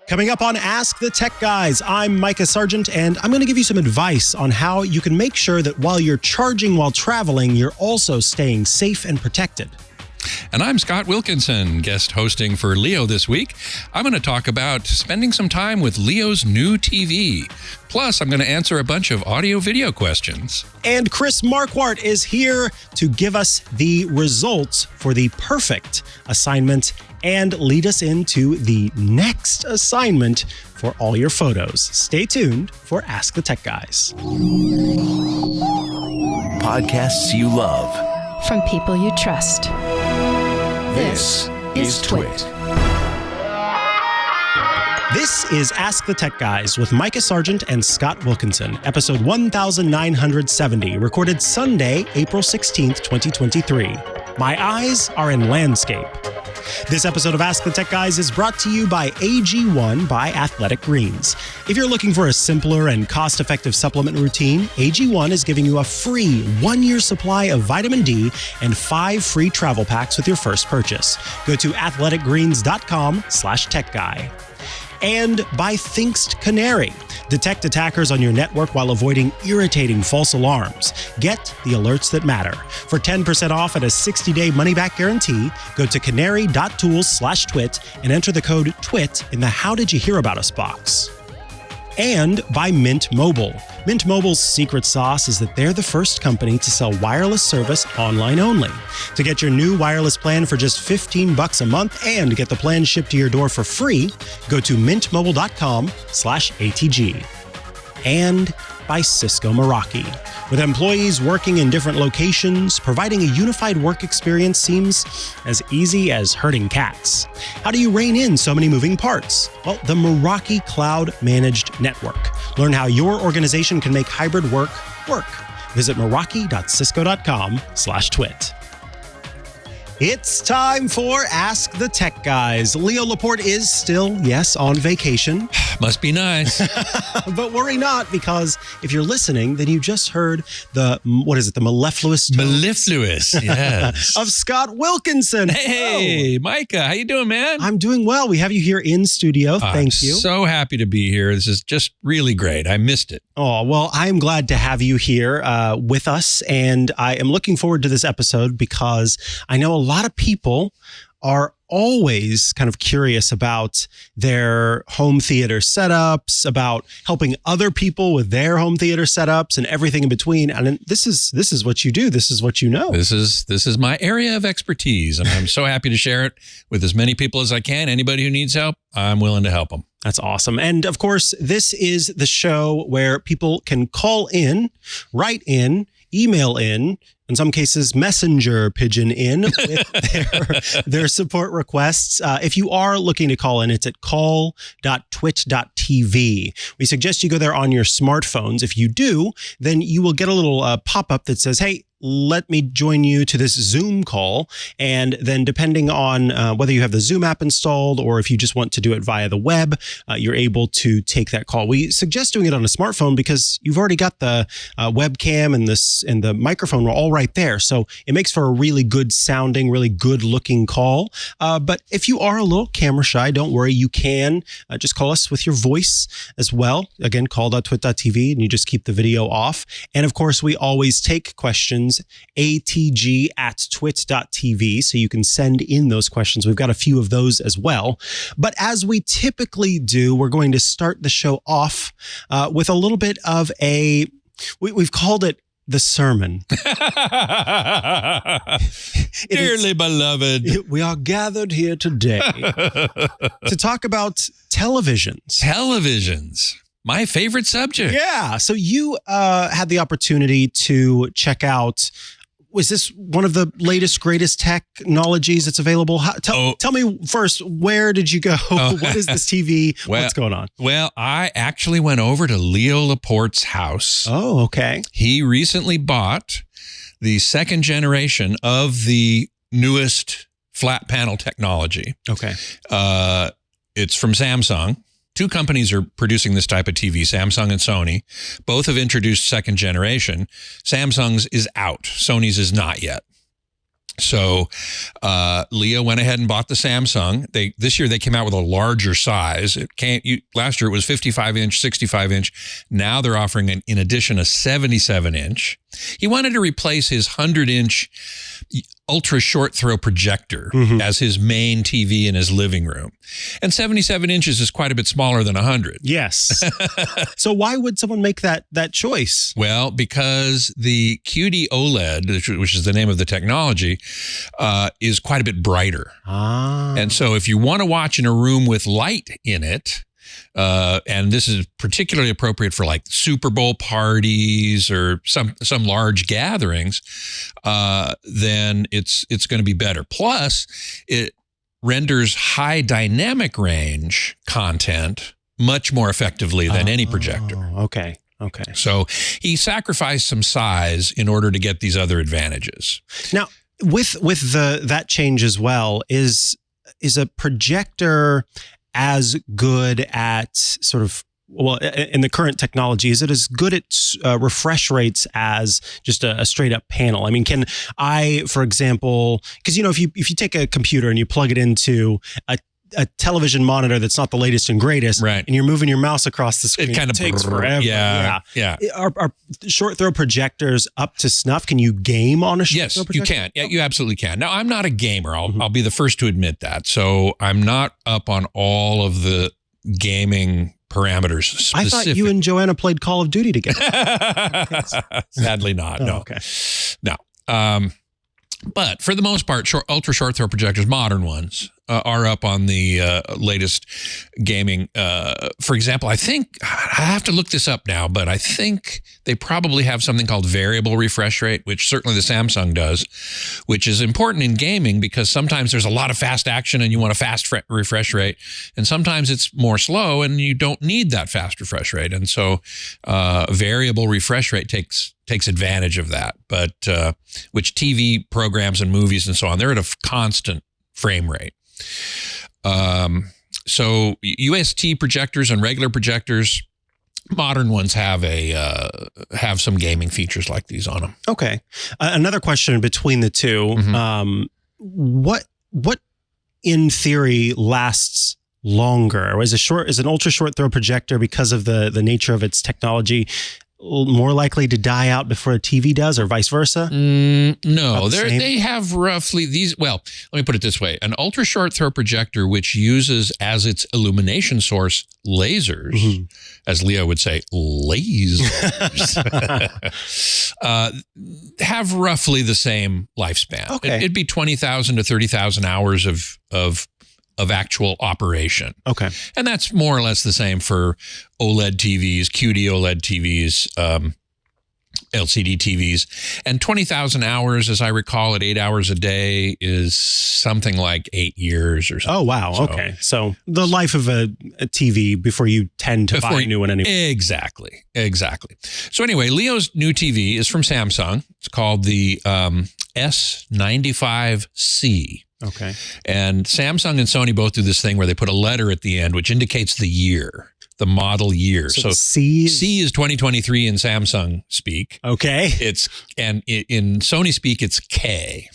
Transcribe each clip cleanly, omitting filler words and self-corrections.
Coming up on Ask the Tech Guys, I'm Micah Sargent, and I'm going to give you some advice on how you can make sure that while you're charging while traveling, you're also staying safe and protected. And I'm Scott Wilkinson, guest hosting for Leo this week. I'm going to talk about spending some time with Leo's new TV. Plus, I'm going to answer a bunch of audio-video questions. And Chris Marquardt is here to give us the results for the perfect assignment and lead us into the next assignment for all your photos. Stay tuned for Ask the Tech Guys. Podcasts you love. From people you trust. This is Twit. This is Ask the Tech Guys with Mikah Sargent and Scott Wilkinson, episode 1970, recorded Sunday, April 16th, 2023. My eyes are in landscape. This episode of Ask the Tech Guys is brought to you by AG1 by Athletic Greens. If you're looking for a simpler and cost-effective supplement routine, AG1 is giving you a free 1-year supply of vitamin D and 5 free travel packs with your first purchase. Go to athleticgreens.com/techguy. And by Thinkst Canary. Detect attackers on your network while avoiding irritating false alarms. Get the alerts that matter. For 10% off and a 60-day money-back guarantee, go to canary.tools/twit and enter the code TWIT in the How Did You Hear About Us box. And by Mint Mobile. Mint Mobile's secret sauce is that they're the first company to sell wireless service online only. To get your new wireless plan for just $15 a month and get the plan shipped to your door for free, go to mintmobile.com/ATG. And by Cisco Meraki. With employees working in different locations, providing a unified work experience seems as easy as herding cats. How do you rein in so many moving parts? Well, the Meraki Cloud Managed Network. Learn how your organization can make hybrid work work. Visit meraki.cisco.com/twit. It's time for Ask the Tech Guys. Leo Laporte is still, yes, on vacation. Must be nice. But worry not, because if you're listening, then you just heard the mellifluous tones Mellifluous, yes. of Scott Wilkinson. Hey, Micah, how you doing, man? I'm doing well. We have you here in studio. Thank you. I'm so happy to be here. This is just really great. I missed it. Oh, well, I'm glad to have you here with us, and I am looking forward to this episode because I know a lot of people are always kind of curious about their home theater setups, about helping other people with their home theater setups and everything in between. And this is what you do. This is what you know. This is my area of expertise, and I'm so happy to share it with as many people as I can. Anybody who needs help, I'm willing to help them. That's awesome. And of course, this is the show where people can call in, write in, email in some cases, messenger pigeon in with their support requests. If you are looking to call in, it's at call.twit.tv. We suggest you go there on your smartphones. If you do, then you will get a little pop-up that says, hey, let me join you to this Zoom call. And then depending on whether you have the Zoom app installed or if you just want to do it via the web, you're able to take that call. We suggest doing it on a smartphone because you've already got the webcam and the microphone all right there. So it makes for a really good sounding, really good looking call. But if you are a little camera shy, don't worry. You can just call us with your voice as well. Again, call.twit.tv, and you just keep the video off. And of course, we always take questions atg@twit.tv, so you can send in those questions. We've got a few of those as well. But as we typically do, we're going to start the show off with a little bit of we've called it the sermon. Dearly beloved. We are gathered here today to talk about televisions. Televisions. My favorite subject. Yeah. So you had the opportunity to check out, was this one of the latest, greatest technologies that's available? Tell me first, where did you go? What is this TV? What's going on? Well, I actually went over to Leo Laporte's house. Oh, okay. He recently bought the second generation of the newest flat panel technology. Okay. It's from Samsung. Two companies are producing this type of TV, Samsung and Sony. Both have introduced second generation. Samsung's is out. Sony's is not yet. So Leo went ahead and bought the Samsung. This year they came out with a larger size. Last year it was 55-inch, 65-inch. Now they're offering, in addition, a 77-inch. He wanted to replace his 100-inch ultra short throw projector as his main TV in his living room. And 77 inches is quite a bit smaller than 100. Yes. So why would someone make that choice? Well, because the QD-Oled, which is the name of the technology, is quite a bit brighter. And so if you want to watch in a room with light in it, and this is particularly appropriate for like Super Bowl parties or some large gatherings, then it's going to be better. Plus, it renders high dynamic range content much more effectively than any projector. Okay. So he sacrificed some size in order to get these other advantages. Now, with that change as well, is a projector as good at sort of, well, in the current technology, is it as good at refresh rates as just a straight up panel? I mean, can I, for example, because, if you take a computer and you plug it into a television monitor that's not the latest and greatest, right, and you're moving your mouse across the screen, it kind of takes forever. Yeah. Are short throw projectors up to snuff? Can you game on a short throw projector? Yes, you can. Yeah, you absolutely can. Now, I'm not a gamer. I'll be the first to admit that. So I'm not up on all of the gaming parameters specific. I thought you and Joanna played Call of Duty together. Sadly not. No. Okay. No. But for the most part, ultra short throw projectors, modern ones, are up on the latest gaming. For example, I think, I have to look this up now, but I think they probably have something called variable refresh rate, which certainly the Samsung does, which is important in gaming because sometimes there's a lot of fast action and you want a fast refresh rate. And sometimes it's more slow and you don't need that fast refresh rate. And so variable refresh rate takes advantage of that. But which TV programs and movies and so on, they're at a constant frame rate. So UST projectors and regular projectors, modern ones have some gaming features like these on them. Okay. Another question between the two. What in theory lasts longer? Is an ultra short throw projector, because of the nature of its technology, more likely to die out before a TV does, or vice versa? No, they have roughly these. Well, let me put it this way. An ultra short throw projector, which uses as its illumination source lasers, as Leo would say, lasers, have roughly the same lifespan. Okay. It'd be 20,000 to 30,000 hours of actual operation. Okay. And that's more or less the same for OLED TVs, QD-Oled TVs, LCD TVs. And 20,000 hours, as I recall, at 8 hours a day is something like 8 years or something. Oh, wow. Okay. So the life of a TV before you tend to buy a new one anyway. Exactly. So anyway, Leo's new TV is from Samsung. It's called the S95C. Okay. And Samsung and Sony both do this thing where they put a letter at the end, which indicates the year, the model year. So C is 2023 in Samsung speak. Okay. And in Sony speak, it's K.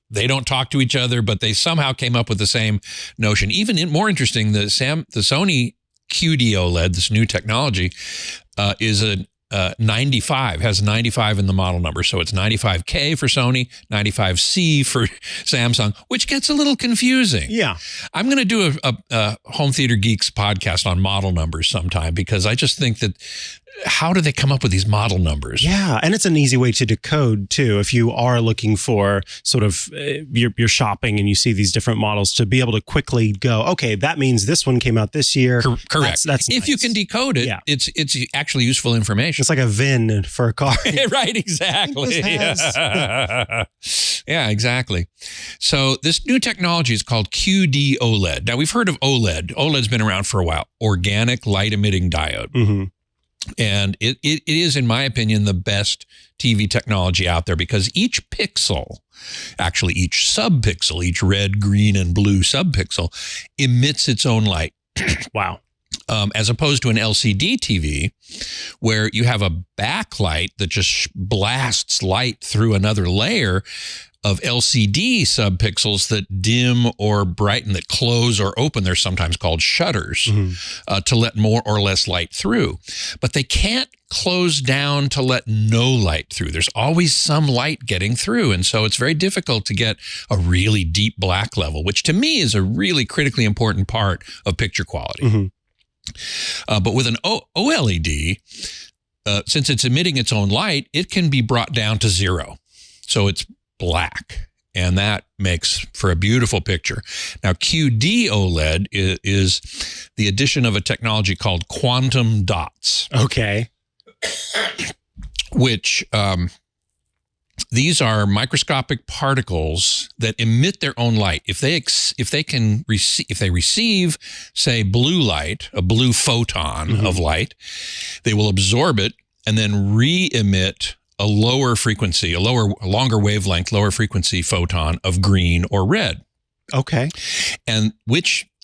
They don't talk to each other, but they somehow came up with the same notion. Even more interesting, the Sony QD-Oled, this new technology, is a 95, has 95 in the model number. So it's 95K for Sony, 95C for Samsung, which gets a little confusing. Yeah. I'm going to do a Home Theater Geeks podcast on model numbers sometime, because I just think that, how do they come up with these model numbers? Yeah. And it's an easy way to decode too. If you are looking for sort of you're shopping and you see these different models, to be able to quickly go, okay, that means this one came out this year. Correct. That's if nice. you can decode it, it's actually useful information. It's like a VIN for a car. Right, exactly. Yeah, exactly. So this new technology is called QD-Oled. Now, we've heard of OLED. OLED's been around for a while. Organic light emitting diode. And it is, in my opinion, the best TV technology out there, because each pixel, actually each subpixel, each red, green, and blue subpixel emits its own light. Wow. As opposed to an LCD TV, where you have a backlight that just blasts light through another layer. of LCD subpixels that dim or brighten, that close or open. They're sometimes called shutters to let more or less light through. But they can't close down to let no light through. There's always some light getting through. And so it's very difficult to get a really deep black level, which to me is a really critically important part of picture quality. But with an OLED, since it's emitting its own light, it can be brought down to 0. So it's black, and that makes for a beautiful picture. Now, QD-OLED is the addition of a technology called quantum dots. Okay. Which these are microscopic particles that emit their own light. If they receive, say, blue light, a blue photon of light, they will absorb it and then re-emit a lower frequency, a longer wavelength, lower frequency photon of green or red. Okay. And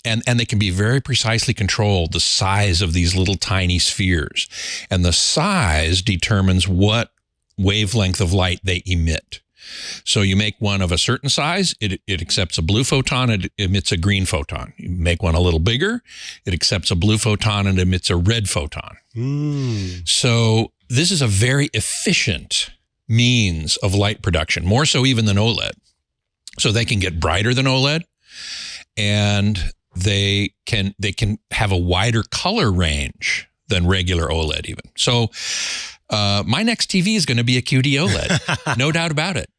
they can be very precisely controlled, the size of these little tiny spheres. And the size determines what wavelength of light they emit. So you make one of a certain size, it accepts a blue photon, it emits a green photon. You make one a little bigger, it accepts a blue photon and emits a red photon. So this is a very efficient means of light production, more so even than OLED. So they can get brighter than OLED, and they can have a wider color range than regular OLED even. So my next TV is going to be a QD-OLED, no doubt about it.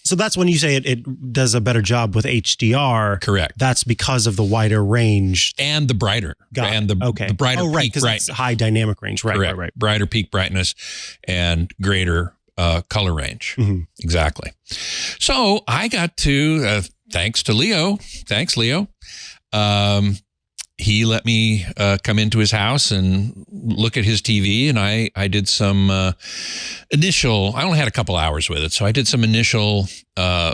So that's when you say it does a better job with HDR. Correct. That's because of the wider range. And the brighter. The brighter peak because it's high dynamic range. Right. Brighter peak brightness and greater color range. Exactly. So I got to, thanks Leo, he let me come into his house and look at his TV, and I did some initial, I only had a couple hours with it, so I did some initial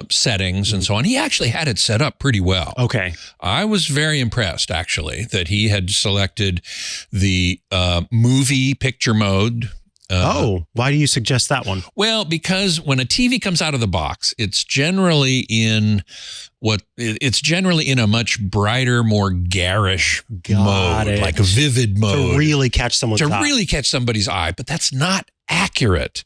settings and so on. He actually had it set up pretty well. Okay. I was very impressed, actually, that he had selected the movie picture mode. Why do you suggest that one? Well, because when a TV comes out of the box, it's generally in a much brighter, more garish mode, like a vivid mode. To really catch someone's eye. Really catch somebody's eye, but that's not accurate.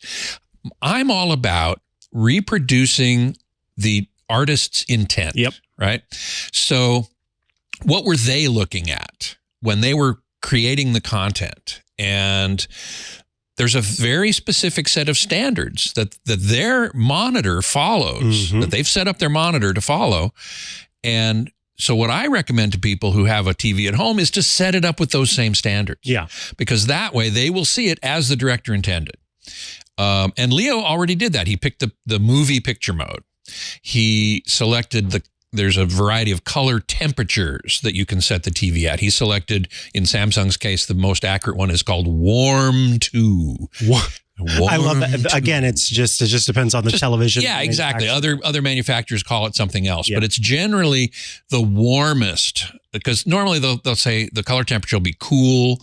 I'm all about reproducing the artist's intent. Yep. Right? So what were they looking at when they were creating the content? And there's a very specific set of standards that their monitor follows, that they've set up their monitor to follow. And so what I recommend to people who have a TV at home is to set it up with those same standards. Yeah. Because that way they will see it as the director intended. And Leo already did that. He picked the movie picture mode. He selected there's a variety of color temperatures that you can set the TV at. He selected, in Samsung's case, the most accurate one is called Warm 2. I love that. Again, it just depends on the television. Yeah, exactly. Other manufacturers call it something else, but it's generally the warmest, because normally they'll say the color temperature will be cool,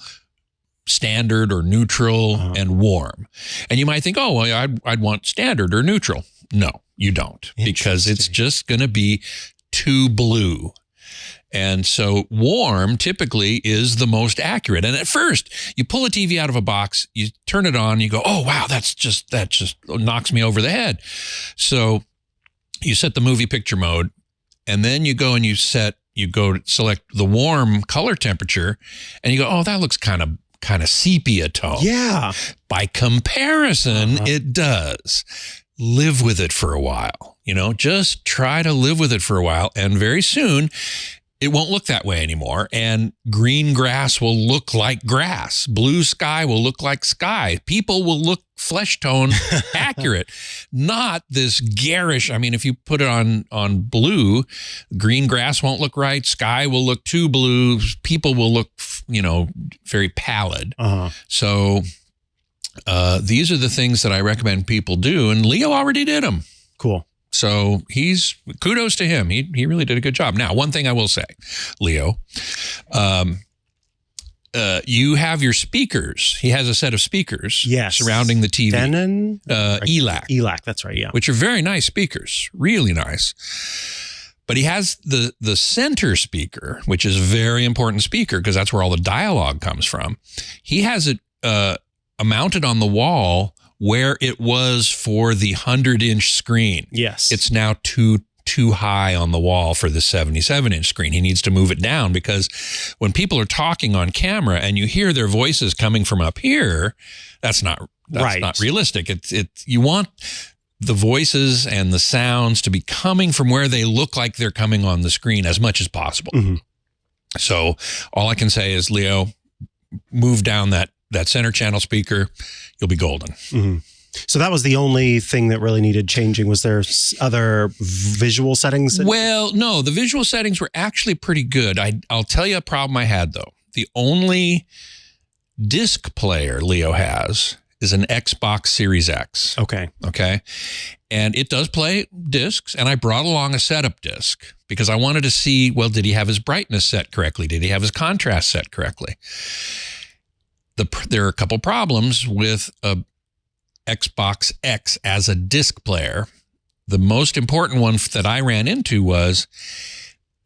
standard, or neutral, and warm. And you might think, oh, well, I'd want standard or neutral. No, you don't, because it's just going to be too blue. And so warm typically is the most accurate. And at first, you pull a TV out of a box, you turn it on, you go, oh, wow, that just knocks me over the head. So you set the movie picture mode, and then you go and select the warm color temperature, and you go, oh, that looks kind of sepia tone. Yeah. By comparison, it does. Live with it for a while, just try to live with it for a while. And very soon it won't look that way anymore. And green grass will look like grass. Blue sky will look like sky. People will look flesh tone accurate, not this garish. I mean, if you put it on blue, green grass won't look right. Sky will look too blue. People will look, very pallid. So these are the things that I recommend people do, and Leo already did them. Cool. So kudos to him. He really did a good job. Now, one thing I will say, Leo, you have your speakers. He has a set of speakers surrounding the TV. Denon? ELAC. ELAC, that's right, yeah. Which are very nice speakers, really nice. But he has the center speaker, which is a very important speaker because that's where all the dialogue comes from. He has it mounted on the wall where it was for the 100-inch screen. Yes. It's now too high on the wall for the 77-inch screen. He needs to move it down because when people are talking on camera and you hear their voices coming from up here, that's not realistic. You want the voices and the sounds to be coming from where they look like they're coming on the screen as much as possible. Mm-hmm. So all I can say is, Leo, move down that center channel speaker. You'll be golden. Mm-hmm. So that was the only thing that really needed changing. Was there other visual settings? Well, no, the visual settings were actually pretty good. I'll tell you a problem I had, though. The only disc player Leo has is an Xbox Series X. Okay. And it does play discs, and I brought along a setup disc because I wanted to see, well, did he have his brightness set correctly? Did he have his contrast set correctly? There are a couple problems with a Xbox X as a disc player. The most important one that I ran into was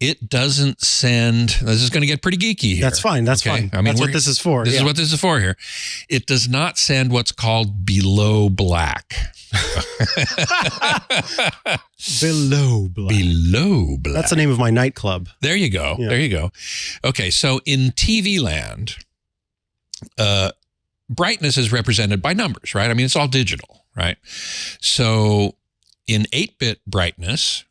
it doesn't send, this is going to get pretty geeky here. That's fine. That's fine. I mean, that's what this is for. This is what this is for here. It does not send what's called below black. Below black. Below black. That's the name of my nightclub. There you go. Yeah. There you go. Okay, so in TV land, brightness is represented by numbers, right? I mean, it's all digital, right? So in 8-bit brightness,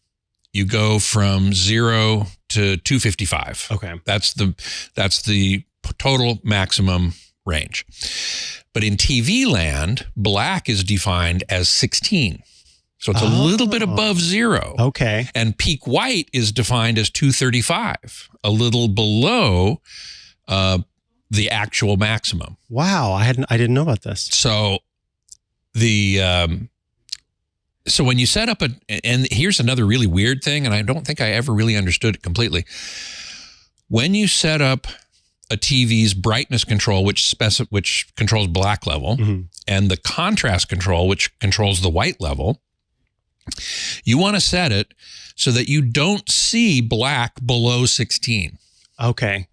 you go from 0 to 255. Okay. That's the total maximum range. But in TV land, black is defined as 16. So it's a little bit above 0. Okay. And peak white is defined as 235, a little below the actual maximum. Wow, I didn't know about this. So so when you set up and here's another really weird thing, and I don't think I ever really understood it completely. When you set up a TV's brightness control, which controls black level, mm-hmm. and the contrast control, which controls the white level, you want to set it so that you don't see black below 16. Okay.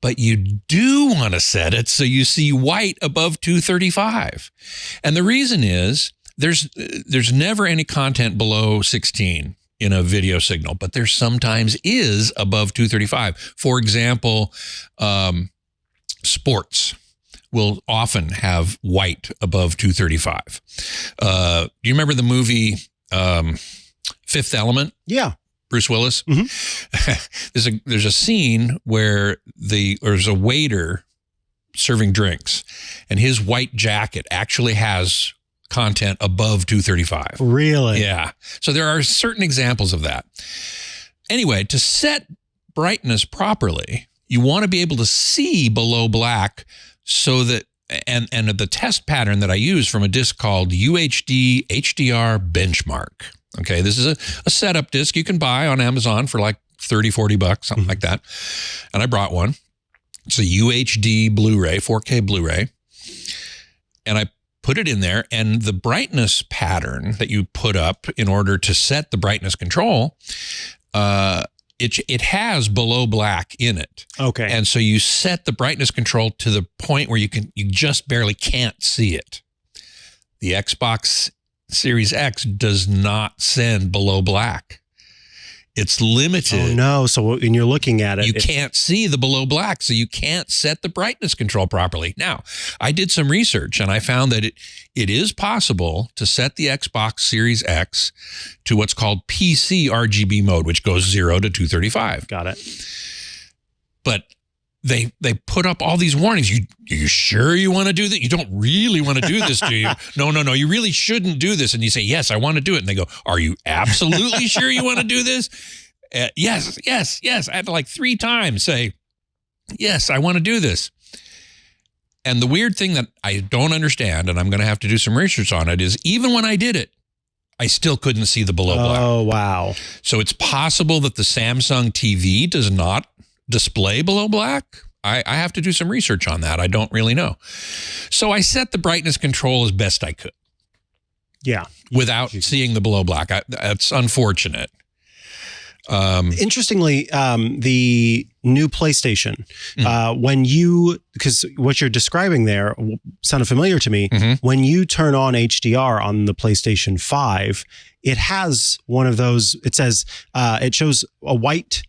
But you do want to set it so you see white above 235. And the reason is there's never any content below 16 in a video signal, but there sometimes is above 235. For example, sports will often have white above 235. Do you remember the movie Fifth Element? Yeah. Bruce Willis. Mm-hmm. There's a scene where there's a waiter serving drinks, and his white jacket actually has content above 235. Really? Yeah. So there are certain examples of that. Anyway, to set brightness properly, you want to be able to see below black so that, and the test pattern that I use from a disc called UHD HDR Benchmark. Okay, this is a setup disc you can buy on Amazon for like $30, $40, something like that. And I brought one. It's a UHD Blu-ray, 4K Blu-ray. And I put it in there, and the brightness pattern that you put up in order to set the brightness control, it has below black in it. Okay. And so you set the brightness control to the point where you just barely can't see it. The Xbox Series X does not send below black. It's limited. Oh no. So when you're looking at it, you can't see the below black, so you can't set the brightness control properly. Now, I did some research and I found that it is possible to set the Xbox Series X to what's called PC RGB mode, which goes 0 to 235. Got it. But they put up all these warnings. You sure you want to do that? You don't really want to do this, do you? No, you really shouldn't do this. And you say, yes, I want to do it. And they go, are you absolutely sure you want to do this? Yes. I had to like 3 times say, yes, I want to do this. And the weird thing that I don't understand, and I'm going to have to do some research on it, is even when I did it, I still couldn't see the below black. Oh, wow. So it's possible that the Samsung TV does not display below black. I have to do some research on that. I don't really know. So I set the brightness control as best I could. Yeah. Without seeing the below black. That's unfortunate. Interestingly, the new PlayStation, because what you're describing there sounded familiar to me. When you turn on HDR on the PlayStation 5, it has one of those, it says, it shows a white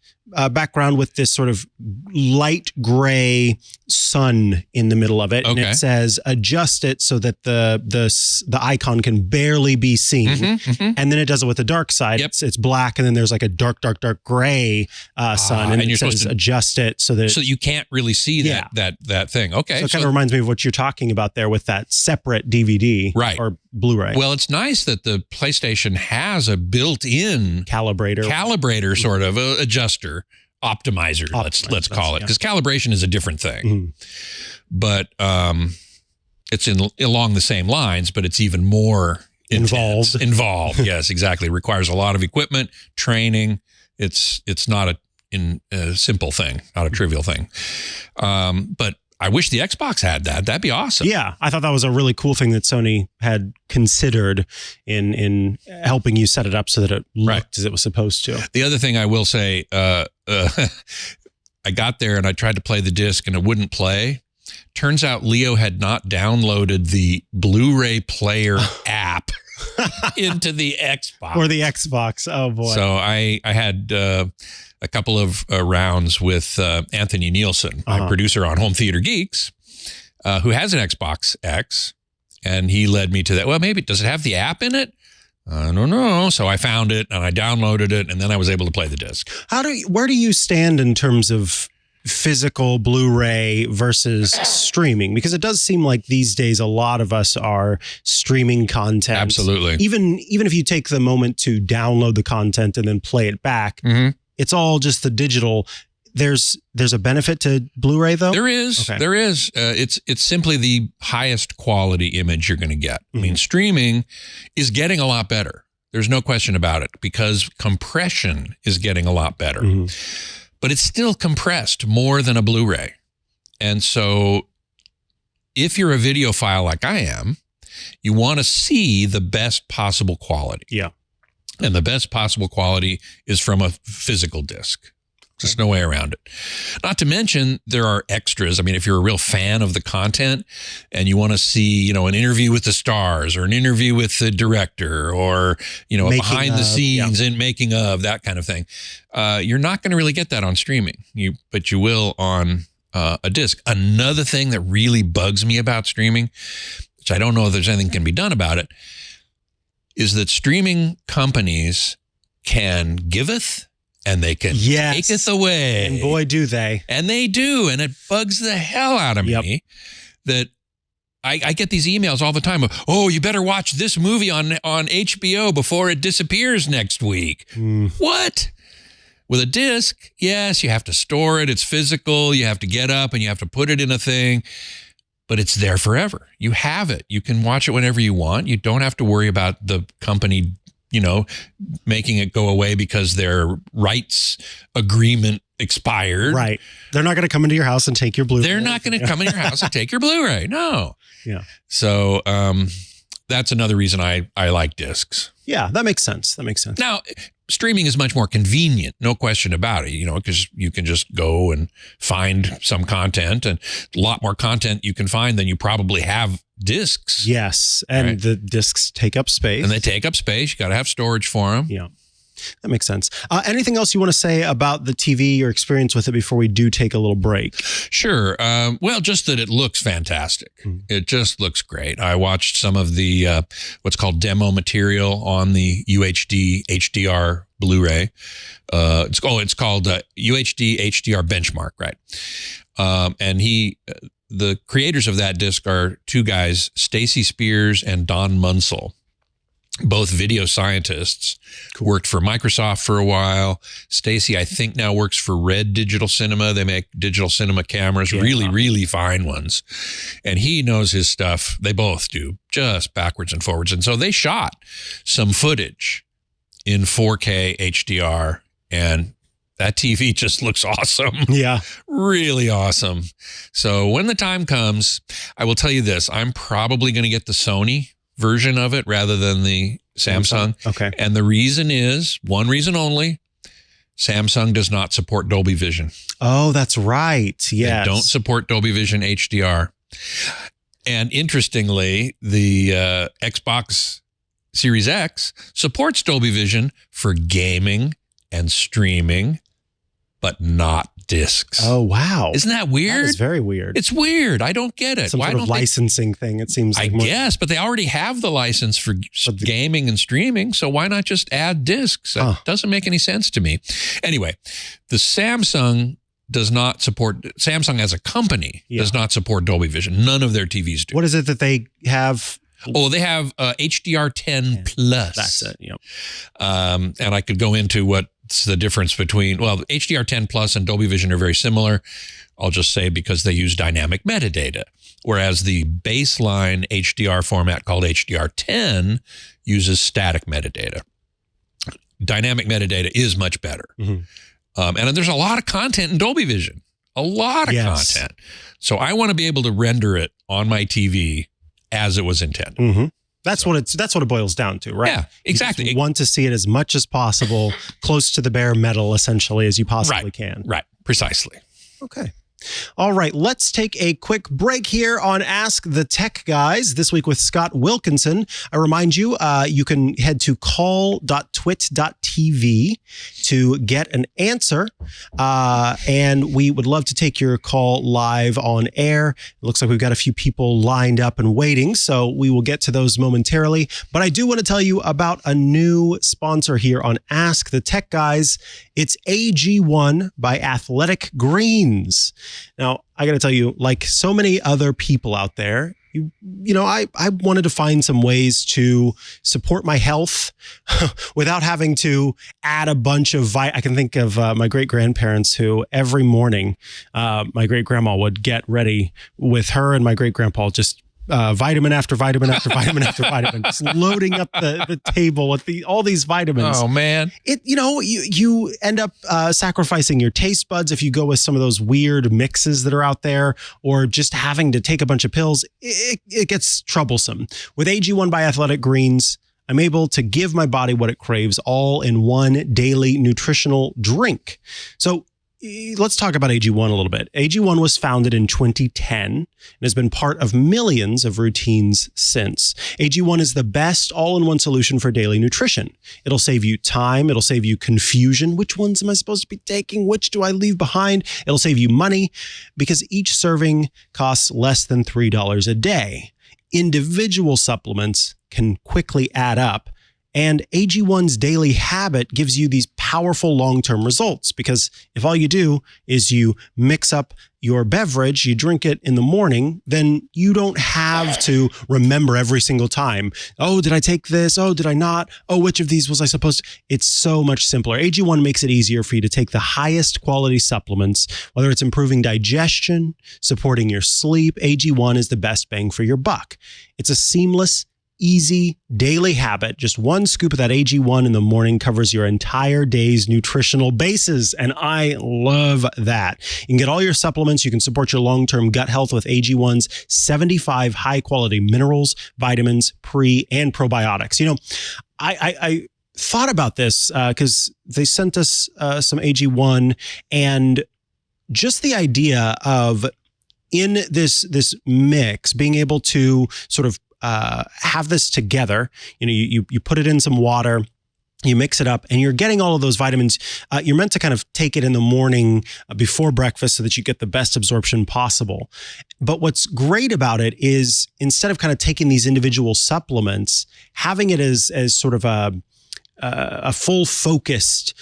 background with this sort of light gray sun in the middle of it. Okay. And it says adjust it so that the icon can barely be seen. And then it does it with the dark side. Yep. It's black, and then there's like a dark gray sun, and you're it says supposed to adjust it so that you can't really see that thing. Okay. So it kind of reminds me of what you're talking about there with that separate DVD or Blu-ray. Well, it's nice that the PlayStation has a built-in calibrator sort of adjuster, optimizer. Let's call it, because calibration is a different thing. But it's along the same lines, but it's even more involved. Yes, exactly. It requires a lot of equipment, training. It's not a simple thing, not a trivial thing. But I wish the Xbox had that. That'd be awesome. Yeah, I thought that was a really cool thing that Sony had considered in helping you set it up so that it looked as it was supposed to. The other thing I will say, I got there and I tried to play the disc and it wouldn't play. Turns out Leo had not downloaded the Blu-ray player app into the Xbox. Or the Xbox. Oh, boy. So I had a couple of rounds with Anthony Nielsen, my producer on Home Theater Geeks, who has an Xbox X, and he led me to that. Well, maybe, does it have the app in it? I don't know. So I found it, and I downloaded it, and then I was able to play the disc. Where do you stand in terms of physical Blu-ray versus streaming? Because it does seem like these days a lot of us are streaming content. Absolutely. Even if you take the moment to download the content and then play it back, it's all just the digital. There's a benefit to Blu-ray though? There is. Okay. There is. It's simply the highest quality image you're going to get. I mean, streaming is getting a lot better. There's no question about it, because compression is getting a lot better. But it's still compressed more than a Blu-ray. And so if you're a videophile like I am, you want to see the best possible quality. Yeah. And the best possible quality is from a physical disc. There's no way around it. Not to mention, there are extras. I mean, if you're a real fan of the content and you want to see, an interview with the stars or an interview with the director or, a behind the scenes and making of, that kind of thing, you're not going to really get that on streaming. But you will on a disc. Another thing that really bugs me about streaming, which I don't know if there's anything can be done about it, is that streaming companies can giveth and they can taketh away. And boy, do they. And they do. And it bugs the hell out of me that I get these emails all the time of, oh, you better watch this movie on HBO before it disappears next week. What? With a disc, yes, you have to store it. It's physical. You have to get up and you have to put it in a thing. But it's there forever. You have it. You can watch it whenever you want. You don't have to worry about the company, making it go away because their rights agreement expired. Right. They're not going to come into your house and take your Blu-ray. They're not going to come in your house and take your Blu-ray. No. Yeah. So that's another reason I like discs. Yeah, that makes sense. Now, streaming is much more convenient, no question about it, because you can just go and find some content, and a lot more content you can find than you probably have discs. Yes, and the discs take up space. And they take up space. You got to have storage for them. Yeah, that makes sense. Anything else you want to say about the TV, your experience with it before we do take a little break? Sure. Well, just that it looks fantastic. It just looks great. I watched some of the what's called demo material on the UHD HDR Blu-ray. It's called UHD HDR Benchmark, right? And the creators of that disc are two guys, Stacy Spears and Don Munsell. Both video scientists, worked for Microsoft for a while. Stacy, I think, now works for Red Digital Cinema. They make digital cinema cameras, really, really fine ones. And he knows his stuff. They both do, just backwards and forwards. And so they shot some footage in 4K HDR, and That TV just looks awesome. Yeah. Really awesome. So when the time comes, I will tell you this. I'm probably going to get the Sony version of it rather than the Samsung. Okay. And the reason is, one reason only, Samsung does not support Dolby Vision. Oh, that's right. Yes. They don't support Dolby Vision HDR. And interestingly, the Xbox Series X supports Dolby Vision for gaming and streaming, but not discs. Oh, wow. Isn't that weird? That is very weird. It's weird. I don't get it. Some sort of licensing thing, it seems I like. More, guess, but they already have the license for gaming and streaming, so why not just add discs? That doesn't make any sense to me. Anyway, the Samsung does not support, Samsung as a company does not support Dolby Vision. None of their TVs do. What is it that they have? Oh, they have HDR10 Plus. That's it, yep. And I could go into what's the difference between, well, HDR10 Plus and Dolby Vision are very similar. I'll just say because they use dynamic metadata, whereas the baseline HDR format called HDR10 uses static metadata. Dynamic metadata is much better. Mm-hmm. And there's a lot of content in Dolby Vision, a lot of content. So I want to be able to render it on my TV as it was intended. Mm-hmm. That's what it boils down to, right? Yeah, exactly. You want to see it as much as possible, close to the bare metal, essentially, as you possibly can. Right, precisely. Okay. All right, let's take a quick break here on Ask the Tech Guys, this week with Scott Wilkinson. I remind you, you can head to call.twit.tv to get an answer, and we would love to take your call live on air. It looks like we've got a few people lined up and waiting, so we will get to those momentarily. But I do want to tell you about a new sponsor here on Ask the Tech Guys. It's AG1 by Athletic Greens. Now, I got to tell you, like so many other people out there, you know, I wanted to find some ways to support my health without having to add a bunch of I can think of my great-grandparents who every morning, my great-grandma would get ready with her and my great-grandpa just vitamin after vitamin after vitamin after vitamin, just loading up the table with all these vitamins. Oh man! You end up sacrificing your taste buds if you go with some of those weird mixes that are out there, or just having to take a bunch of pills. It gets troublesome. With AG1 by Athletic Greens, I'm able to give my body what it craves, all in one daily nutritional drink. So let's talk about AG1 a little bit. AG1 was founded in 2010 and has been part of millions of routines since. AG1 is the best all-in-one solution for daily nutrition. It'll save you time. It'll save you confusion. Which ones am I supposed to be taking? Which do I leave behind? It'll save you money because each serving costs less than $3 a day. Individual supplements can quickly add up. And AG1's daily habit gives you these powerful long-term results, because if all you do is you mix up your beverage, you drink it in the morning, then you don't have to remember every single time. Oh, did I take this? Oh, did I not? Oh, which of these was I supposed to? It's so much simpler. AG1 makes it easier for you to take the highest quality supplements, whether it's improving digestion, supporting your sleep. AG1 is the best bang for your buck. It's a seamless, easy daily habit. Just one scoop of that AG1 in the morning covers your entire day's nutritional bases, and I love that. You can get all your supplements. You can support your long-term gut health with AG1's 75 high-quality minerals, vitamins, pre- and probiotics. You know, I thought about this because they sent us some AG1, and just the idea of in this mix being able to sort of have this together. You know, you put it in some water, you mix it up, and you're getting all of those vitamins. You're meant to kind of take it in the morning before breakfast so that you get the best absorption possible. But what's great about it is instead of kind of taking these individual supplements, having it as sort of a full focused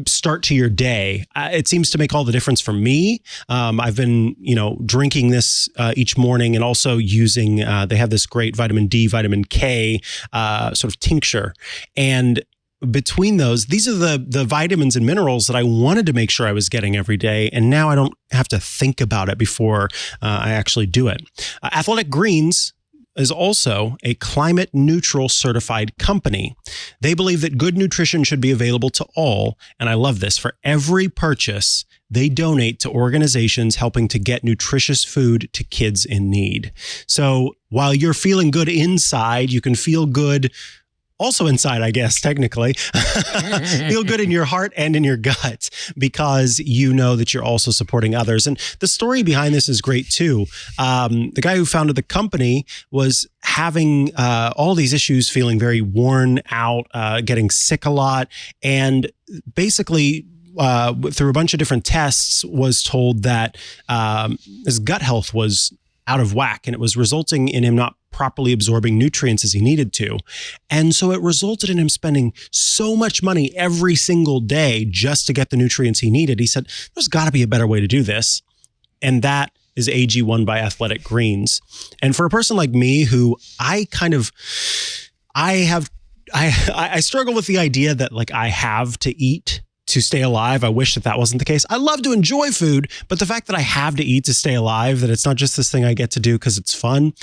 start to your day, it seems to make all the difference for me. I've been, drinking this each morning, and also using, they have this great vitamin D, vitamin K sort of tincture. And between those, these are the vitamins and minerals that I wanted to make sure I was getting every day. And now I don't have to think about it before I actually do it. Athletic Greens is also a climate neutral certified company. They believe that good nutrition should be available to all. And I love this. For every purchase, they donate to organizations helping to get nutritious food to kids in need. So while you're feeling good inside, you can feel good also inside, I guess, technically. Feel good in your heart and in your gut because you know that you're also supporting others. And the story behind this is great too. The guy who founded the company was having all these issues, feeling very worn out, getting sick a lot, and basically through a bunch of different tests was told that his gut health was out of whack, and it was resulting in him not properly absorbing nutrients as he needed to. And so it resulted in him spending so much money every single day just to get the nutrients he needed. He said, there's got to be a better way to do this. And that is AG1 by Athletic Greens. And for a person like me who I struggle with the idea that like I have to eat to stay alive. I wish that wasn't the case. I love to enjoy food, but the fact that I have to eat to stay alive, that it's not just this thing I get to do because it's fun,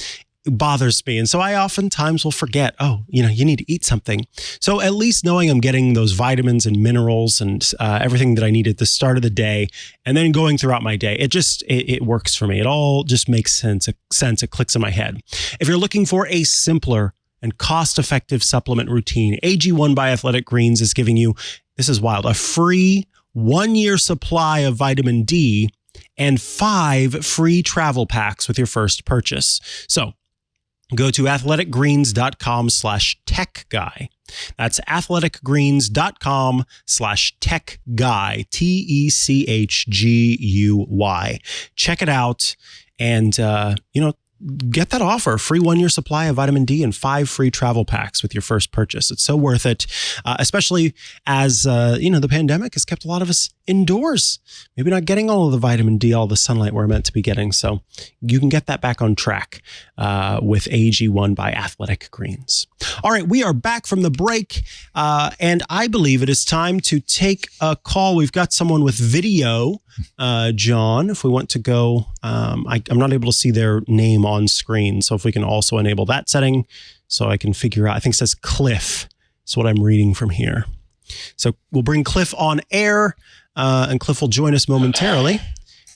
it bothers me. And so I oftentimes will forget, you need to eat something. So at least knowing I'm getting those vitamins and minerals and everything that I need at the start of the day and then going throughout my day, it works for me. It all just makes sense. It clicks in my head. If you're looking for a simpler and cost-effective supplement routine, AG1 by Athletic Greens is giving you, this is wild, a free 1-year supply of vitamin D and 5 free travel packs with your first purchase. So go to athleticgreens.com/techguy. That's athleticgreens.com/techguy, TECHGUY. Check it out and, get that offer, free 1-year supply of vitamin D and 5 free travel packs with your first purchase. It's so worth it, especially as, the pandemic has kept a lot of us indoors, maybe not getting all of the vitamin D, all the sunlight we're meant to be getting. So you can get that back on track with AG1 by Athletic Greens. All right, we are back from the break, and I believe it is time to take a call. We've got someone with video, John, if we want to go. I'm not able to see their name on screen, so if we can also enable that setting so I can figure out, I think it says Cliff. That's what I'm reading from here. So we'll bring Cliff on air, and Cliff will join us momentarily,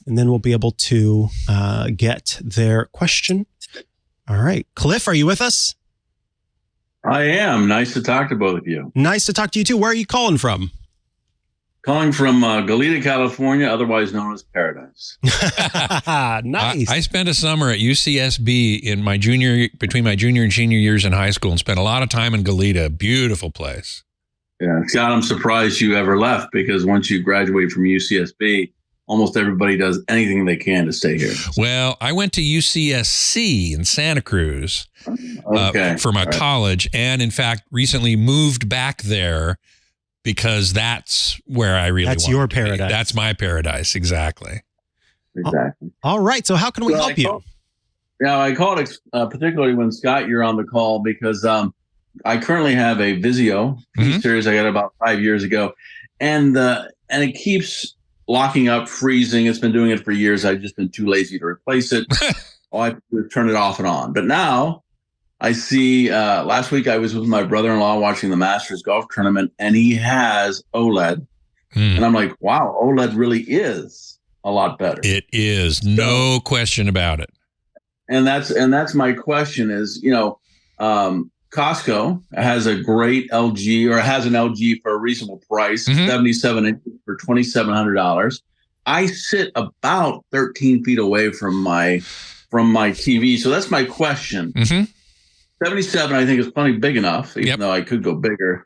and then we'll be able to get their question. All right. Cliff, are you with us? I am. Nice to talk to both of you. Nice to talk to you too. Where are you calling from? Calling from Goleta, California, otherwise known as Paradise. Nice. I spent a summer at UCSB between my junior and senior years in high school and spent a lot of time in Goleta. Beautiful place. Yeah, Scott, I'm surprised you ever left because once you graduate from UCSB, almost everybody does anything they can to stay here. Well, I went to UCSC in Santa Cruz for my college, and in fact, recently moved back there because that's where I really want to be. That's your paradise. That's my paradise, exactly. Exactly. All right, so how can we help you? I called particularly when, Scott, you're on the call because I currently have a Vizio series I got about 5 years ago, and it keeps locking up, freezing. It's been doing it for years. I've just been too lazy to replace it. All I have to do is turn it off and on. But now I see, last week I was with my brother-in-law watching the Masters golf tournament, and he has OLED. And I'm like, wow, OLED really is a lot better. It is. No question about it. And that's my question is, Costco has a great LG, or has an LG for a reasonable price, 77 inches for $2,700. I sit about 13 feet away from my TV. So that's my question. 77, I think, is plenty big enough, even though I could go bigger.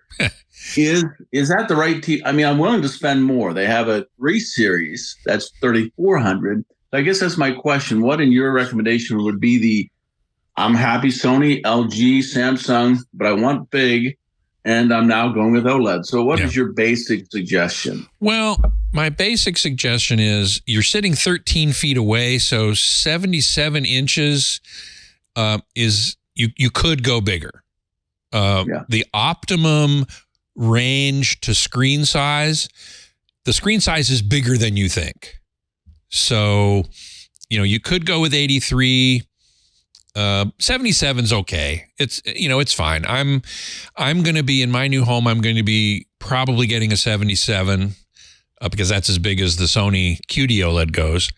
Is that the right TV? I mean, I'm willing to spend more. They have a 3 series that's $3,400. So I guess that's my question. What, in your recommendation, would be I'm happy Sony, LG, Samsung, but I want big, and I'm now going with OLED. So what is your basic suggestion? Well, my basic suggestion is you're sitting 13 feet away, so 77 inches is you could go bigger. The optimum range to screen size, the screen size is bigger than you think. So, you could go with 83. 77's okay. It's fine. I'm going to be in my new home. I'm going to be probably getting a 77 because that's as big as the Sony QD-Oled goes.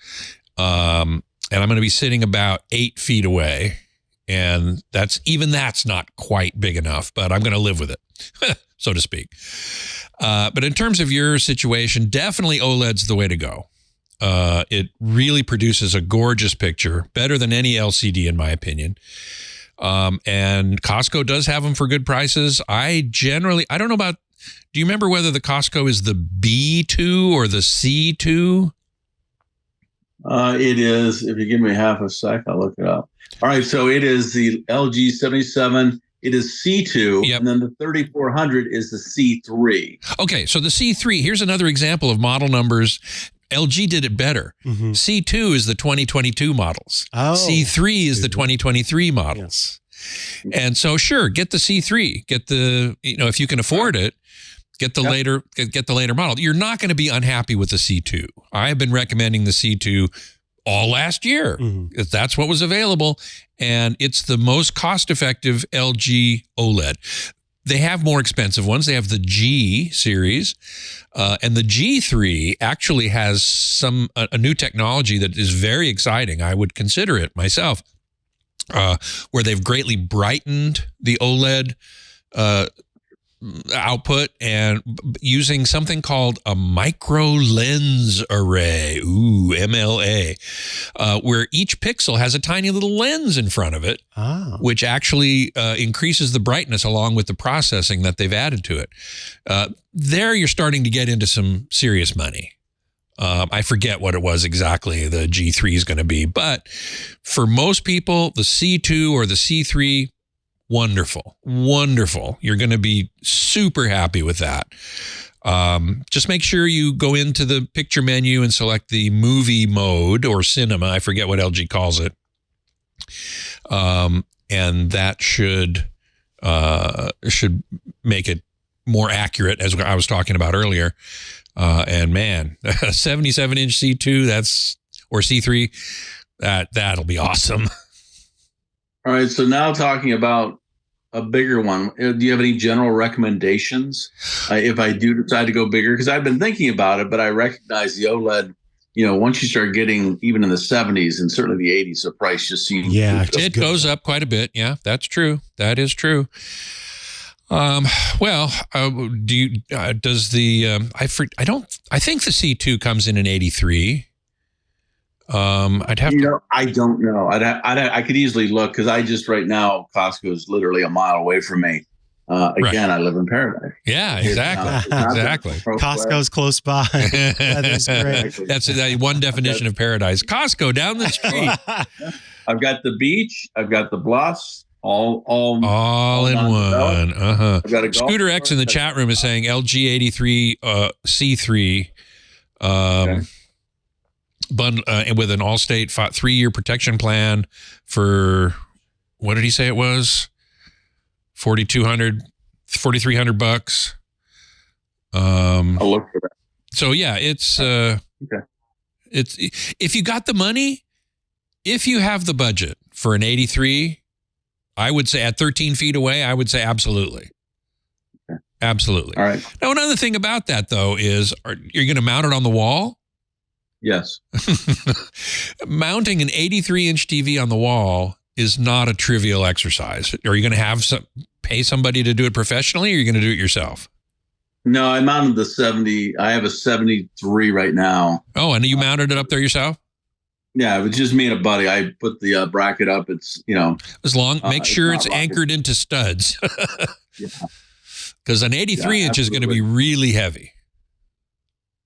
And I'm going to be sitting about 8 feet away. And that's not quite big enough, but I'm going to live with it, so to speak. But in terms of your situation, definitely OLED's the way to go. It really produces a gorgeous picture, better than any LCD in my opinion. And Costco does have them for good prices. I don't know about, do you remember whether the Costco is the B2 or the C2? It is. If you give me half a sec, I'll look it up. All right. So it is the LG 77. It is C2. Yep. And then the 3400 is the C3. Okay. So the C3, here's another example of model numbers. LG did it better. Mm-hmm. C2 is the 2022 models. Oh. C3 is the 2023 models. Yes. And so sure, get the C3. Get the, if you can afford it, get the later model. You're not going to be unhappy with the C2. I've been recommending the C2 all last year. Mm-hmm. That's what was available. And it's the most cost-effective LG OLED. They have more expensive ones. They have the G series. And the G3 actually has a new technology that is very exciting. I would consider it myself, where they've greatly brightened the OLED output and using something called a micro lens array, MLA, where each pixel has a tiny little lens in front of it, which actually increases the brightness along with the processing that they've added to it. There you're starting to get into some serious money. I forget what it was exactly the G3 is going to be, but for most people, the C2 or the C3, wonderful. You're going to be super happy with that. Just make sure you go into the picture menu and select the movie mode or cinema. I forget what LG calls it. And that should make it more accurate, as I was talking about earlier. And man, a 77-inch C2, or C3, that'll be awesome. All right. So now talking about a bigger one, do you have any general recommendations if I do decide to go bigger? Because I've been thinking about it, but I recognize the OLED, once you start getting even in the 70s and certainly the 80s, the price just seems. Yeah, it goes up quite a bit. Yeah, that's true. That is true. I think the C2 comes in an 83. I'd have to. I don't know. I could easily look because I just right now Costco is literally a mile away from me. Again, I live in Paradise. Yeah, exactly. Exactly. Costco's close by. That is great. That's one definition of paradise. Costco down the street. I've got the beach. I've got the bluffs. All in one. I've got a Scooter X in the chat room is saying LG 83 C3. Okay. With an Allstate 3-year protection plan for, what did he say it was? $4,300 I'll look for that. So yeah, it's if you got the money, if you have the budget for an 83, I would say at 13 feet away, I would say absolutely. Okay. Absolutely. All right. Now, another thing about that though is, you're going to mount it on the wall? Yes. Mounting an 83-inch TV on the wall is not a trivial exercise. Are you going to pay somebody to do it professionally, or are you going to do it yourself? No, I mounted the 70. I have a 73 right now. Oh, and you mounted it up there yourself? Yeah, it was just me and a buddy. I put the bracket up. It's, make sure it's anchored into studs. Because an 83-inch is going to be really heavy.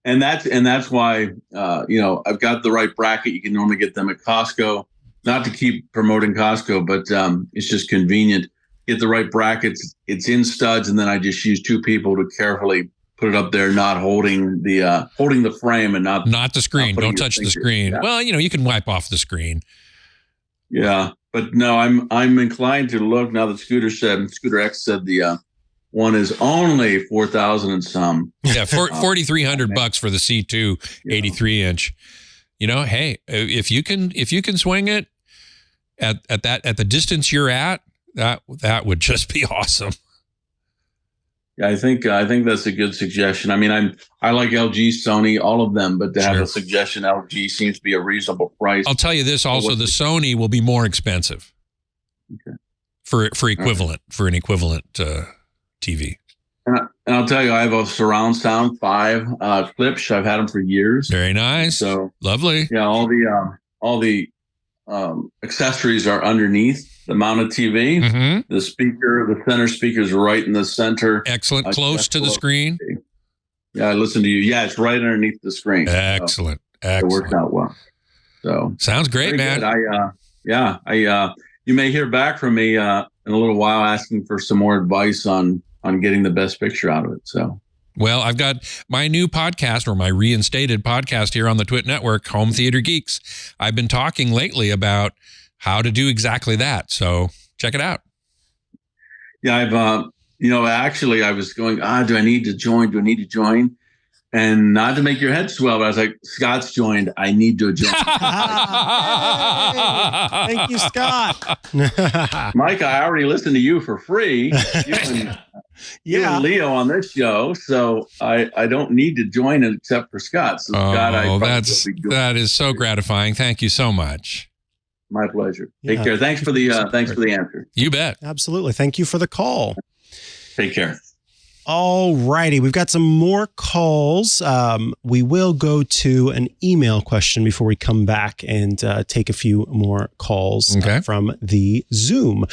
And that's why, I've got the right bracket. You can normally get them at Costco. Not to keep promoting Costco, but it's just convenient. Get the right brackets. It's in studs, and then I just use 2 people to carefully put it up there, not holding the frame and not the screen. Don't touch the screen. Yeah. Well, you can wipe off the screen. Yeah, but no, I'm inclined to look now that Scooter X said the one is only 4,000 and some. Yeah, $4,300 for the C2 83-inch. Hey, if you can swing it, at the distance you're at, that would just be awesome. Yeah, I think that's a good suggestion. I mean, I like LG, Sony, all of them, but to have a suggestion, LG seems to be a reasonable price. I'll tell you this also: the Sony will be more expensive. Okay. For an equivalent TV. And I'll tell you, I have a surround sound 5 Klipsch. I've had them for years. Very nice. So lovely. Yeah, all the accessories are underneath the mounted TV. Mm-hmm. The center speaker is right in the center. Excellent. Close to the screen. Yeah, I listen to you. Yeah, it's right underneath the screen. Excellent. So it worked out well. So sounds great, man. Good. You may hear back from me in a little while asking for some more advice on getting the best picture out of it. So, well, I've got my new podcast, or my reinstated podcast here on the Twit Network, Home Theater Geeks. I've been talking lately about how to do exactly that. So check it out. Yeah, I've actually I was going, do I need to join? Do I need to join? And not to make your head swell, but I was like, Scott's joined. I need to join. Thank you, Scott. Micah, I already listened to you for free. You and Leo on this show, so I don't need to join it except for Scott. So Scott, that is so gratifying. Thank you so much. My pleasure. Take care. Thanks for the answer. You bet. Absolutely. Thank you for the call. Take care. All righty. We've got some more calls. We will go to an email question before we come back and take a few more calls from the Zoom.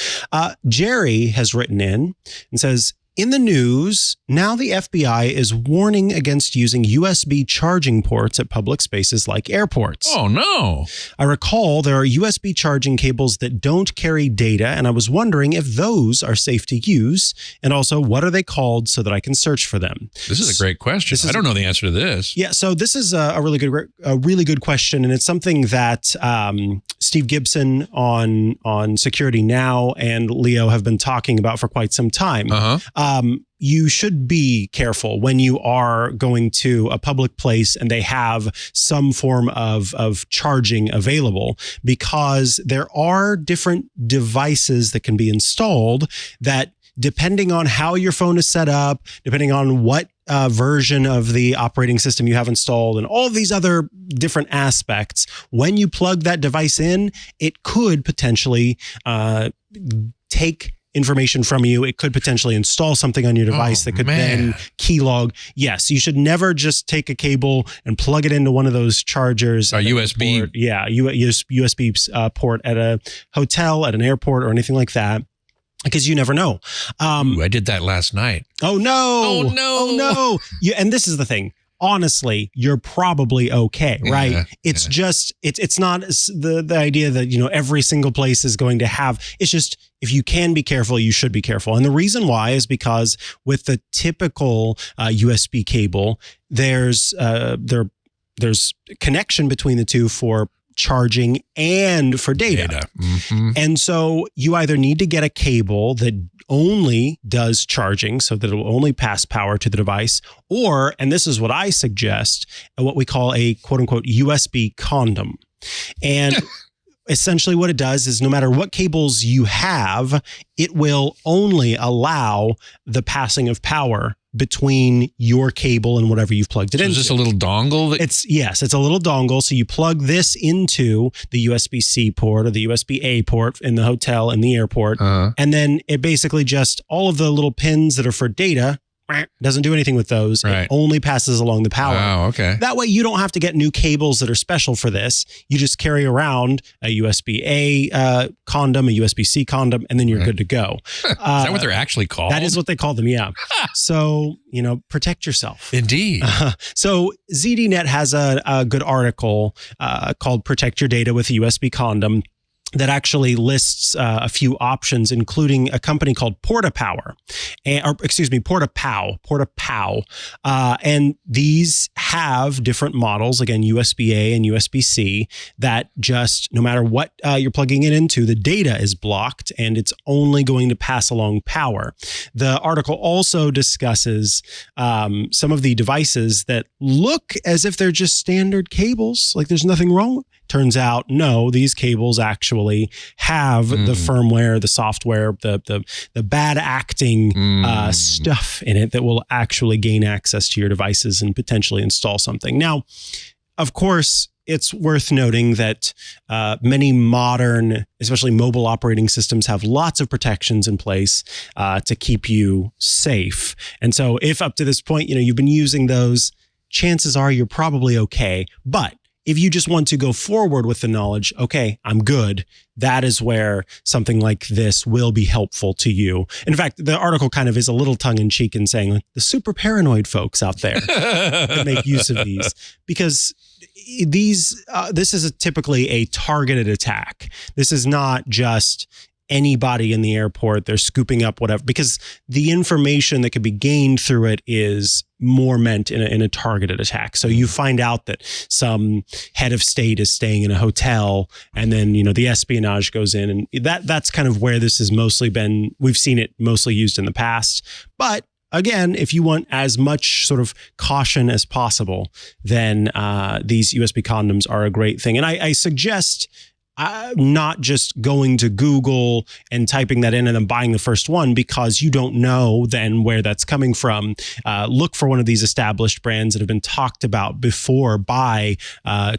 Jerry has written in and says, in the news, now the FBI is warning against using USB charging ports at public spaces like airports. Oh, no. I recall there are USB charging cables that don't carry data, and I was wondering if those are safe to use, and also what are they called so that I can search for them? This is a great question. I don't know the answer to this. Yeah, so this is a really good question, and it's something that Steve Gibson on Security Now and Leo have been talking about for quite some time. You should be careful when you are going to a public place and they have some form of charging available, because there are different devices that can be installed that, depending on how your phone is set up, depending on what version of the operating system you have installed, and all these other different aspects, when you plug that device in, it could potentially take information from you. It could potentially install something on your device that could then keylog. Yes, you should never just take a cable and plug it into one of those chargers. A USB. Port. Yeah, USB port at a hotel, at an airport, or anything like that, because you never know. I did that last night. Oh, no. Oh, no. Oh, no. And this is the thing. Honestly, you're probably okay, right? Yeah, it's just, it's not the idea that, every single place is going to have, it's just, if you can be careful, you should be careful. And the reason why is because with the typical USB cable, there's connection between the two for charging and for data. Mm-hmm. And so you either need to get a cable that only does charging so that it will only pass power to the device, or, and this is what I suggest, what we call a quote unquote USB condom. And essentially what it does is, no matter what cables you have, it will only allow the passing of power between your cable and whatever you've plugged it into. Is this a little dongle? It's a little dongle. So you plug this into the USB-C port or the USB-A port in the hotel and the airport. And then it basically just, all of the little pins that are for data, doesn't do anything with those. Right. It only passes along the power. Wow, okay. That way you don't have to get new cables that are special for this. You just carry around a USB-A condom, a USB-C condom, and then you're good to go. Is that what they're actually called? That is what they call them, yeah. So, protect yourself. Indeed. So ZDNet has a good article called Protect Your Data with a USB Condom that actually lists a few options, including a company called PortaPow. And these have different models, again, USB-A and USB-C, that just, no matter what you're plugging it into, the data is blocked and it's only going to pass along power. The article also discusses some of the devices that look as if they're just standard cables, like there's nothing wrong. Turns out, no, these cables actually have the firmware, the software, the bad acting stuff in it that will actually gain access to your devices and potentially install something. Now, of course, it's worth noting that many modern, especially mobile operating systems, have lots of protections in place to keep you safe. And so if up to this point, you've been using those, chances are you're probably okay. But if you just want to go forward with the knowledge, okay, I'm good, that is where something like this will be helpful to you. In fact, the article kind of is a little tongue-in-cheek in saying the super paranoid folks out there can make use of these, because this is typically a targeted attack. This is not just anybody in the airport. They're scooping up whatever, because the information that could be gained through it is more meant in a targeted attack. So you find out that some head of state is staying in a hotel, and then, the espionage goes in, and that's kind of where this has mostly been. We've seen it mostly used in the past. But again, if you want as much sort of caution as possible, then these USB condoms are a great thing. And I suggest not just going to Google and typing that in and then buying the first one, because you don't know then where that's coming from. Look for one of these established brands that have been talked about before by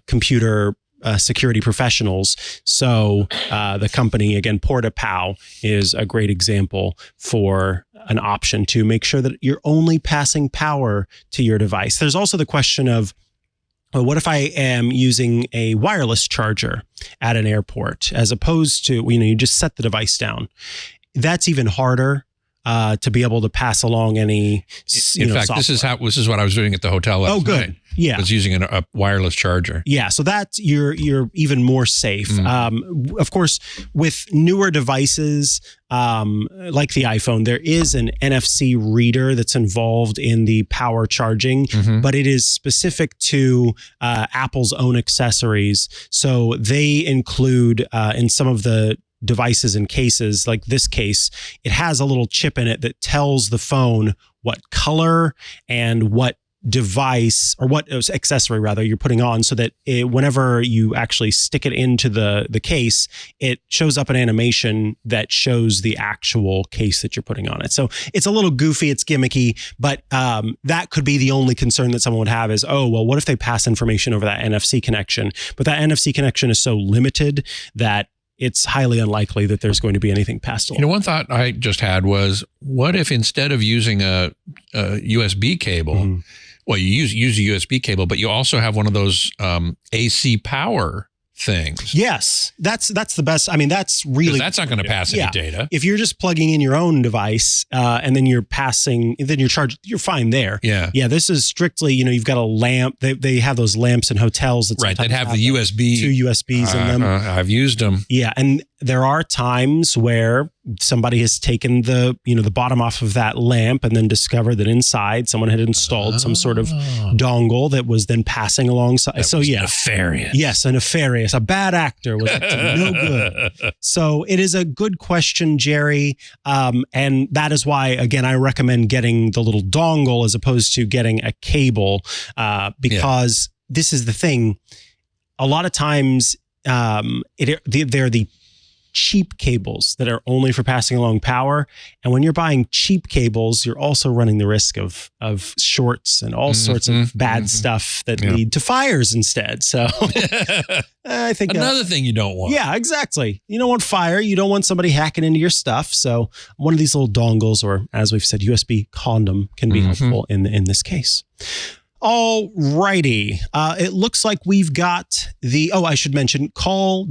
computer security professionals. So the company, again, PortaPow is a great example for an option to make sure that you're only passing power to your device. There's also the question of, what if I am using a wireless charger at an airport, as opposed to, you just set the device down? That's even harder to be able to pass along any. In fact, software. this is what I was doing at the hotel last good. night. Yeah, I was using a wireless charger. Yeah, so that's you're even more safe. Of course, with newer devices like the iPhone, there is an NFC reader that's involved in the power charging, but it is specific to Apple's own accessories. So they include in some of the devices and cases, like this case, it has a little chip in it that tells the phone what color and what device, or what accessory rather, you're putting on, so that whenever you actually stick it into the case, it shows up an animation that shows the actual case that you're putting on it. So it's a little goofy, it's gimmicky, but that could be the only concern that someone would have is, what if they pass information over that NFC connection? But that NFC connection is so limited that it's highly unlikely that there's going to be anything passed along. One thought I just had was, what if instead of using a USB cable, well, you use a USB cable, but you also have one of those AC power things? Yes, that's the best. I mean, that's really, that's not going to pass any data. If you're just plugging in your own device and then you're passing, then you're charged, you're fine there. Yeah. This is strictly, you've got a lamp. They have those lamps in hotels that have the USB, 2 USBs in them. I've used them. Yeah, and there are times where somebody has taken the bottom off of that lamp and then discovered that inside someone had installed some sort of dongle that was then passing alongside. Nefarious. Yes, a nefarious. A bad actor was up to no good. So it is a good question, Jerry. And that is why, again, I recommend getting the little dongle as opposed to getting a cable, because this is the thing. A lot of times they're the cheap cables that are only for passing along power. And when you're buying cheap cables, you're also running the risk of shorts and all sorts of bad stuff that lead to fires instead. So I think another thing you don't want. Yeah, exactly. You don't want fire. You don't want somebody hacking into your stuff. So one of these little dongles, or as we've said, USB condom, can be helpful in this case. All righty. It looks like we've got I should mention, call.twit.tv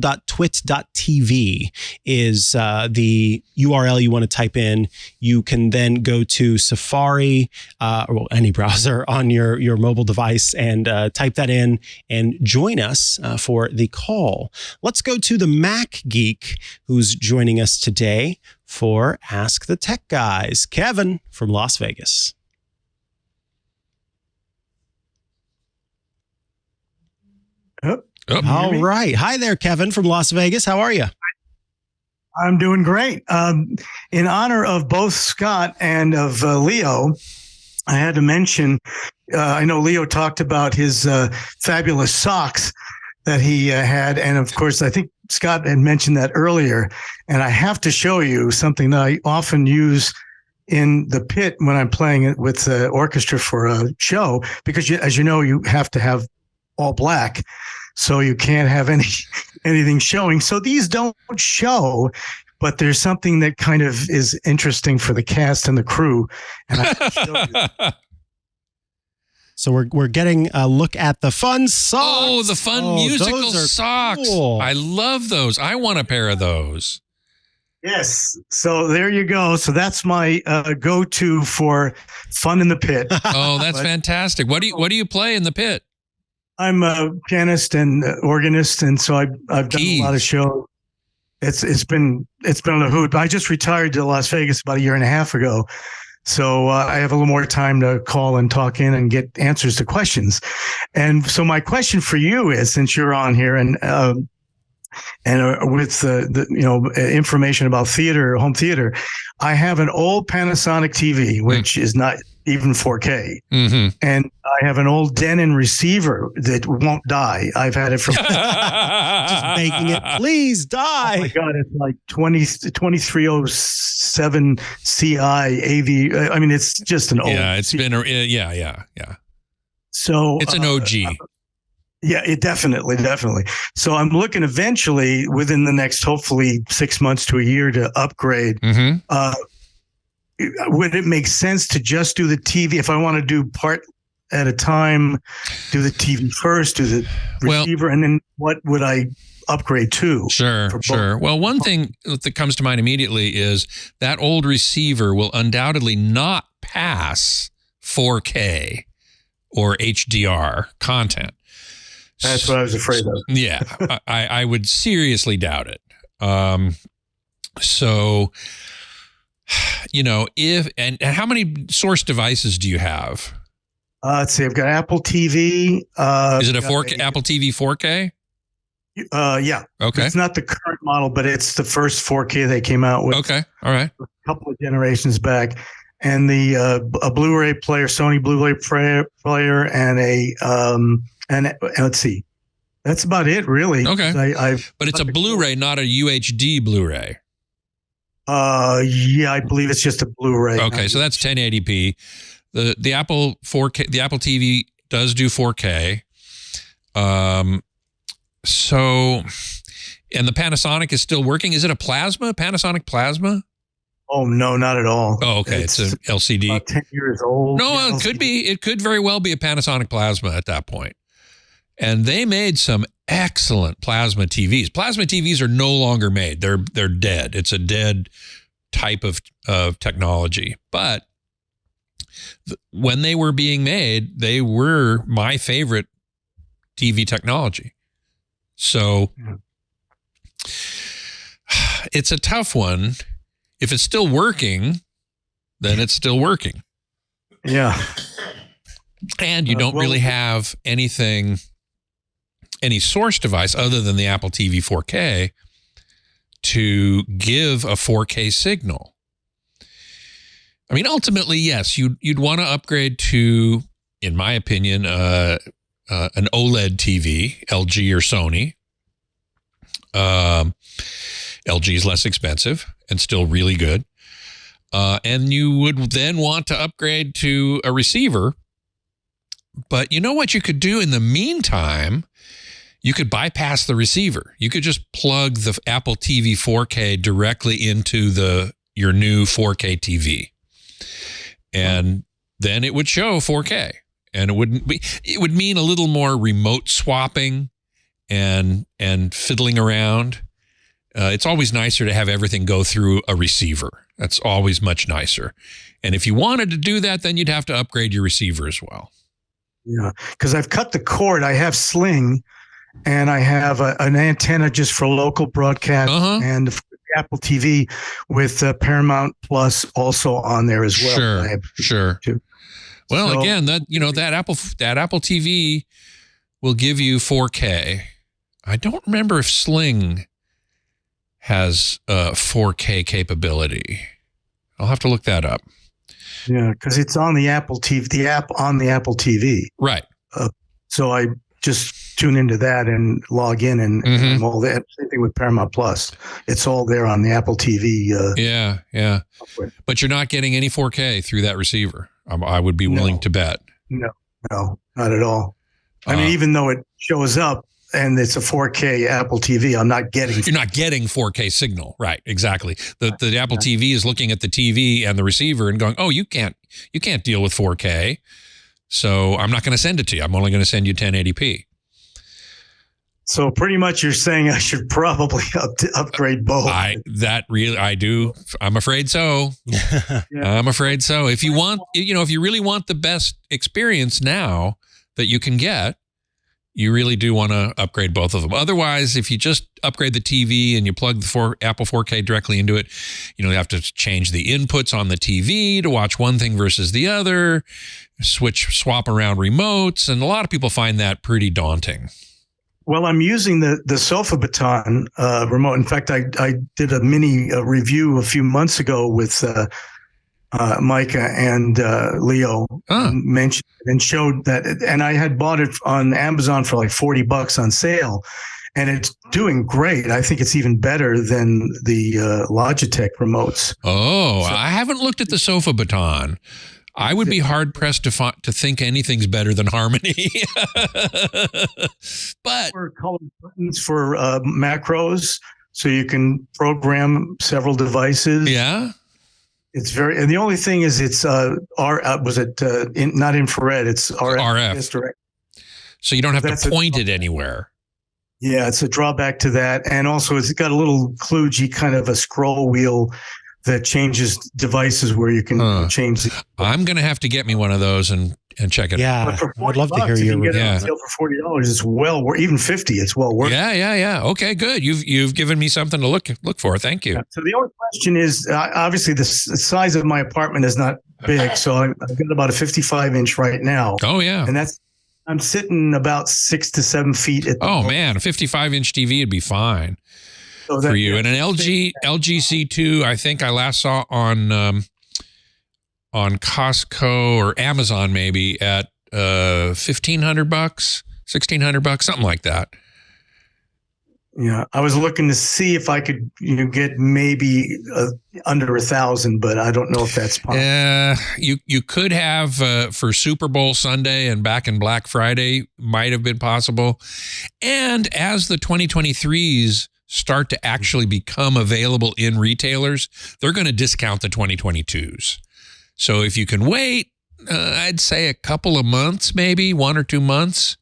is the URL you want to type in. You can then go to Safari, or any browser on your mobile device, and type that in and join us for the call. Let's go to the Mac Geek, who's joining us today for Ask the Tech Guys. Kevin from Las Vegas. All right. Hi there, Kevin from Las Vegas. How are you? I'm doing great. In honor of both Scott and of Leo, I had to mention, I know Leo talked about his fabulous socks that he had. And of course, I think Scott had mentioned that earlier. And I have to show you something that I often use in the pit when I'm playing it with the orchestra for a show, because as you know, you have to have all black. So you can't have anything showing. So these don't show, but there's something that kind of is interesting for the cast and the crew. And I can show you. So we're getting a look at the fun socks. Oh, the fun musical socks. Cool. I love those. I want a pair of those. Yes. So there you go. So that's my go-to for fun in the pit. Oh, that's fantastic. What do you play in the pit? I'm a pianist and organist, and so I've done a lot of shows. It's been on the hoot. I just retired to Las Vegas about a year and a half ago, so I have a little more time to call and talk in and get answers to questions. And so my question for you is, since you're on here and with the information about theater, home theater, I have an old Panasonic TV, which is not even 4K. Mm-hmm. And I have an old Denon receiver that won't die. I've had it for just making it please die. Oh my God, it's like 2307 CI AV. I mean, it's just an old. Yeah, it's been yeah. So it's an OG. Yeah, it definitely. So I'm looking eventually within the next, hopefully 6 months to a year, to upgrade. Mm-hmm. Would it make sense to just do the TV if I want to do part at a time? Do the TV first, do the receiver, and then what would I upgrade to? Sure. Well, one thing that comes to mind immediately is that old receiver will undoubtedly not pass 4K or HDR content. That's what I was afraid of. Yeah, I would seriously doubt it. So, and how many source devices do you have? Let's see. I've got Apple TV. Is it a 4K Apple TV 4K? Yeah. Okay. It's not the current model, but it's the first 4K they came out with. Okay. All right. A couple of generations back, and a Blu-ray player, Sony Blu-ray player, and and let's see. That's about it, really. Okay. But it's a Blu-ray, not a UHD Blu-ray. Yeah, I believe it's just a Blu-ray. Okay, so that's 1080p. The Apple 4K, the Apple TV does do 4K. So, and the Panasonic is still working. Is it a Panasonic Plasma? Oh, no, not at all. Oh, okay. It's an LCD. About 10 years old. No, it could be. It could very well be a Panasonic Plasma at that point. And they made some excellent plasma TVs. Plasma TVs are no longer made. They're dead. It's a dead type of technology. But when they were being made, they were my favorite TV technology. So it's a tough one. If it's still working, then it's still working. Yeah. And you don't really have any source device other than the Apple TV 4K to give a 4K signal. I mean, ultimately, yes, you'd want to upgrade to, in my opinion, an OLED TV, LG or Sony. LG is less expensive and still really good. And you would then want to upgrade to a receiver. But you know what you could do in the meantime? You could bypass the receiver. You could just plug the Apple TV 4K directly into your new 4K TV. And then it would show 4K. And it would mean a little more remote swapping and fiddling around. It's always nicer to have everything go through a receiver. That's always much nicer. And if you wanted to do that, then you'd have to upgrade your receiver as well. Yeah, because I've cut the cord. I have Sling, and I have an antenna just for local broadcast, and Apple TV with Paramount Plus also on there as well. Sure. Well, so, again, that Apple TV will give you 4K. I don't remember if Sling has 4K capability. I'll have to look that up. Yeah, because it's on the Apple TV, the app on the Apple TV. Right. So I just tune into that and log in and all that. Same thing with Paramount Plus. It's all there on the Apple TV. Yeah. But you're not getting any 4K through that receiver. I would be willing to bet. No, not at all. I mean, even though it shows up and it's a 4K Apple TV, I'm not getting. You're not getting 4K signal, right? Exactly. The Apple TV is looking at the TV and the receiver and going, "Oh, you can't deal with 4K, so I'm not going to send it to you. I'm only going to send you 1080p." So pretty much, you're saying I should probably upgrade both. I do. I'm afraid so. I'm afraid so. If you want, if you really want the best experience now that you can get, you really do want to upgrade both of them. Otherwise, if you just upgrade the TV and you plug the Apple 4K directly into it, you have to change the inputs on the TV to watch one thing versus the other, swap around remotes, and a lot of people find that pretty daunting. Well, I'm using the Sofa Baton remote. In fact, I did a mini review a few months ago with Mikah and Leo mentioned and showed that, and I had bought it on Amazon for like $40 on sale, and it's doing great. I think it's even better than the Logitech remotes. Oh, so, I haven't looked at the Sofa Baton. I would be hard pressed to think anything's better than Harmony. But for color buttons for macros, so you can program several devices. Yeah. It's and the only thing is it's not infrared, it's RF. It's direct. So you don't have to point it anywhere. Yeah, it's a drawback to that. And also it's got a little kludgy kind of a scroll wheel that changes devices where you can change. I'm going to have to get me one of those and check it out. Yeah, I'd love to hear your review. Get it on sale for $40. It's even $50. It's well worth it. Yeah. Okay, good. You've given me something to look for. Thank you. So the only question is, obviously, the size of my apartment is not big, so I've got about a 55-inch right now. Oh yeah, and I'm sitting about 6 to 7 feet. Man, a 55-inch TV would be fine. For you. And an LG C2, I think I last saw on Costco or Amazon maybe at $1,500, $1,600, something like that. Yeah, I was looking to see if I could get maybe under 1,000, but I don't know if that's possible. You could have for Super Bowl Sunday and back in Black Friday might have been possible. And as the 2023s start to actually become available in retailers, they're going to discount the 2022s. So if you can wait, I'd say a couple of months, maybe 1 or 2 months,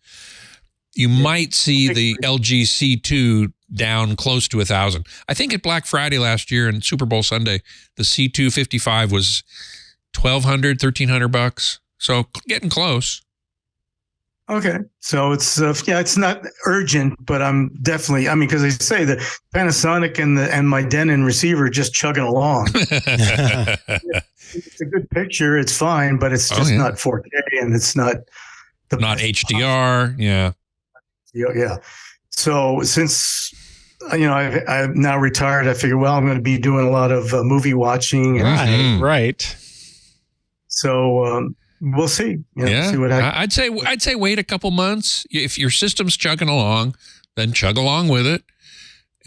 you might see the LG C2 down close to 1,000. I think at Black Friday last year and Super Bowl Sunday, the C2 55 was $1,200, $1,300. So getting close. Okay. So it's not urgent, but I'm definitely, because I say the Panasonic and my Denon receiver are just chugging along. It's a good picture. It's fine, but it's just not 4K and it's not HDR. Yeah. Yeah. So since, I'm now retired, I figure, I'm going to be doing a lot of movie watching. Right. So, we'll see. See what happens. I'd say wait a couple months. If your system's chugging along, then chug along with it.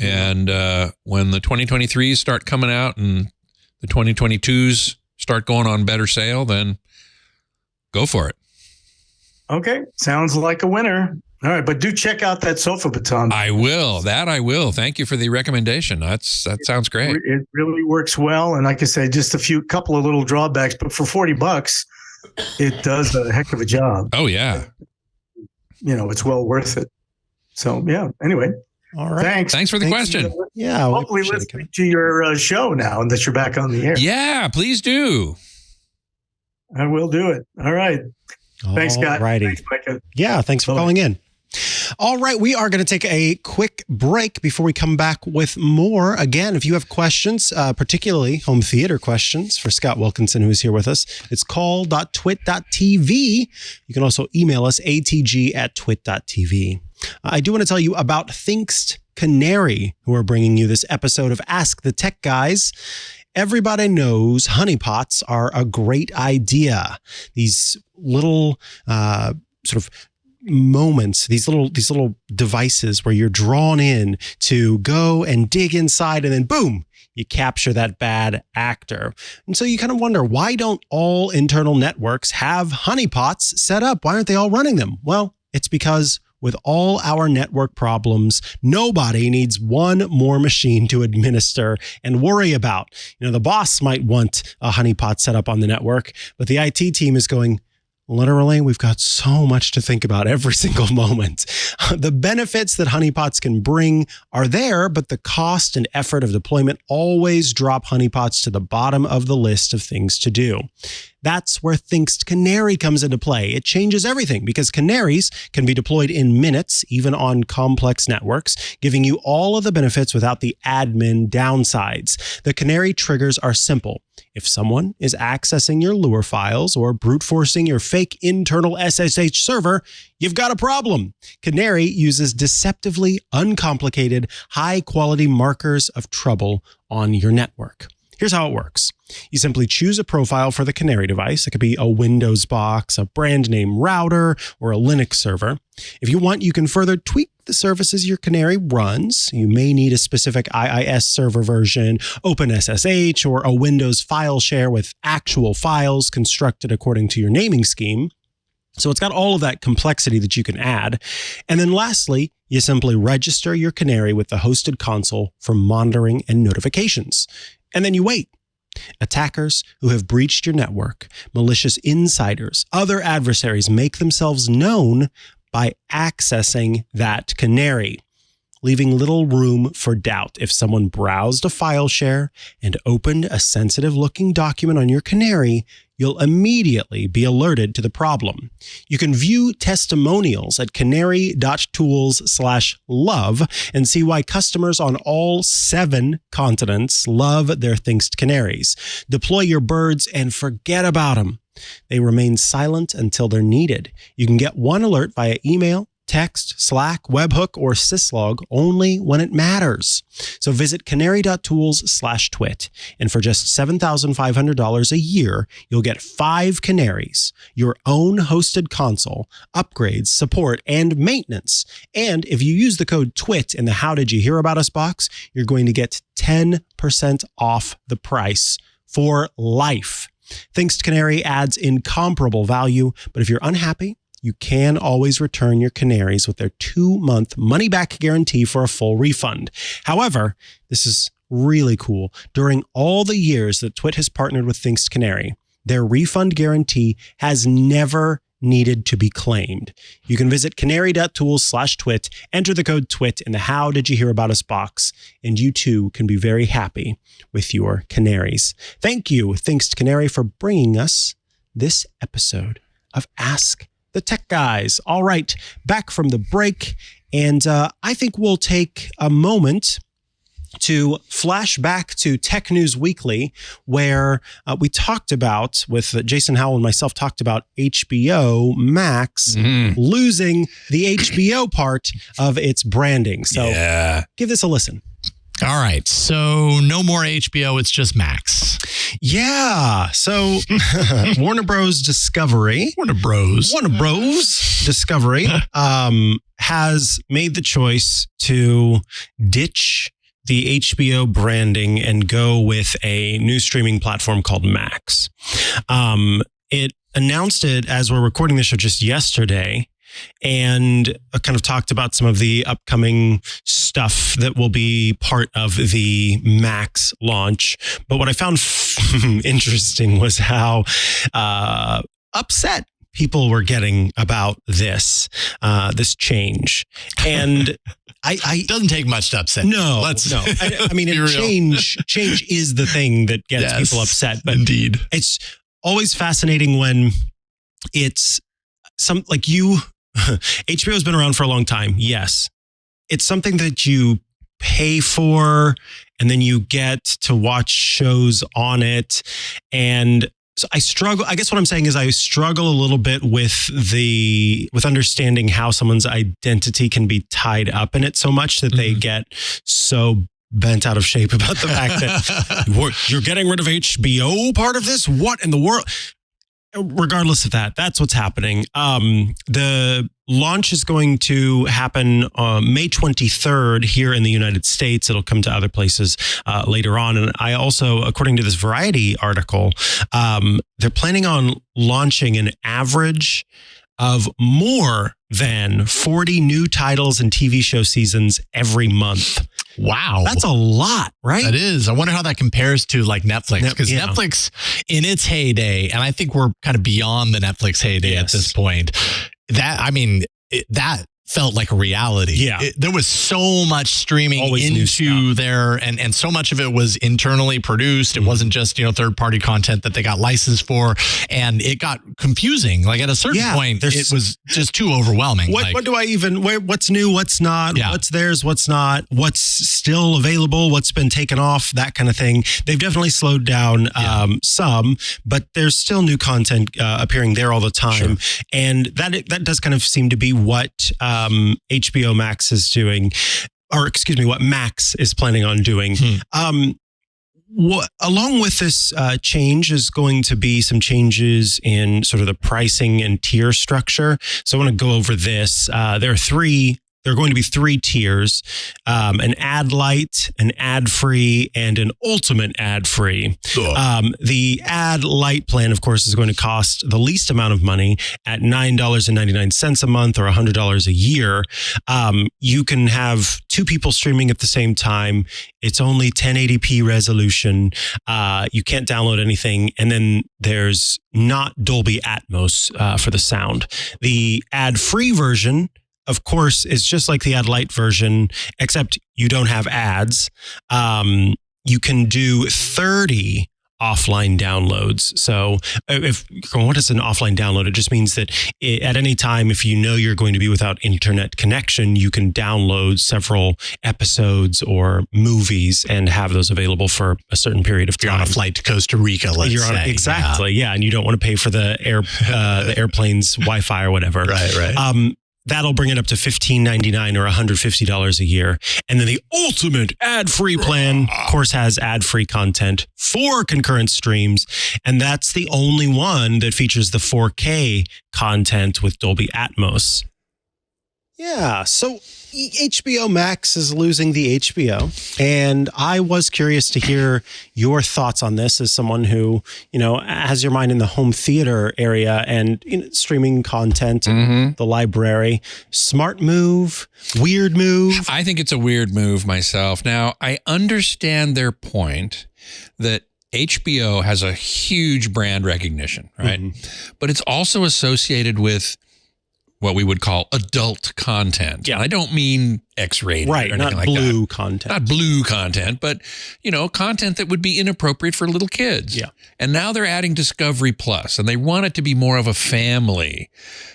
And when the 2023s start coming out and the 2022s start going on better sale, then go for it. Okay, sounds like a winner. All right, but do check out that Sofa Baton. I will. Thank you for the recommendation. That sounds great. It really works well, and like I say, just couple of little drawbacks, but for $40. It does a heck of a job. Oh, yeah. It's well worth it. So, yeah. Anyway. All right. Thanks for the question. Yeah. Hopefully listening to your show now and that you're back on the air. Yeah, please do. I will do it. All right. Thanks, Scott. Righty. Thanks, Micah. Yeah. Thanks for calling in. All right, we are going to take a quick break before we come back with more. Again, if you have questions, particularly home theater questions for Scott Wilkinson, who's here with us, it's call.twit.tv. You can also email us, atg@twit.tv. I do want to tell you about Thinkst Canary, who are bringing you this episode of Ask the Tech Guys. Everybody knows honeypots are a great idea. These little sort of moments, these little devices where you're drawn in to go and dig inside, and then boom, you capture that bad actor. And so you kind of wonder, why don't all internal networks have honeypots set up? Why aren't they all running them? Well, it's because with all our network problems, nobody needs one more machine to administer and worry about. The boss might want a honeypot set up on the network, but the IT team is going, literally, we've got so much to think about every single moment. The benefits that honeypots can bring are there, but the cost and effort of deployment always drop honeypots to the bottom of the list of things to do. That's where Thinkst Canary comes into play. It changes everything because canaries can be deployed in minutes, even on complex networks, giving you all of the benefits without the admin downsides. The canary triggers are simple. If someone is accessing your Lure files or brute forcing your fake internal SSH server, you've got a problem. Canary uses deceptively uncomplicated, high-quality markers of trouble on your network. Here's how it works. You simply choose a profile for the Canary device. It could be a Windows box, a brand name router, or a Linux server. If you want, you can further tweak the services your Canary runs. You may need a specific IIS server version, OpenSSH, or a Windows file share with actual files constructed according to your naming scheme. So it's got all of that complexity that you can add. And then lastly, you simply register your Canary with the hosted console for monitoring and notifications. And then you wait. Attackers who have breached your network, malicious insiders, other adversaries make themselves known by accessing that Canary, leaving little room for doubt. If someone browsed a file share and opened a sensitive-looking document on your Canary, you'll immediately be alerted to the problem. You can view testimonials at canary.tools/love and see why customers on all 7 continents love their Thinkst Canaries. Deploy your birds and forget about them. They remain silent until they're needed. You can get one alert via email, text, Slack, webhook, or syslog only when it matters. So visit canary.tools/twit. And for just $7,500 a year, you'll get 5 canaries, your own hosted console, upgrades, support, and maintenance. And if you use the code TWIT in the How Did You Hear About Us box, you're going to get 10% off the price for life. Thinkst Canary adds incomparable value, but if you're unhappy, you can always return your canaries with their 2-month money-back guarantee for a full refund. However, this is really cool. During all the years that Twit has partnered with Thinkst Canary, their refund guarantee has never needed to be claimed. You can visit canary.tools/twit, enter the code TWIT in the How Did You Hear About Us box, and you too can be very happy with your canaries. Thank you, Thinkst Canary, for bringing us this episode of Ask the Tech Guys. All right, back from the break. And I think we'll take a moment to flash back to Tech News Weekly, where we talked about, with Jason Howell and myself, talked about HBO Max losing the HBO part of its branding. So give this a listen. All right. So no more HBO. It's just Max. Yeah. So Warner Bros. Discovery Discovery has made the choice to ditch the HBO branding and go with a new streaming platform called Max. It announced it as we're recording the show just yesterday, and kind of talked about some of the upcoming stuff that will be part of the Max launch. But what I found interesting was how upset people were getting about this change. And it doesn't take much to upset. No. I mean, change is the thing that gets people upset. But indeed, it's always fascinating when it's some like you. HBO has been around for a long time. Yes. It's something that you pay for and then you get to watch shows on it. And so I struggle. I guess what I'm saying is I struggle a little bit with understanding how someone's identity can be tied up in it so much that they get so bent out of shape about the fact that you're getting rid of HBO part of this. What in the world? Regardless of that, that's what's happening. The launch is going to happen May 23rd here in the United States. It'll come to other places later on. And I also, according to this Variety article, they're planning on launching an average of more than 40 new titles and TV show seasons every month. Wow. That's a lot, right? That is. I wonder how that compares to like Netflix, because Yeah. Netflix in its heyday, and I think we're kind of beyond the Netflix heyday at this point. That felt like a reality. Yeah. There was so much streaming Always new into there, and so much of it was internally produced. It wasn't just, third-party content that they got licensed for, and it got confusing. Like at a certain point, it was just too overwhelming. What do I even, what's new, what's not, what's theirs, what's not, what's still available, what's been taken off, that kind of thing. They've definitely slowed down some, but there's still new content appearing there all the time. Sure. And that does kind of seem to be what HBO Max is doing, or excuse me, what Max is planning on doing. Along with this change is going to be some changes in sort of the pricing and tier structure. So I want to go over this. There are going to be 3 tiers, an ad light, an ad free, and an ultimate ad free. The ad light plan, of course, is going to cost the least amount of money at $9.99 a month or $100 a year. You can have 2 people streaming at the same time. It's only 1080p resolution. You can't download anything. And then there's not Dolby Atmos for the sound. The ad free version, of course, is just like the ad light version, except you don't have ads. You can do 30 offline downloads. So what is an offline download? It just means that at any time, if you know you're going to be without internet connection, you can download several episodes or movies and have those available for a certain period of time. You're on a flight to Costa Rica, let's say. Exactly. Yeah. And you don't want to pay for the airplane's Wi-Fi or whatever. Right. That'll bring it up to $15.99 or $150 a year. And then the ultimate ad-free plan, of course, has ad-free content for concurrent streams. And that's the only one that features the 4K content with Dolby Atmos. Yeah, so HBO Max is losing the HBO. And I was curious to hear your thoughts on this as someone who, has your mind in the home theater area and streaming content and the library. Smart move, weird move? I think it's a weird move myself. Now, I understand their point that HBO has a huge brand recognition, right? But it's also associated with what we would call adult content. Yeah. And I don't mean X-rated or anything like that. Blue content. Not blue content, but, content that would be inappropriate for little kids. Yeah. And now they're adding Discovery Plus, and they want it to be more of a family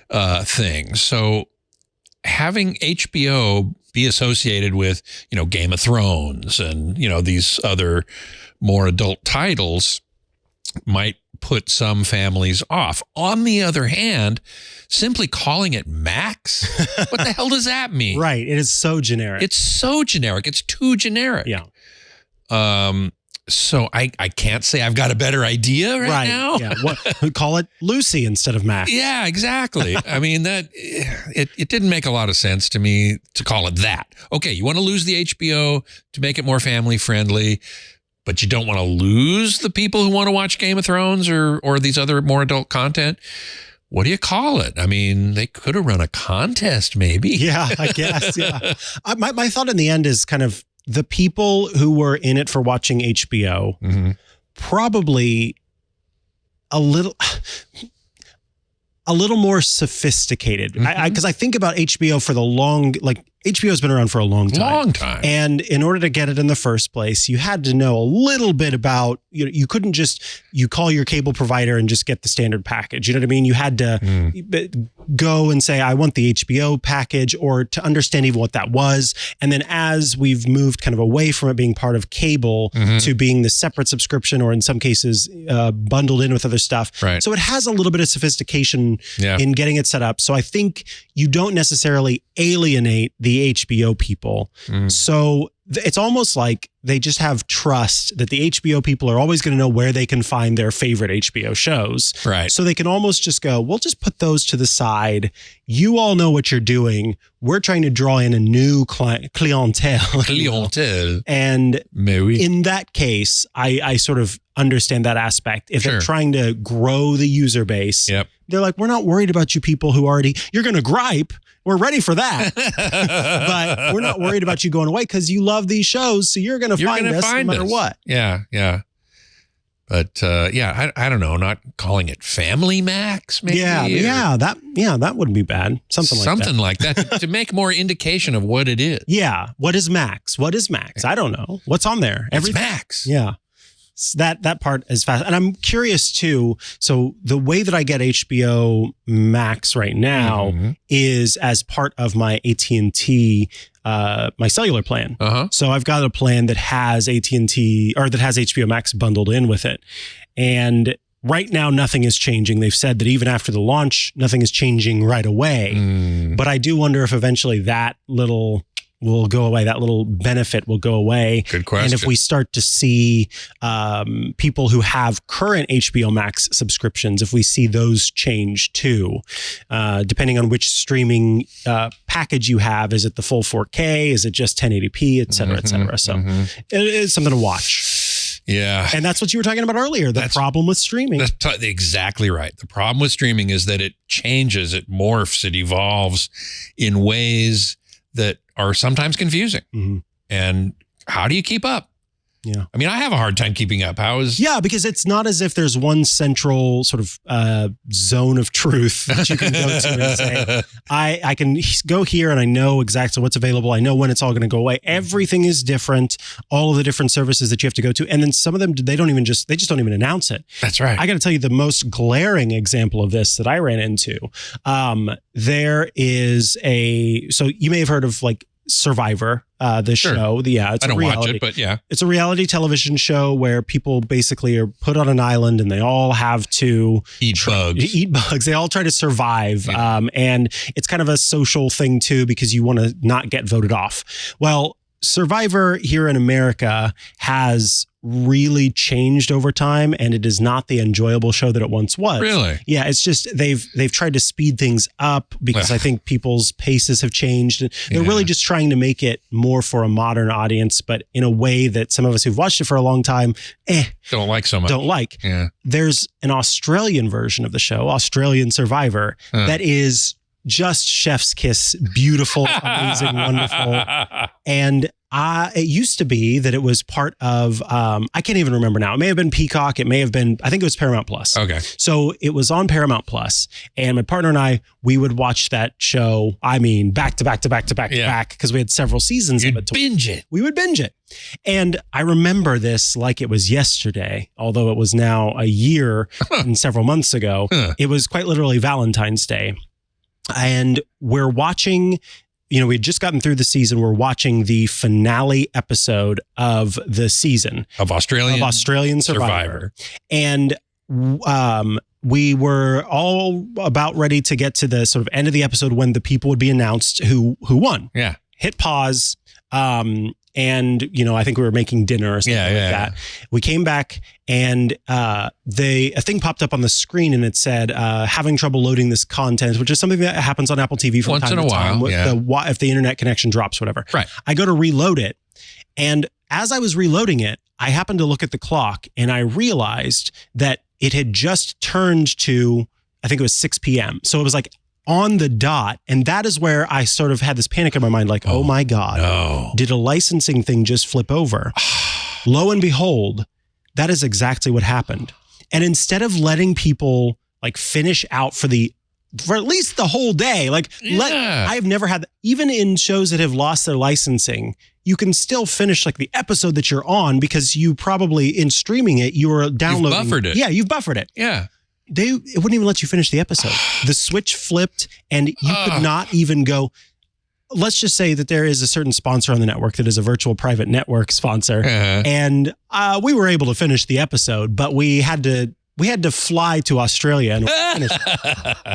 thing. So having HBO be associated with, Game of Thrones and, these other more adult titles might put some families off. On the other hand, simply calling it Max, what the hell does that mean? Right. It is so generic. It's so generic. It's too generic. Yeah. So I can't say I've got a better idea right now. Yeah. We call it Lucy instead of Max. Yeah, exactly. I mean, that it didn't make a lot of sense to me to call it that. Okay, you want to lose the HBO to make it more family friendly, but you don't want to lose the people who want to watch Game of Thrones or these other more adult content. What do you call it? I mean, they could have run a contest maybe. Yeah, I guess. Yeah. My thought in the end is kind of the people who were in it for watching HBO, probably a little more sophisticated. Because I think about HBO for the HBO's been around for a long time. And in order to get it in the first place, you had to know a little bit about, you couldn't just, you call your cable provider and just get the standard package. You know what I mean? You had to go and say, I want the HBO package, or to understand even what that was. And then as we've moved kind of away from it being part of cable to being the separate subscription, or in some cases bundled in with other stuff. Right. So it has a little bit of sophistication in getting it set up. So I think you don't necessarily alienate the HBO people. So it's almost like they just have trust that the HBO people are always going to know where they can find their favorite HBO shows. Right. So they can almost just go, we'll just put those to the side. You all know what you're doing. We're trying to draw in a new clientele. And in that case, I sort of understand that aspect. If they're trying to grow the user base, they're like, we're not worried about you people who already, you're going to gripe. We're ready for that. But we're not worried about you going away because you love these shows. So you're going to find us no matter what. Yeah. Yeah. But I don't know, not calling it Family Max, maybe. That wouldn't be bad. Something like that to make more indication of what it is. Yeah. What is Max? I don't know. What's on there? Everything. Max. Yeah. That part is fast. And I'm curious too. So the way that I get HBO Max right now is as part of my AT&T, my cellular plan. So I've got a plan that has AT&T or that has HBO Max bundled in with it. And right now, nothing is changing. They've said that even after the launch, nothing is changing right away. But I do wonder if eventually that little will go away. That little benefit will go away. Good question. And if we start to see people who have current HBO Max subscriptions, if we see those change too, depending on which streaming package you have, is it the full 4K? Is it just 1080p, et cetera, et cetera? So it is something to watch. Yeah. And that's what you were talking about earlier, the problem with streaming. That's exactly right. The problem with streaming is that it changes, it morphs, it evolves in ways that are sometimes confusing. And how do you keep up? Yeah. I mean, I have a hard time keeping up. Yeah, because it's not as if there's one central sort of zone of truth that you can go to and say, I can go here and I know exactly what's available. I know when it's all going to go away. Everything is different. All of the different services that you have to go to. And then some of them, they just don't even announce it. That's right. I got to tell you the most glaring example of this that I ran into. There is so you may have heard of like Survivor, the show. It's I don't watch it, but yeah. It's a reality television show where people basically are put on an island and they all have to eat bugs. They all try to survive. And it's kind of a social thing too, because you want to not get voted off. Well, Survivor here in America has really changed over time, and it is not the enjoyable show that it once was. Really? Yeah, it's just they've tried to speed things up because I think people's paces have changed. And they're really just trying to make it more for a modern audience, but in a way that some of us who've watched it for a long time, don't like so much. Yeah. There's an Australian version of the show, Australian Survivor, that is just chef's kiss, beautiful, amazing, wonderful. And it used to be that it was part of, I can't even remember now. It may have been Peacock. It may have been, I think it was Paramount Plus. Okay. So it was on Paramount Plus, and my partner and I, we would watch that show. I mean, back to back, because we had several seasons of it. We would binge it. And I remember this like it was yesterday, although it was now a year and several months ago. It was quite literally Valentine's Day. And we're watching, we had just gotten through the season. We're watching the finale episode of the season of Australian Survivor. And we were all about ready to get to the sort of end of the episode when the people would be announced who won. Yeah. Hit pause. And, I think we were making dinner or something like that. We came back and a thing popped up on the screen and it said, having trouble loading this content, which is something that happens on Apple TV from once time in a to time. while. If the internet connection drops, whatever. Right. I go to reload it. And as I was reloading it, I happened to look at the clock and I realized that it had just turned to, I think it was 6 p.m. So it was like on the dot. And that is where I sort of had this panic in my mind, like, oh my God, no. Did a licensing thing just flip over? Lo and behold, that is exactly what happened. And instead of letting people like finish out for at least the whole day, I've never had, even in shows that have lost their licensing, you can still finish like the episode that you're on because you probably, in streaming it, you were downloading. You've buffered it. Yeah, you've buffered it. Yeah. It wouldn't even let you finish the episode. The switch flipped and you could not even go. Let's just say that there is a certain sponsor on the network that is a virtual private network sponsor. And we were able to finish the episode, but we had to We had to fly to Australia and finish,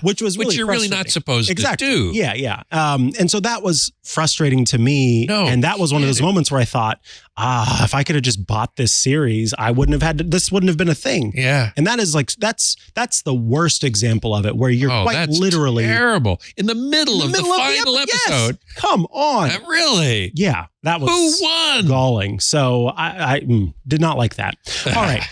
which was really which you're really not supposed to do. Yeah, yeah. And so that was frustrating to me. No, and that was one of those moments where I thought, if I could have just bought this series, I wouldn't have had to, this wouldn't have been a thing. Yeah. And that is like, that's the worst example of it, where you're quite literally terrible in the middle of the final episode. Yes, come on. Really? Yeah. That was who won? Galling. So I did not like that. All right.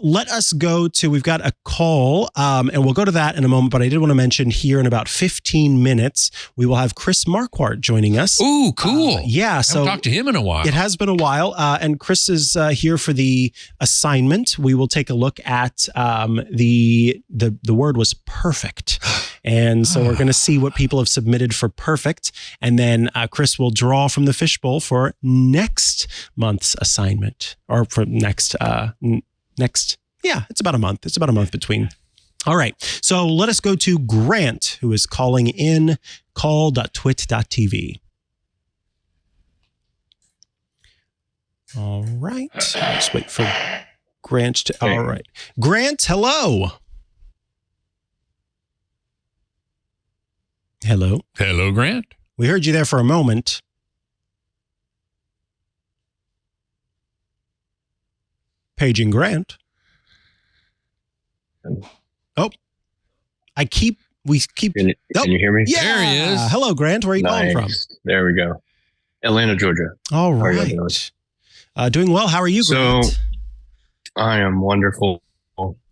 Let us go to, we've got a call and we'll go to that in a moment, but I did want to mention here in about 15 minutes, we will have Chris Marquardt joining us. Ooh, cool. Yeah. So I haven't talked to him in a while. It has been a while. And Chris is here for the assignment. We will take a look at the word was perfect. And so we're going to see what people have submitted for perfect. And then Chris will draw from the fishbowl for next month's assignment, or for next. Yeah, it's about a month. It's about a month between. All right. So let us go to Grant, who is calling in call.twit.tv. All right. Let's wait for Grant to. All right. Grant, hello. Hello. Hello, Grant. We heard you there for a moment. Paging Grant. Oh, we keep. Can you hear me? Yeah. There he is. Hello, Grant. Where are you calling from? There we go. Atlanta, Georgia. All right. Doing well. How are you, Grant? So I am wonderful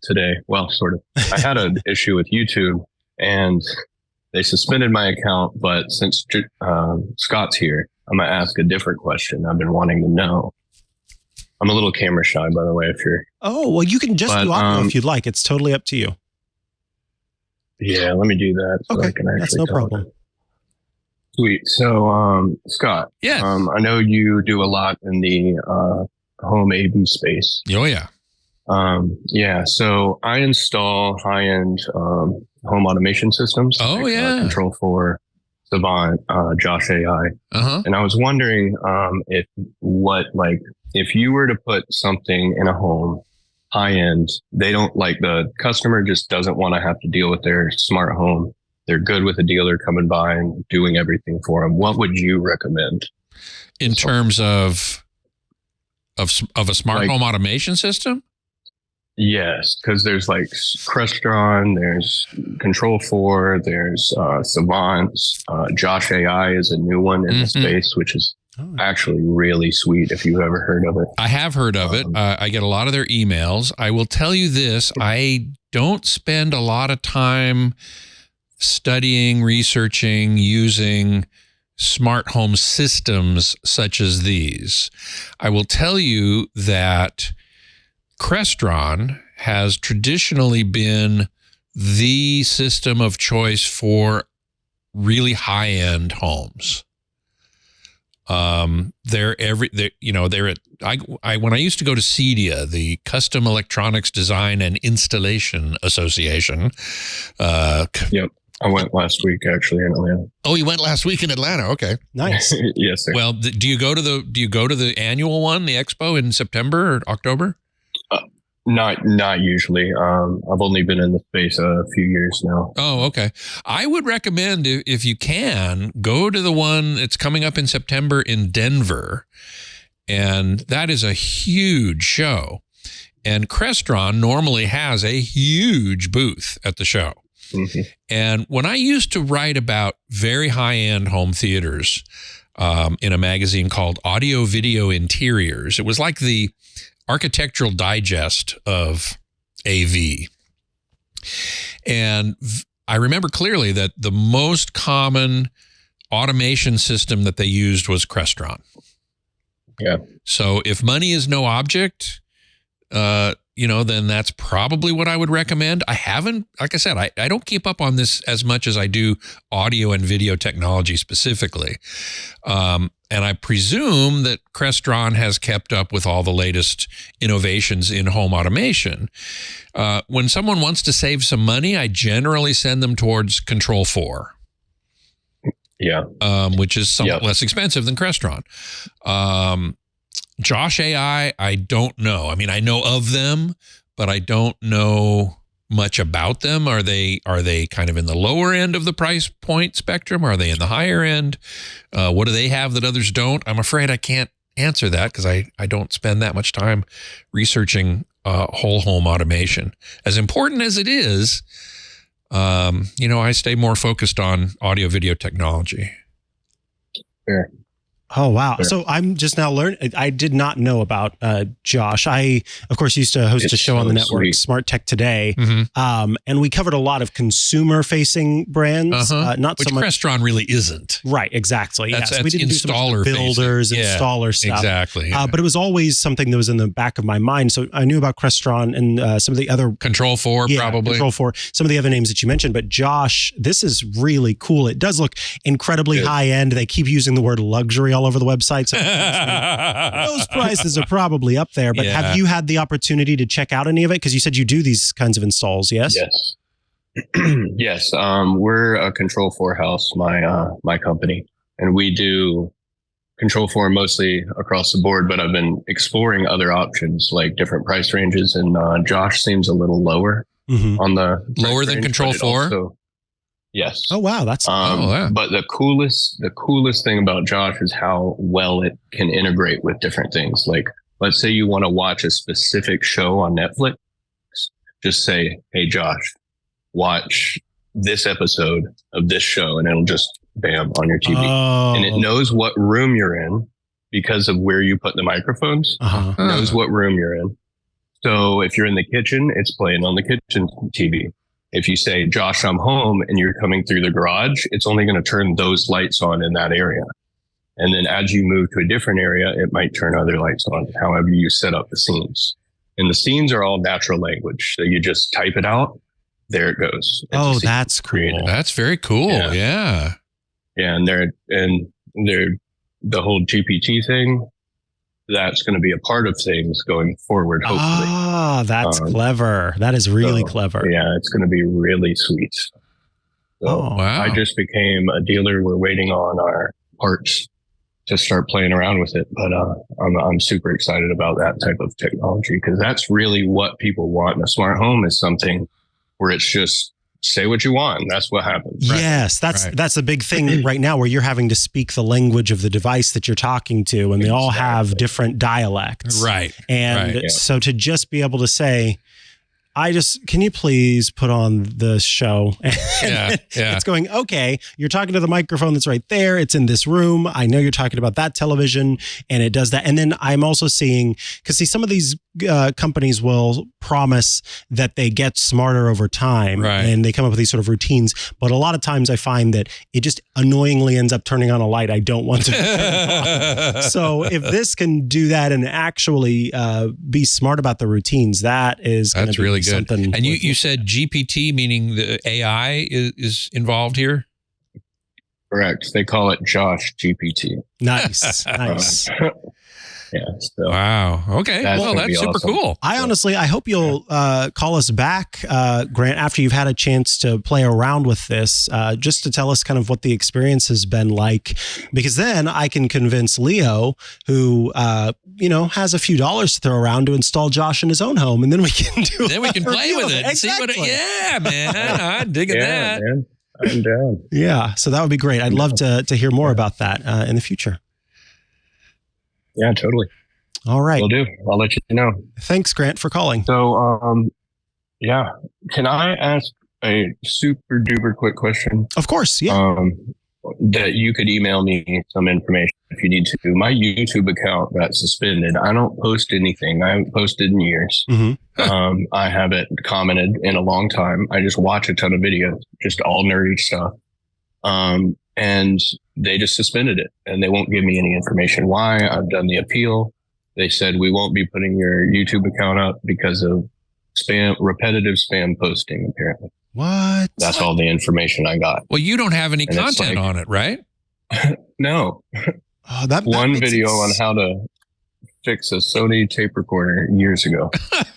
today. Well, sort of. I had an issue with YouTube and they suspended my account, but since Scott's here, I'm going to ask a different question I've been wanting to know. I'm a little camera shy, by the way, if you're... Oh, well, you can just do audio if you'd like. It's totally up to you. Yeah, let me do that. So okay, I can actually that's no problem. Sweet. So, Scott, yes. I know you do a lot in the home AV space. Oh, yeah. Yeah, so I install high-end home automation systems. Oh, like, yeah. Control 4, Savant, Josh AI. Uh-huh. And I was wondering if you were to put something in a home high-end, they don't the customer just doesn't want to have to deal with their smart home. They're good with a dealer coming by and doing everything for them. What would you recommend? In terms of a smart home automation system? Yes, because there's Crestron, there's Control 4, there's Savant, Josh AI is a new one in the space, which is actually really sweet if you've ever heard of it. I have heard of it. I get a lot of their emails. I will tell you this, I don't spend a lot of time studying, researching, using smart home systems such as these. I will tell you that Crestron has traditionally been the system of choice for really high-end homes. When I used to go to CEDIA, the Custom Electronics Design and Installation Association. Yep. I went last week actually in Atlanta. Oh, you went last week in Atlanta. Okay. Nice. Yes, sir. Well, do you go to the annual one, the expo in September or October? Not usually. I've only been in the space a few years now. Oh, okay. I would recommend, if you can, go to the one that's coming up in September in Denver. And that is a huge show. And Crestron normally has a huge booth at the show. Mm-hmm. And when I used to write about very high-end home theaters in a magazine called Audio Video Interiors, it was like the Architectural Digest of AV. And I remember clearly that the most common automation system that they used was Crestron. Yeah. So if money is no object, then that's probably what I would recommend. I haven't, like I said, I don't keep up on this as much as I do audio and video technology specifically. And I presume that Crestron has kept up with all the latest innovations in home automation. When someone wants to save some money, I generally send them towards Control 4. Yeah. Which is somewhat less expensive than Crestron. Josh AI, I don't know. I mean, I know of them, but I don't know much about them. Are they kind of in the lower end of the price point spectrum? Are they in the higher end? What do they have that others don't? I'm afraid I can't answer that because I don't spend that much time researching whole home automation. As important as it is, I stay more focused on audio video technology. Fair. Oh, wow. Fair. So I'm just now learning. I did not know about Josh. I, of course, used to host a show on the network, sweet. Smart Tech Today. Mm-hmm. And we covered a lot of consumer-facing brands. Not Which so much. Crestron really isn't. Right, exactly. That's We didn't do so much installer builders, facing. installer stuff. Exactly. But it was always something that was in the back of my mind. So I knew about Crestron and some of the other Control 4, probably. Control 4, some of the other names that you mentioned. But Josh, this is really cool. It does look incredibly high end. They keep using the word luxury all over the website. So those prices are probably up there. But have you had the opportunity to check out any of it? Because you said you do these kinds of installs, yes? Yes. Yes. We're a Control 4 house, my company, and we do Control 4 mostly across the board, but I've been exploring other options like different price ranges, and Josh seems a little lower on the lower than range, Control 4. Yes. Oh wow, that's But the coolest thing about Josh is how well it can integrate with different things. Like, let's say you want to watch a specific show on Netflix, just say, "Hey Josh, watch this episode of this show," and it'll just bam on your TV, and it knows what room you're in because of where you put the microphones. It knows what room you're in. So if you're in the kitchen, it's playing on the kitchen TV. If you say, "Josh, I'm home," and you're coming through the garage, it's only going to turn those lights on in that area. And then as you move to a different area, it might turn other lights on, however you set up the scenes. And the scenes are all natural language. So you just type it out. There it goes. That's cool. That's very cool. Yeah. Yeah. And they're the whole GPT thing, that's going to be a part of things going forward, hopefully. That's clever. That is really clever. Yeah, it's going to be really sweet. So wow. I just became a dealer. We're waiting on our parts to start playing around with it. But I'm super excited about that type of technology because that's really what people want in a smart home, is something where it's just say what you want. That's what happens. Yes, that's a big thing right now, where you're having to speak the language of the device that you're talking to, and they all have different dialects. Right. And so to just be able to say, can you please put on the show? It's going, okay, you're talking to the microphone that's right there. It's in this room. I know you're talking about that television, and it does that. And then I'm also seeing, because some of these companies will promise that they get smarter over time, and they come up with these sort of routines. But a lot of times I find that it just annoyingly ends up turning on a light I don't want to turn on. So if this can do that and actually be smart about the routines, that's really good. Something. And you said GPT, meaning the AI is involved here? Correct. They call it Josh GPT. Nice. Yeah. So wow. Okay. Well, that's super awesome. Cool. I hope you'll call us back, Grant, after you've had a chance to play around with this, just to tell us kind of what the experience has been like, because then I can convince Leo, who, has a few dollars to throw around, to install Josh in his own home, and then we can play with it and see what man. I'm digging that. Man. I'm down. Yeah. So that would be great. I'd love to hear more about that in the future. Yeah, totally. All right. Will do. I'll let you know. Thanks, Grant, for calling. So, can I ask a super duper quick question? Of course. Yeah. That you could email me some information if you need to. My YouTube account got suspended. I don't post anything. I haven't posted in years. Mm-hmm. I haven't commented in a long time. I just watch a ton of videos, just all nerdy stuff. And they just suspended it, and they won't give me any information why. I've done the appeal. They said we won't be putting your YouTube account up because of repetitive spam posting, apparently. What? That's all the information I got. Well, you don't have any content on it, right? No. That one video on how to fix a Sony tape recorder years ago.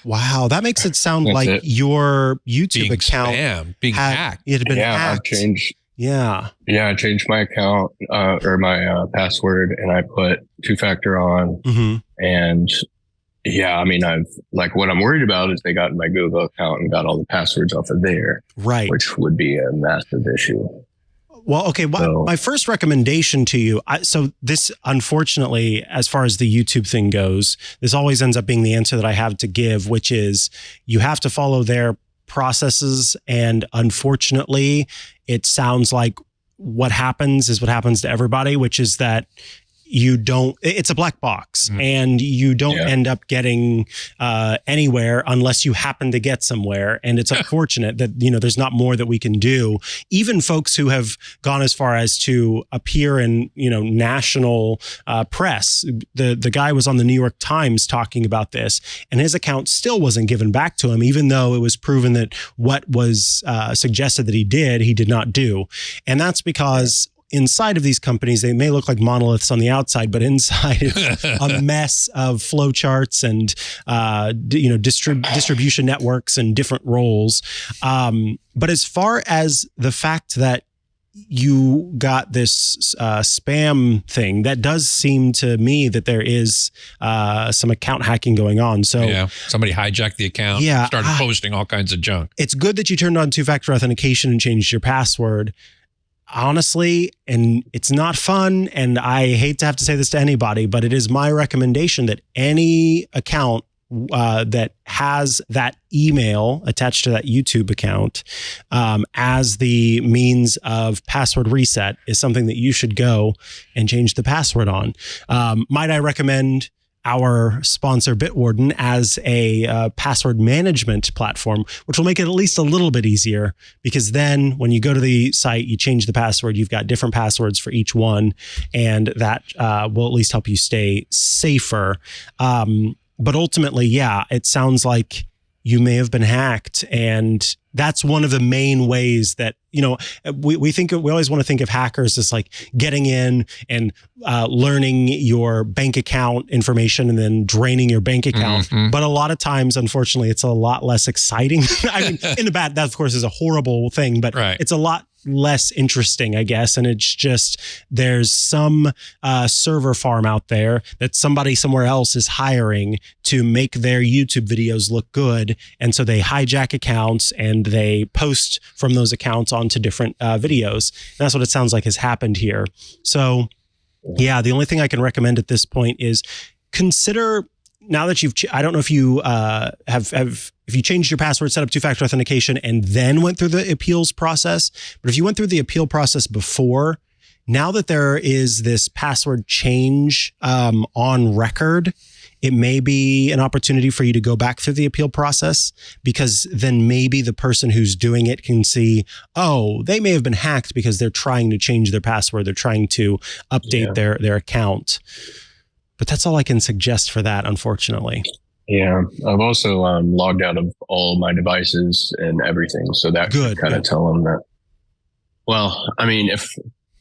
Wow, that makes it sound like your YouTube account being hacked. It had been hacked. I've changed. Yeah, I changed my account or my password, and I put 2-factor on, and Yeah, I mean, what I'm worried about is they got my Google account and got all the passwords off of there, right? Which would be a massive issue. Well, okay. My first recommendation to you. So this, unfortunately, as far as the YouTube thing goes, this always ends up being the answer that I have to give, which is you have to follow their processes. And unfortunately, it sounds like what happens is what happens to everybody, which is that it's a black box and you don't end up getting anywhere unless you happen to get somewhere. And it's unfortunate that, there's not more that we can do. Even folks who have gone as far as to appear in, national press. The guy was on the New York Times talking about this, and his account still wasn't given back to him, even though it was proven that what was suggested that he did not do. And that's because inside of these companies, they may look like monoliths on the outside, but inside it's a mess of flowcharts and distribution networks and different roles. But as far as the fact that you got this spam thing, that does seem to me that there is some account hacking going on. So somebody hijacked the account, started posting all kinds of junk. It's good that you turned on two-factor authentication and changed your password. Honestly, and it's not fun, and I hate to have to say this to anybody, but it is my recommendation that any account that has that email attached to that YouTube account as the means of password reset is something that you should go and change the password on. Might I recommend our sponsor Bitwarden as a password management platform, which will make it at least a little bit easier, because then when you go to the site, you change the password, you've got different passwords for each one, and that will at least help you stay safer. But ultimately, it sounds like you may have been hacked, and that's one of the main ways that, we always want to think of hackers as like getting in and learning your bank account information and then draining your bank account. Mm-hmm. But a lot of times, unfortunately, it's a lot less exciting. I mean, in the bad, that of course is a horrible thing, but it's a lot less interesting, I guess. And it's just, there's some server farm out there that somebody somewhere else is hiring to make their YouTube videos look good. And so they hijack accounts and they post from those accounts onto different videos. And that's what it sounds like has happened here. So the only thing I can recommend at this point is consider, now that I don't know if you if you changed your password, set up two-factor authentication, and then went through the appeals process, but if you went through the appeal process before, now that there is this password change on record, it may be an opportunity for you to go back through the appeal process, because then maybe the person who's doing it can see, oh, they may have been hacked because they're trying to change their password. They're trying to update their account. But that's all I can suggest for that, unfortunately. Yeah, I've also logged out of all my devices and everything. So that could kind of tell them that. Well, I mean,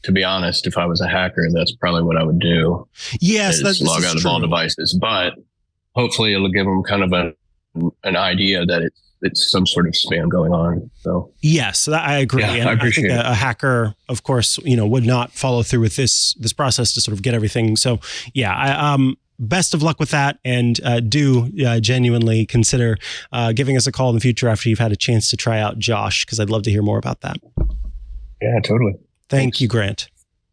to be honest, if I was a hacker, that's probably what I would do. Yes, that's log out of all devices. But hopefully it'll give them kind of an idea that it's some sort of spam going on. So yes, I agree. Yeah, and I appreciate think a hacker, of course, would not follow through with this process to sort of get everything. So best of luck with that, and do genuinely consider giving us a call in the future after you've had a chance to try out Josh, because I'd love to hear more about that. Yeah, totally. Thank you, Grant.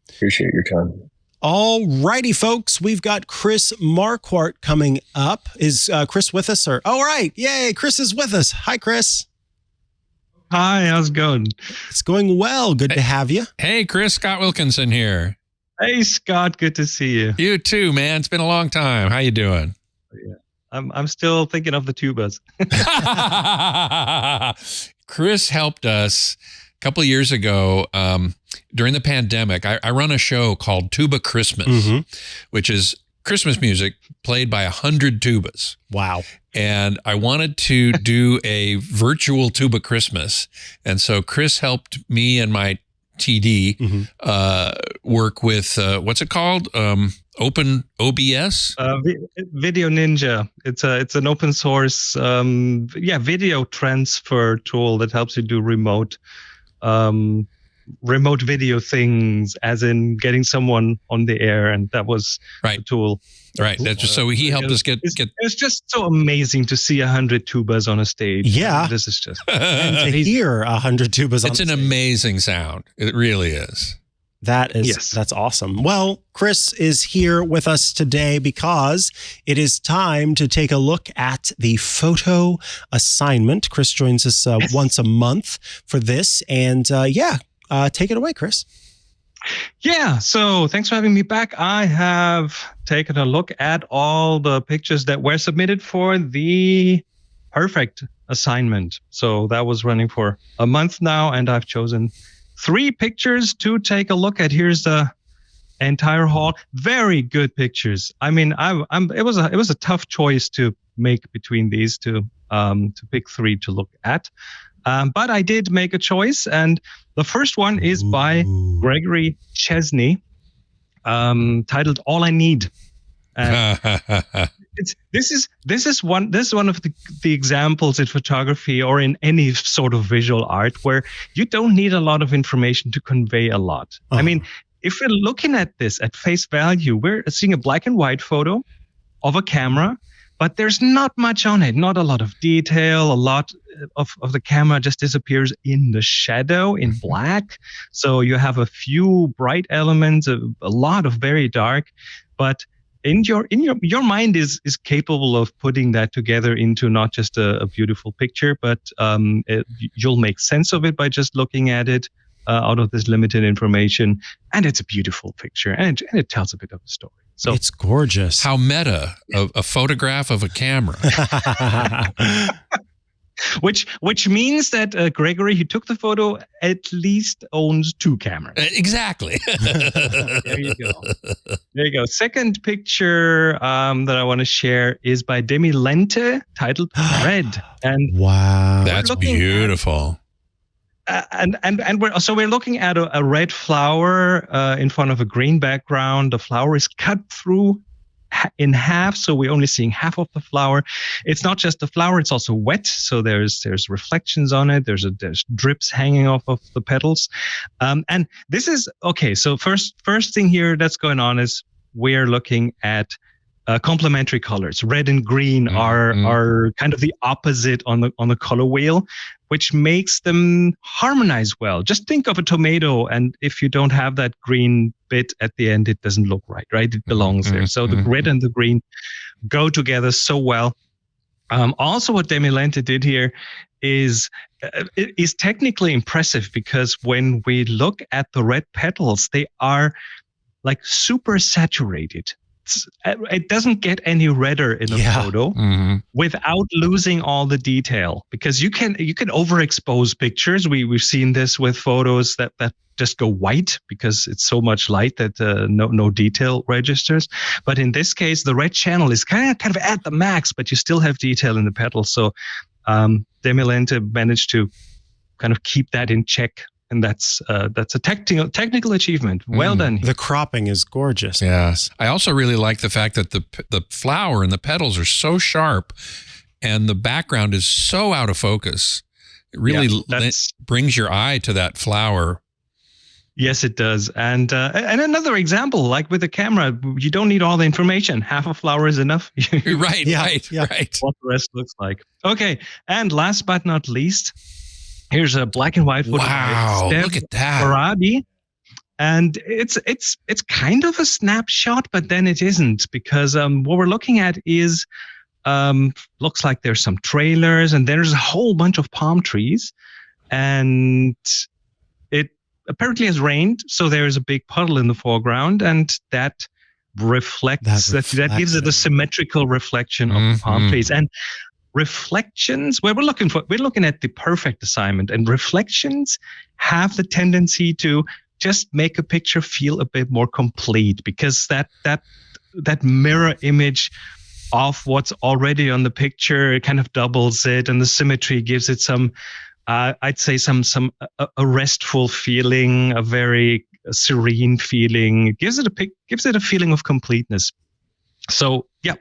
Appreciate your time. All righty, folks. We've got Chris Marquardt coming up. Is Chris with us? All right. Yay. Chris is with us. Hi, Chris. Hi. How's it going? It's going well. Good to have you. Hey, Chris. Scott Wilkinson here. Hey, Scott. Good to see you. You too, man. It's been a long time. How you doing? Yeah. I'm still thinking of the tubas. Chris helped us a couple of years ago during the pandemic. I run a show called Tuba Christmas, which is Christmas music played by 100 tubas. Wow. And I wanted to do a virtual Tuba Christmas. And so Chris helped me and my TD work with, what's it called? Open OBS? Video Ninja. It's an open source video transfer tool that helps you do remote remote video things, as in getting someone on the air, and that was the tool. Right. That's just so he helped us get. It's just so amazing to see 100 tubas on a stage. Yeah, this is just and to hear 100 tubas. It's an amazing sound. It really is. That's awesome. Well, Chris is here with us today because it is time to take a look at the photo assignment. Chris joins us once a month for this, and take it away, Chris. Yeah, so thanks for having me back. I have taken a look at all the pictures that were submitted for the perfect assignment. So that was running for a month now, and I've chosen 3 pictures to take a look at. Here's the entire haul. Very good pictures. I mean, it was a tough choice to make between these two, to pick 3 to look at. But I did make a choice, and the first one is by Gregory Chesney, titled "All I Need." This is one of the examples in photography or in any sort of visual art where you don't need a lot of information to convey a lot. I mean, if we're looking at this at face value, we're seeing a black and white photo of a camera, but there's not much on it, not a lot of detail. A lot of the camera just disappears in the shadow in black. So you have a few bright elements, a lot of very dark, but your mind is capable of putting that together into not just a beautiful picture, but you'll make sense of it by just looking at it out of this limited information. And it's a beautiful picture, and it tells a bit of a story. So it's gorgeous. How meta, a photograph of a camera. Which means that Gregory, who took the photo, at least owns 2 cameras. Exactly. There you go. Second picture that I want to share is by Demi Lente, titled "Red." And wow, that's beautiful. We're looking at a red flower in front of a green background. The flower is cut through in half, so we're only seeing half of the flower. It's not just the flower; it's also wet, so there's reflections on it. There's drips hanging off of the petals, and this is okay. So first thing here that's going on is we're looking at complementary colors. Red and green are kind of the opposite on the color wheel, which makes them harmonize well. Just think of a tomato, and if you don't have that green bit at the end, it doesn't look right? It belongs there. So the red and the green go together so well. Also, what Demi Lente did here is technically impressive, because when we look at the red petals, they are like super saturated. It doesn't get any redder in a photo without losing all the detail, because you can overexpose pictures. We've seen this with photos that just go white because it's so much light that no detail registers. But in this case, the red channel is kind of at the max, but you still have detail in the petals. So Demi Lente managed to kind of keep that in check. And that's a technical achievement. Well done. The cropping is gorgeous. Yes. I also really like the fact that the flower and the petals are so sharp, and the background is so out of focus. It really brings your eye to that flower. Yes, it does. And another example, like with the camera, you don't need all the information. Half a flower is enough. Right. What the rest looks like. Okay. And last but not least, here's a black and white photo. Wow, look at that. Farabi. And it's kind of a snapshot, but then it isn't, because what we're looking at is looks like there's some trailers, and there's a whole bunch of palm trees, and it apparently has rained, so there's a big puddle in the foreground, and that reflects that gives it a symmetrical reflection of the palm trees. And reflections, we're looking at the perfect assignment, and reflections have the tendency to just make a picture feel a bit more complete, because that mirror image of what's already on the picture, it kind of doubles it, and the symmetry gives it some I'd say a restful feeling, a very serene feeling. It gives it a feeling of completeness. So yeah,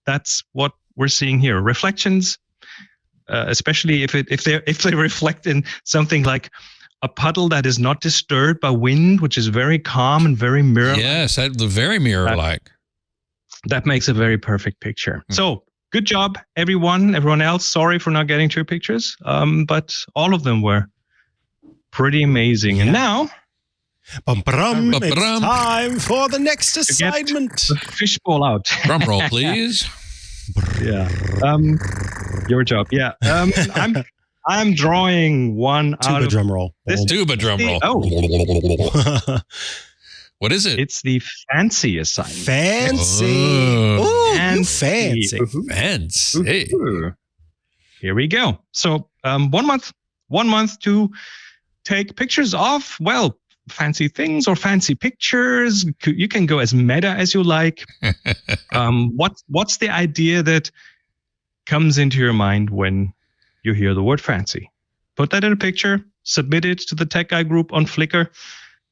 that's what we're seeing here. Reflections, especially if they reflect in something like a puddle that is not disturbed by wind, which is very calm and very mirror-like. Yes, very mirror-like. That makes a very perfect picture. So good job, everyone else. Sorry for not getting to your pictures, but all of them were pretty amazing. And now, it's time for the next assignment. The fishbowl out. Drum roll, please. Yeah. Your job. Yeah. I'm drawing one tuba out of drum roll. This tuba drum roll. Oh. What is it? It's the fancy assignment. Fancy. Oh. Ooh, fancy. Fancy. Here we go. So 1 month to take pictures of, well, fancy things or fancy pictures. You can go as meta as you like. What's the idea that comes into your mind when you hear the word fancy? Put that in a picture, submit it to the Tech Guy group on Flickr,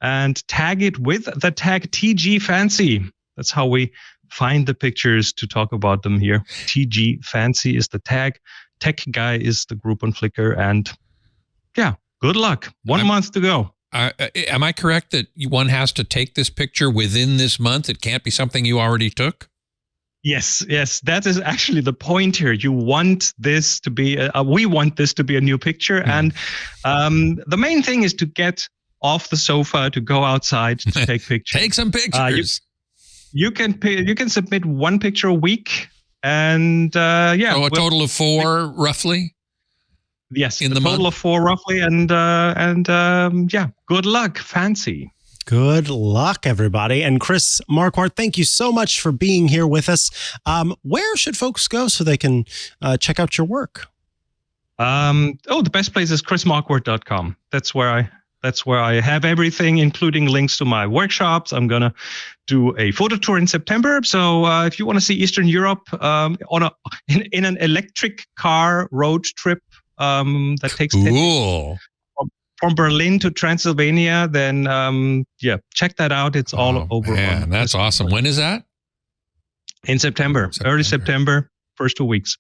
and tag it with the tag TG Fancy. That's how we find the pictures to talk about them here. TG Fancy is the tag. Tech Guy is the group on Flickr. And yeah, good luck. 1 month to go. Am I correct that one has to take this picture within this month? It can't be something you already took? Yes. That is actually the point here. You want this to be, we want this to be a new picture. And the main thing is to get off the sofa, to go outside, to take pictures. Take some pictures. You can submit one picture a week. And a total of 4 roughly? Yes, in the total month? of 4 roughly. And good luck. Fancy. Good luck, everybody. And Chris Marquardt, thank you so much for being here with us. Where should folks go so they can check out your work? The best place is chrismarquardt.com. That's where I have everything, including links to my workshops. I'm going to do a photo tour in September. So if you want to see Eastern Europe in an electric car road trip that takes 10 days from Berlin to Transylvania, then check that out. It's all over. Man, that's awesome. When is that? In September. Early September, first 2 weeks.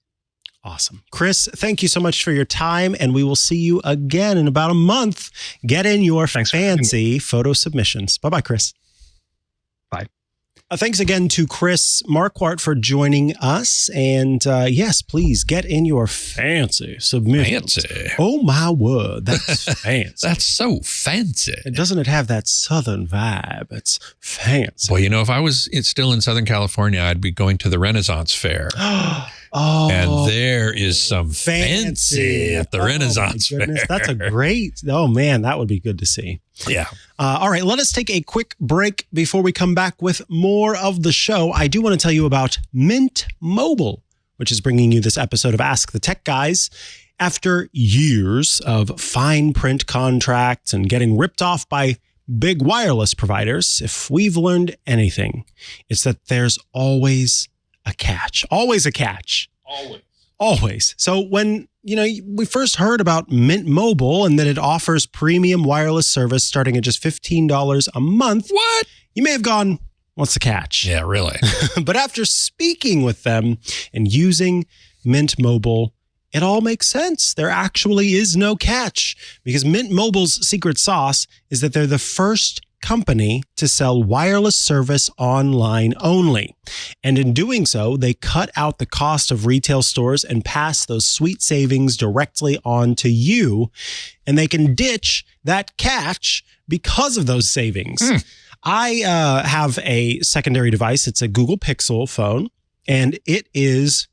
Awesome. Chris, thank you so much for your time, and we will see you again in about a month. Get in your fancy photo submissions. Bye-bye, Chris. Bye. Thanks again to Chris Marquardt for joining us. And yes, please get in your fancy submissions. Fancy. Oh, my word. That's fancy. That's so fancy. Doesn't it have that Southern vibe? It's fancy. Well, if I was still in Southern California, I'd be going to the Renaissance Fair. And there is some fancy at the Renaissance Fair. That's a great, man, that would be good to see. Yeah. All right, let us take a quick break before we come back with more of the show. I do want to tell you about Mint Mobile, which is bringing you this episode of Ask the Tech Guys. After years of fine print contracts and getting ripped off by big wireless providers, if we've learned anything, it's that there's always a catch. Always a catch. Always. So when, we first heard about Mint Mobile and that it offers premium wireless service starting at just $15 a month. What? You may have gone, what's the catch? Yeah, really. But after speaking with them and using Mint Mobile, it all makes sense. There actually is no catch because Mint Mobile's secret sauce is that they're the first company to sell wireless service online only. And in doing so, they cut out the cost of retail stores and pass those sweet savings directly on to you. And they can ditch that catch because of those savings. I have a secondary device. It's a Google Pixel phone, and it is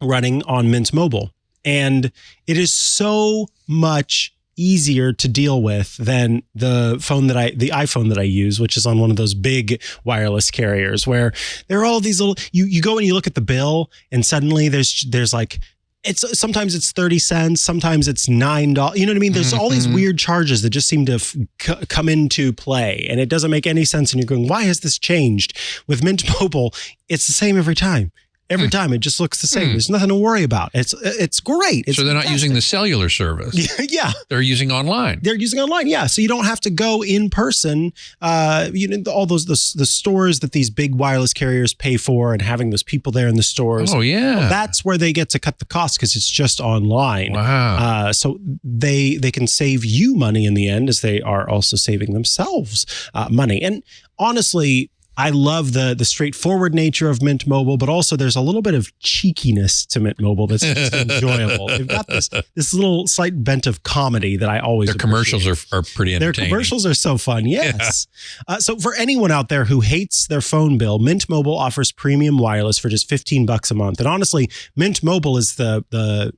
running on Mint Mobile. And it is so much easier to deal with than the iPhone that I use, which is on one of those big wireless carriers where there are all these little, you go and you look at the bill and suddenly there's like, sometimes it's 30 cents, sometimes it's $9. You know what I mean? There's all these weird charges that just seem to come into play, and it doesn't make any sense. And you're going, why has this changed? With Mint Mobile, it's the same every time. Every time it just looks the same. There's nothing to worry about. It's great. It's so they're not using the cellular service. Yeah. They're using online. They're using online. Yeah. So you don't have to go in person. All those the stores that these big wireless carriers pay for and having those people there in the stores. Oh, yeah. Well, that's where they get to cut the cost because it's just online. Wow. So they can save you money in the end as they are also saving themselves money. And honestly, I love the straightforward nature of Mint Mobile, but also there's a little bit of cheekiness to Mint Mobile that's just enjoyable. They've got this little slight bent of comedy that I always appreciate. Commercials are pretty entertaining. Their commercials are so fun, yes. Yeah. So for anyone out there who hates their phone bill, Mint Mobile offers premium wireless for just $15 a month. And honestly, Mint Mobile is the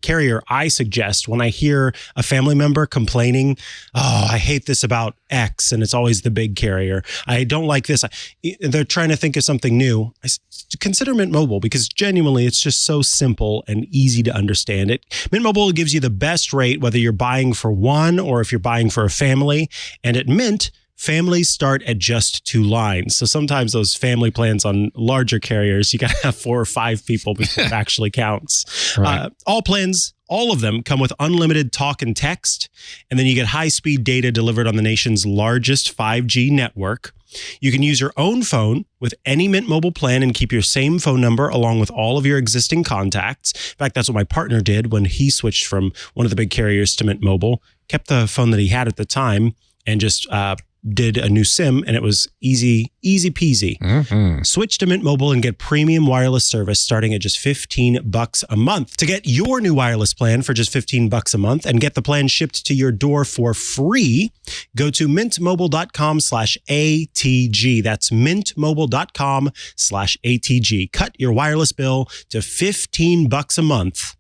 carrier I suggest when I hear a family member complaining, oh, I hate this about X, and it's always the big carrier. I don't like this. They're trying to think of something new. Consider Mint Mobile because genuinely it's just so simple and easy to understand. Mint Mobile gives you the best rate whether you're buying for one or if you're buying for a family. And at Mint, families start at just 2 lines. So sometimes those family plans on larger carriers, you got to have 4 or 5 people before it actually counts. Right. All plans, all of them come with unlimited talk and text. And then you get high-speed data delivered on the nation's largest 5G network. You can use your own phone with any Mint Mobile plan and keep your same phone number along with all of your existing contacts. In fact, that's what my partner did when he switched from one of the big carriers to Mint Mobile. Kept the phone that he had at the time and just did a new SIM, and it was easy peasy. Mm-hmm. Switch to Mint Mobile and get premium wireless service starting at just $15 a month. To get your new wireless plan for just $15 a month and get the plan shipped to your door for free, go to mintmobile.com/ATG. That's mintmobile.com/ATG. Cut your wireless bill to $15 a month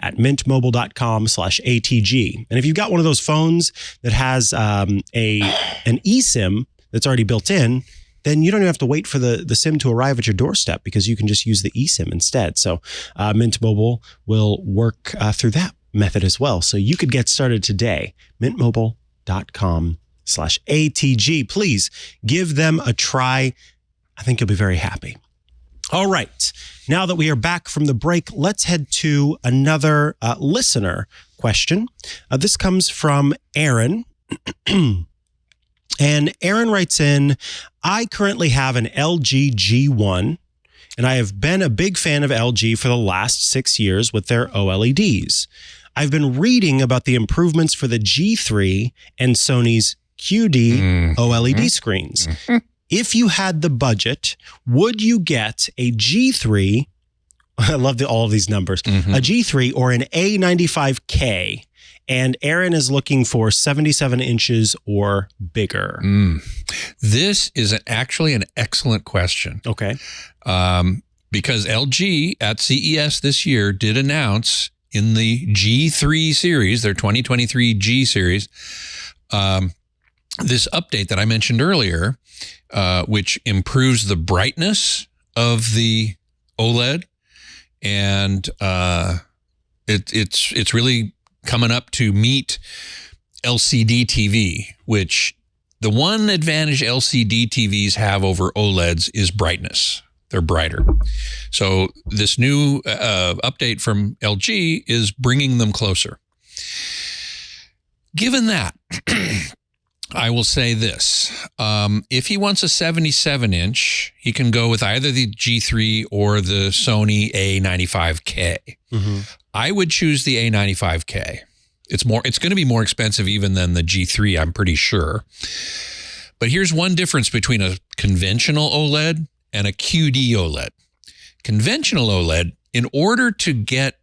at mintmobile.com/ATG. And if you've got one of those phones that has an eSIM that's already built in, then you don't even have to wait for the SIM to arrive at your doorstep because you can just use the eSIM instead. So Mint Mobile will work through that method as well. So you could get started today. mintmobile.com/ATG. Please give them a try. I think you'll be very happy. All right. Now that we are back from the break, let's head to another listener question. This comes from Aaron. And Aaron writes in, I currently have an LG G1, and I have been a big fan of LG for the last 6 years with their OLEDs. I've been reading about the improvements for the G3 and Sony's QD-OLED screens. If you had the budget, would you get a G3? I love all of these numbers. A G3 or an A95K? And Aaron is looking for 77 inches or bigger. This is actually an excellent question. Okay. Because LG at CES this year did announce in the G3 series, their 2023 G series, this update that I mentioned earlier, which improves the brightness of the OLED, and it's really coming up to meet LCD TV, which the one advantage LCD TVs have over OLEDs is brightness. They're brighter. So this new update from LG is bringing them closer. Given that, I will say this. If he wants a 77-inch, he can go with either the G3 or the Sony A95K. I would choose the A95K. It's going to be more expensive even than the G3, I'm pretty sure. But here's one difference between a conventional OLED and a QD-OLED. Conventional OLED, in order to get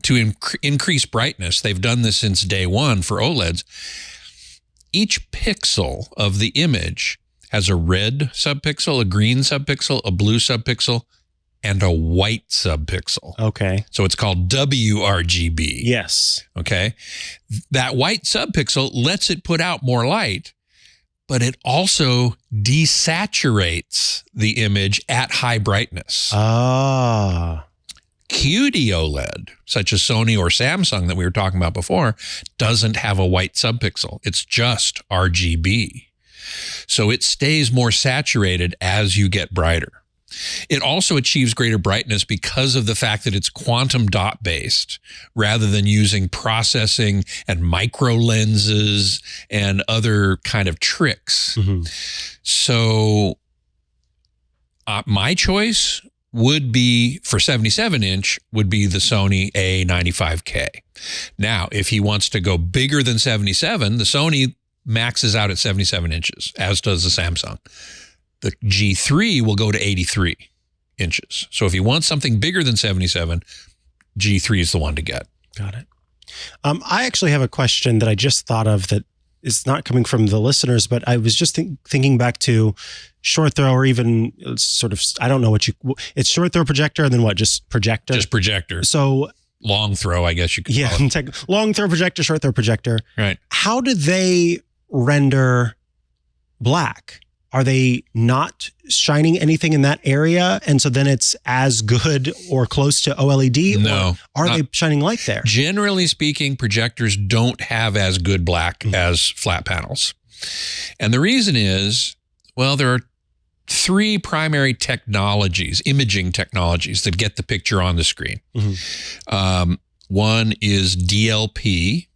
to increase brightness, they've done this since day one for OLEDs, each pixel of the image has a red subpixel, a green subpixel, a blue subpixel, and a white subpixel. Okay. So it's called WRGB. Yes. Okay. That white subpixel lets it put out more light, but it also desaturates the image at high brightness. QD-OLED, such as Sony or Samsung that we were talking about before, doesn't have a white subpixel. It's just RGB. So it stays more saturated as you get brighter. It also achieves greater brightness because of the fact that it's quantum dot based rather than using processing and micro lenses and other kind of tricks. So my choice would be for 77-inch would be the Sony A95K. Now, if he wants to go bigger than 77, the Sony maxes out at 77 inches, as does the Samsung. The G3 will go to 83 inches. So if you want something bigger than 77, G3 is the one to get. Got it. I actually have a question that I just thought of that is not coming from the listeners, but I was just thinking back to short throw, or even sort of, I don't know it's short throw projector, and then what? Just projector? Just projector. So long throw, I guess you could call it. Long throw projector, short throw projector. Right. How do they render black? Are they not shining anything in that area? And so then it's as good or close to OLED? No. Or are they shining light there? Generally speaking, projectors don't have as good black as flat panels. And the reason is, well, there are three primary technologies, imaging technologies, that get the picture on the screen. One is DLP,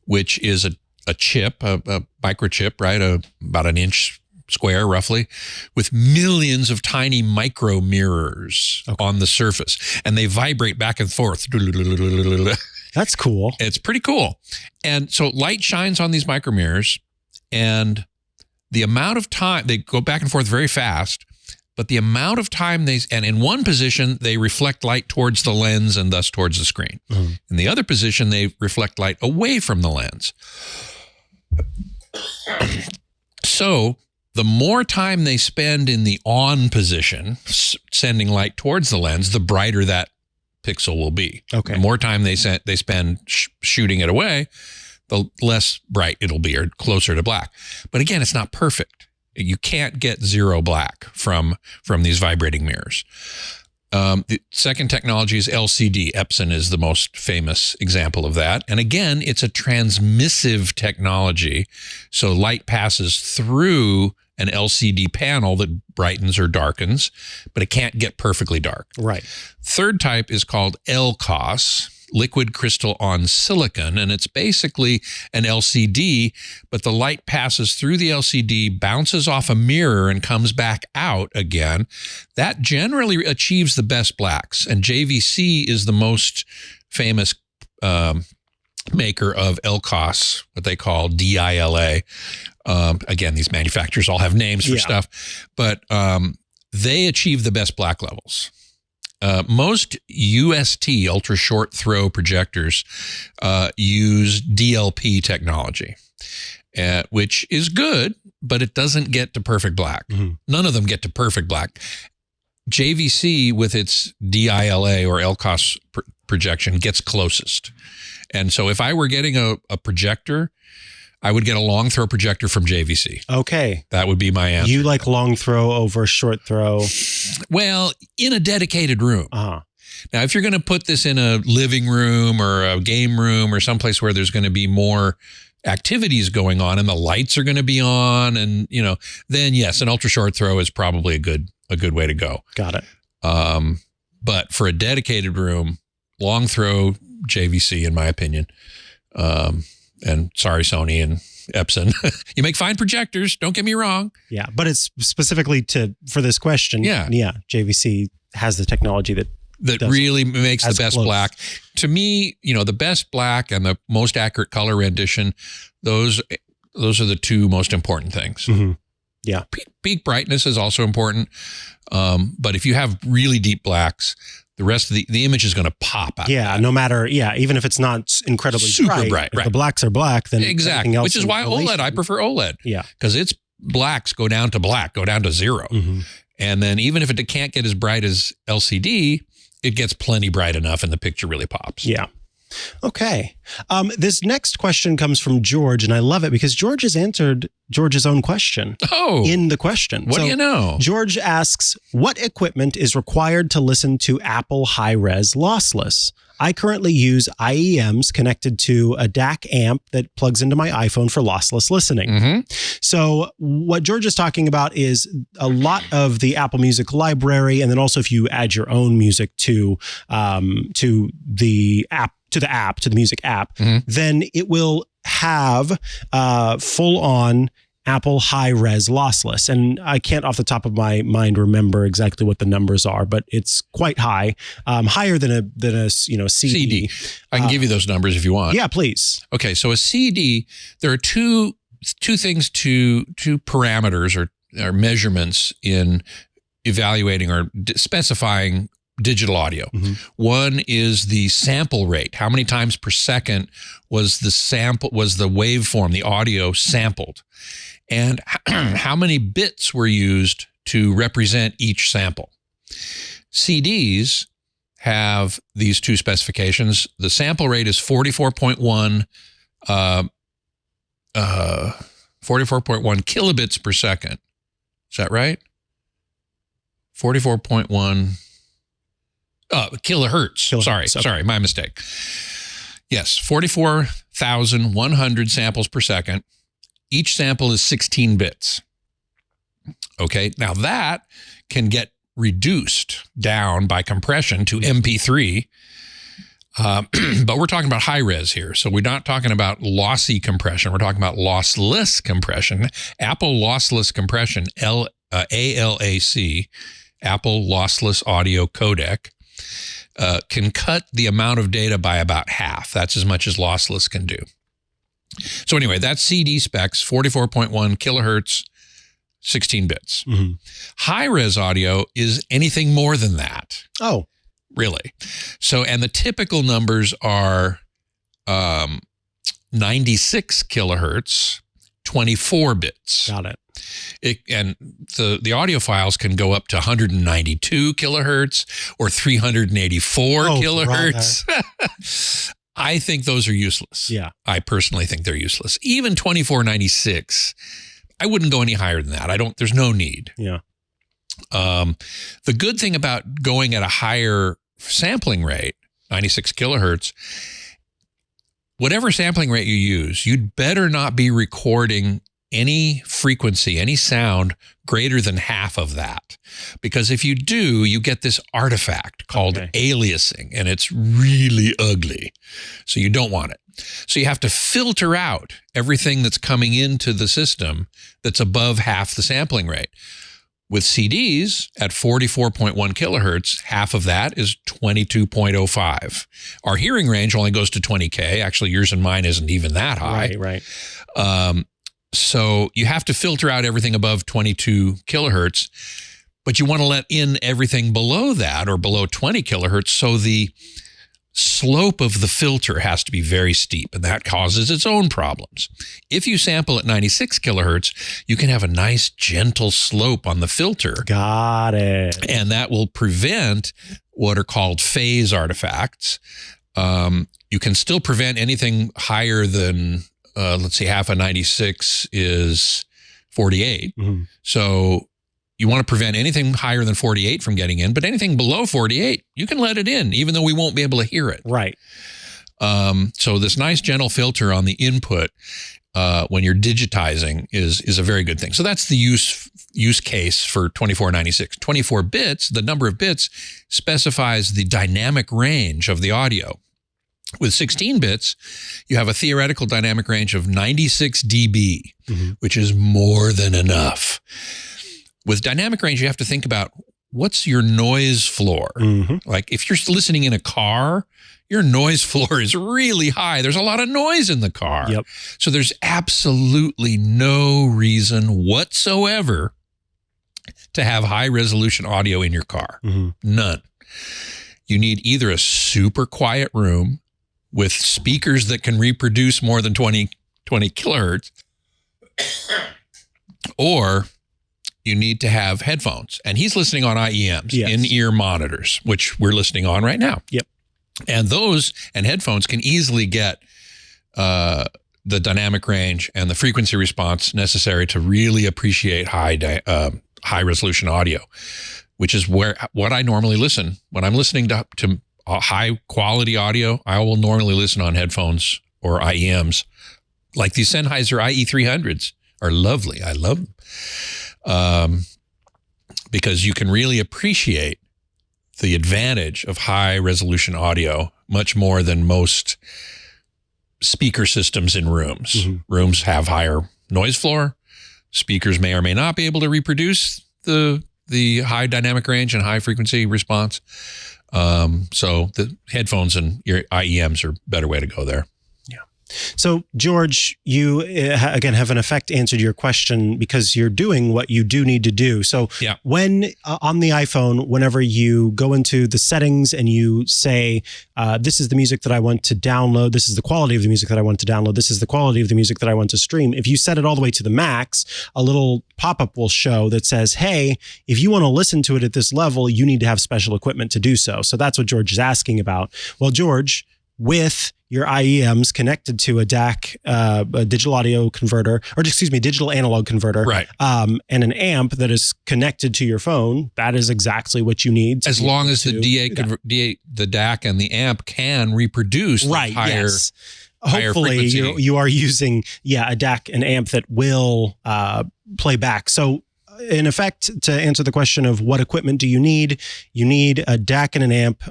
which is a chip, a microchip, right? About an inch square roughly, with millions of tiny micro mirrors on the surface, and they vibrate back and forth. That's cool. It's pretty cool. And so light shines on these micro mirrors, and the amount of time, they go back and forth very fast, but the amount of time and in one position, they reflect light towards the lens and thus towards the screen. In the other position, they reflect light away from the lens. So the more time they spend in the on position, sending light towards the lens, the brighter that pixel will be. Okay. The more time they spend shooting it away, the less bright it'll be, or closer to black. But again, it's not perfect. You can't get zero black from these vibrating mirrors. The second technology is LCD. Epson is the most famous example of that. And again, it's a transmissive technology. So light passes through an LCD panel that brightens or darkens, but it can't get perfectly dark. Right. Third type is called LCOS, liquid crystal on silicon, and it's basically an LCD, but the light passes through the LCD, bounces off a mirror, and comes back out again. That generally achieves the best blacks, and JVC is the most famous maker of LCOS, what they call DILA. Again, these manufacturers all have names for stuff, but they achieve the best black levels. Most UST, ultra short throw projectors, use DLP technology, which is good, but it doesn't get to perfect black. None of them get to perfect black. JVC with its DILA or LCOS projection gets closest. And so if I were getting a projector, I would get a long throw projector from JVC. Okay. That would be my answer. You like long throw over short throw? Well, in a dedicated room. Now, if you're going to put this in a living room or a game room or someplace where there's going to be more activities going on and the lights are going to be on, and then yes, an ultra short throw is probably a good way to go. Got it. But for a dedicated room, long throw JVC, in my opinion. And sorry, Sony and Epson. You make fine projectors, don't get me wrong. Yeah, but it's specifically for this question. Yeah. JVC has the technology that really makes the best close. black. To me, the best black and the most accurate color rendition, those are the two most important things. Yeah. Peak brightness is also important. But if you have really deep blacks, the rest of the image is going to pop out. Yeah, no matter, even if it's not incredibly super bright. If the blacks are black, then exactly. Else which is why OLED, I prefer OLED. Yeah. Because its blacks go down to zero. And then even if it can't get as bright as LCD, it gets plenty bright enough and the picture really pops. Yeah. Okay. This next question comes from George, and I love it because George has answered George's own question in the question. What do you know? George asks, what equipment is required to listen to Apple high-res lossless? I currently use IEMs connected to a DAC amp that plugs into my iPhone for lossless listening. So what George is talking about is a lot of the Apple Music library, and then also if you add your own music to the app, to the music app, then it will have full-on Apple high-res lossless. And I can't off the top of my mind remember exactly what the numbers are, but it's quite high, higher than a CD. I can give you those numbers if you want. Yeah, please. Okay, so a CD, there are two things, two parameters or measurements in evaluating or specifying digital audio. One is the sample rate. How many times per second was the waveform, the audio sampled? And how many bits were used to represent each sample? CDs have these two specifications. The sample rate is 44.1 kilobits per second. Is that right? 44.1 kilohertz. Sorry, my mistake. Yes, 44,100 samples per second. Each sample is 16 bits. Okay, now that can get reduced down by compression to MP3, but we're talking about high res here. So we're not talking about lossy compression. We're talking about lossless compression. Apple Lossless Compression, ALAC, Apple Lossless Audio Codec, can cut the amount of data by about half. That's as much as lossless can do. So anyway, that's CD specs, 44.1 kilohertz, 16 bits. High-res audio is anything more than that. Oh. Really? So, and the typical numbers are 96 kilohertz, 24 bits. Got it. And the audio files can go up to 192 kilohertz or 384 kilohertz. I think those are useless. Yeah. I personally think they're useless. Even 2496, I wouldn't go any higher than that. There's no need. Yeah. The good thing about going at a higher sampling rate, 96 kilohertz, whatever sampling rate you use, you'd better not be recording any frequency, any sound greater than half of that. Because if you do, you get this artifact called aliasing, and it's really ugly. So you don't want it. So you have to filter out everything that's coming into the system that's above half the sampling rate. With CDs at 44.1 kilohertz, half of that is 22.05. Our hearing range only goes to 20K. Actually, yours and mine isn't even that high. Right. So you have to filter out everything above 22 kilohertz, but you want to let in everything below that or below 20 kilohertz. So the slope of the filter has to be very steep, and that causes its own problems. If you sample at 96 kilohertz, you can have a nice gentle slope on the filter. Got it. And that will prevent what are called phase artifacts. You can still prevent anything higher than let's see, half of 96 is 48. So you want to prevent anything higher than 48 from getting in, but anything below 48, you can let it in, even though we won't be able to hear it. Right. So this nice gentle filter on the input when you're digitizing is a very good thing. So that's the use case for 2496. 24 bits, the number of bits specifies the dynamic range of the audio. With 16 bits, you have a theoretical dynamic range of 96 dB, which is more than enough. With dynamic range, you have to think about what's your noise floor. Like if you're listening in a car, your noise floor is really high. There's a lot of noise in the car. Yep. So there's absolutely no reason whatsoever to have high resolution audio in your car. None. You need either a super quiet room with speakers that can reproduce more than 20 kilohertz, or you need to have headphones. And he's listening on IEMs, in-ear monitors, which we're listening on right now. Yep. And those and headphones can easily get the dynamic range and the frequency response necessary to really appreciate high resolution audio, which is what I normally listen. When I'm listening to high quality audio, I will normally listen on headphones or IEMs. Like these Sennheiser IE300s are lovely. I love them because you can really appreciate the advantage of high resolution audio much more than most speaker systems in rooms. Mm-hmm. Rooms have higher noise floor. Speakers may or may not be able to reproduce the high dynamic range and high frequency response. So the headphones and your IEMs are a better way to go there. So, George, you again have in effect answered your question because you're doing what you do need to do. So, when on the iPhone, whenever you go into the settings and you say, this is the music that I want to download, this is the quality of the music that I want to download, this is the quality of the music that I want to stream, if you set it all the way to the max, a little pop-up will show that says, hey, if you want to listen to it at this level, you need to have special equipment to do so. So that's what George is asking about. Well, George, with your IEMs connected to a DAC, a digital audio converter, or digital analog converter, right? And an amp that is connected to your phone, that is exactly what you need. As long as the the DAC and the amp can reproduce right, higher, yes. higher Hopefully frequency. you are using, a DAC and amp that will play back. So in effect, to answer the question of what equipment do you need a DAC and an amp,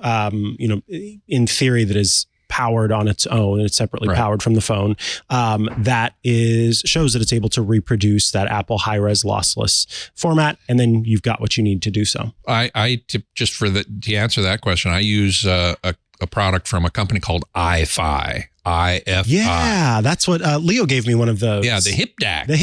in theory that is powered on its own. It's separately powered from the phone. That shows that it's able to reproduce that Apple high-res lossless format, and then you've got what you need to do so. To answer that question, I use a product from a company called iFi. Yeah, that's what Leo gave me one of those. Yeah, the Hip DAC. The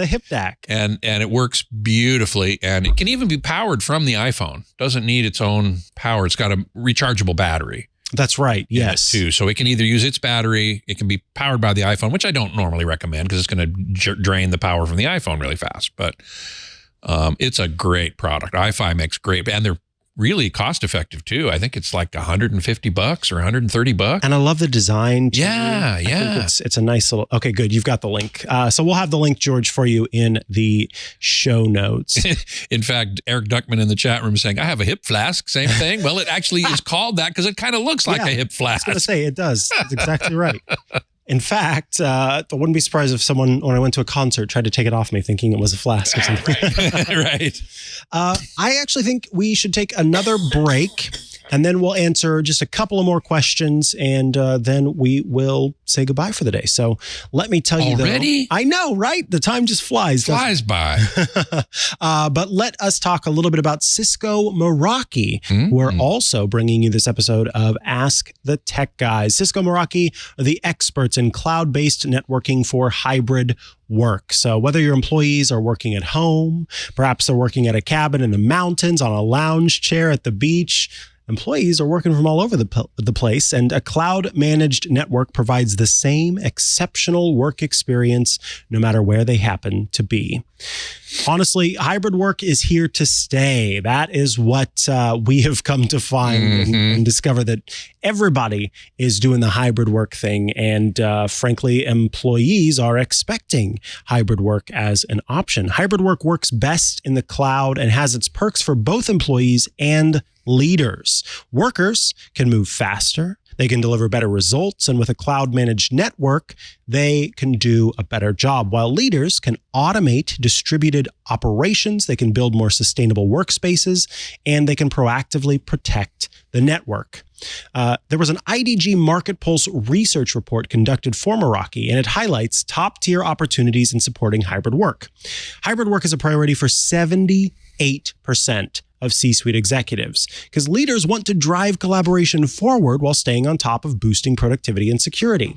Hip DAC. And it works beautifully, and it can even be powered from the iPhone. Doesn't need its own power. It's got a rechargeable battery. That's right. Yes. Too. So it can either use its battery, it can be powered by the iPhone, which I don't normally recommend because it's going to drain the power from the iPhone really fast. But it's a great product. iFi makes great, and they're really cost effective too. I think it's like $150 or $130. And I love the design too. Yeah. I think it's a nice little, okay, good. You've got the link. So we'll have the link, George, for you in the show notes. In fact, Eric Duckman in the chat room is saying, I have a hip flask, same thing. Well, it actually is called that because it kind of looks like a hip flask. I was going to say, it does. That's exactly right. In fact, I wouldn't be surprised if someone, when I went to a concert, tried to take it off me thinking it was a flask or something. Right. I actually think we should take another break, and then we'll answer just a couple of more questions, and then we will say goodbye for the day. So let me tell you, already? I know, right? The time just flies by. But let us talk a little bit about Cisco Meraki, who are also bringing you this episode of Ask the Tech Guys. Cisco Meraki are the experts in cloud-based networking for hybrid work. So whether your employees are working at home, perhaps they're working at a cabin in the mountains, on a lounge chair at the beach, employees are working from all over the place, and a cloud-managed network provides the same exceptional work experience no matter where they happen to be. Honestly, hybrid work is here to stay. That is what we have come to find and discover, that everybody is doing the hybrid work thing. And frankly, employees are expecting hybrid work as an option. Hybrid work works best in the cloud and has its perks for both employees and leaders. Workers can move faster. They can deliver better results, and with a cloud-managed network, they can do a better job, while leaders can automate distributed operations, they can build more sustainable workspaces, and they can proactively protect the network. There was an IDG Market Pulse research report conducted for Meraki, and it highlights top-tier opportunities in supporting hybrid work. Hybrid work is a priority for 78% of C-suite executives, because leaders want to drive collaboration forward while staying on top of boosting productivity and security.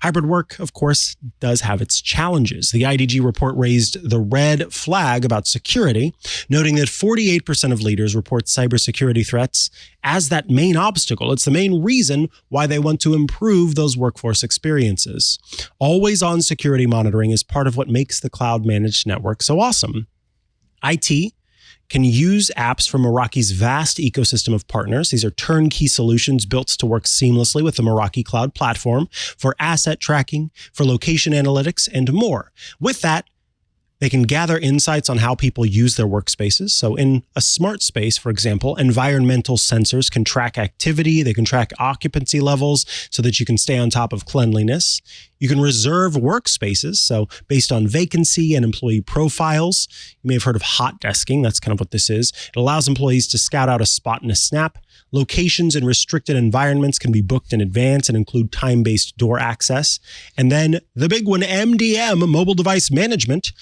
Hybrid work, of course, does have its challenges. The IDG report raised the red flag about security, noting that 48% of leaders report cybersecurity threats as that main obstacle. It's the main reason why they want to improve those workforce experiences. Always-on security monitoring is part of what makes the cloud-managed network so awesome. IT can use apps from Meraki's vast ecosystem of partners. These are turnkey solutions built to work seamlessly with the Meraki Cloud platform for asset tracking, for location analytics, and more. With that, they can gather insights on how people use their workspaces. So in a smart space, for example, environmental sensors can track activity. They can track occupancy levels so that you can stay on top of cleanliness. You can reserve workspaces. So based on vacancy and employee profiles, you may have heard of hot desking. That's kind of what this is. It allows employees to scout out a spot in a snap. Locations in restricted environments can be booked in advance and include time-based door access. And then the big one, MDM, mobile device management.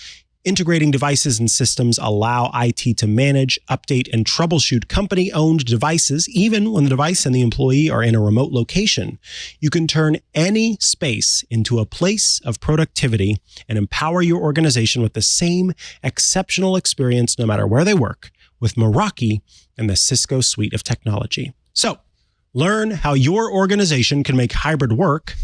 Integrating devices and systems allow IT to manage, update, and troubleshoot company-owned devices, even when the device and the employee are in a remote location. You can turn any space into a place of productivity and empower your organization with the same exceptional experience no matter where they work with Meraki and the Cisco suite of technology. So, learn how your organization can make hybrid work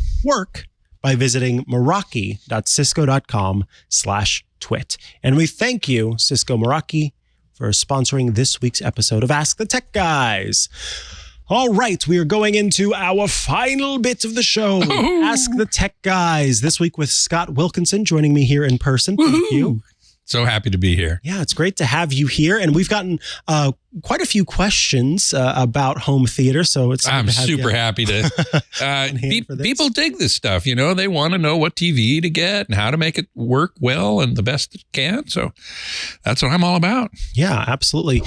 by visiting meraki.cisco.com/twit. And we thank you, Cisco Meraki, for sponsoring this week's episode of Ask the Tech Guys. All right, we are going into our final bit of the show, Ask the Tech Guys, this week with Scott Wilkinson joining me here in person. Thank you. So happy to be here. Yeah, it's great to have you here. And we've gotten quite a few questions about home theater. So I'm super happy to. People dig this stuff. You know, they want to know what TV to get and how to make it work well and the best it can. So that's what I'm all about. Yeah, absolutely.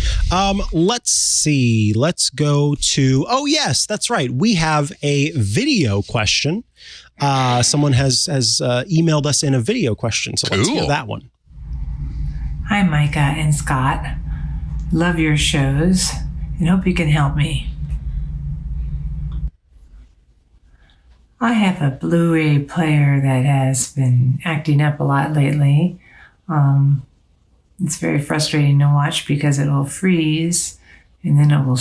Let's see. Let's go to. Oh, yes, that's right. We have a video question. Someone has emailed us in a video question. So let's hear that one. Hi, Mikah and Scott. Love your shows and hope you can help me. I have a Blu-ray player that has been acting up a lot lately. It's very frustrating to watch because it will freeze and then it will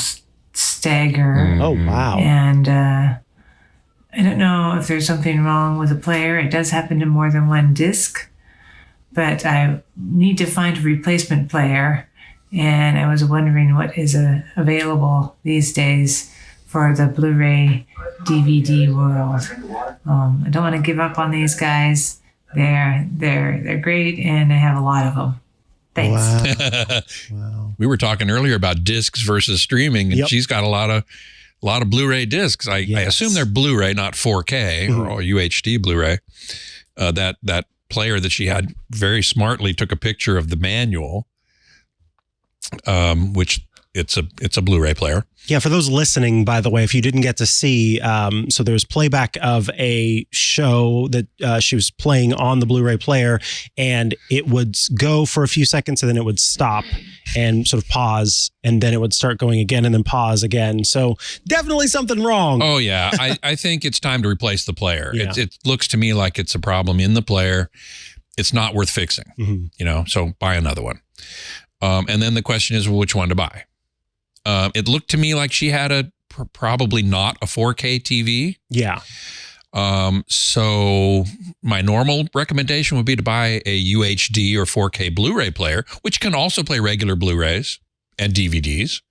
stagger. Oh, wow. And I don't know if there's something wrong with the player. It does happen to more than one disc. But I need to find a replacement player, and I was wondering what is available these days for the Blu-ray DVD world. I don't want to give up on these guys. They're great, and I have a lot of them. Thanks. Wow. We were talking earlier about discs versus streaming, and she's got a lot of Blu-ray discs. I assume they're Blu-ray, not 4K or UHD Blu-ray. That player that she had very smartly took a picture of the manual, which it's a Blu-ray player. Yeah, for those listening, by the way, if you didn't get to see, so there was playback of a show that she was playing on the Blu-ray player, and it would go for a few seconds and then it would stop and sort of pause, and then it would start going again and then pause again. So definitely something wrong. Oh, yeah. I think it's time to replace the player. Yeah. It looks to me like it's a problem in the player. It's not worth fixing, so buy another one. And then the question is, well, which one to buy? It looked to me like she had probably not a 4K TV. Yeah. So my normal recommendation would be to buy a UHD or 4K Blu-ray player, which can also play regular Blu-rays and DVDs.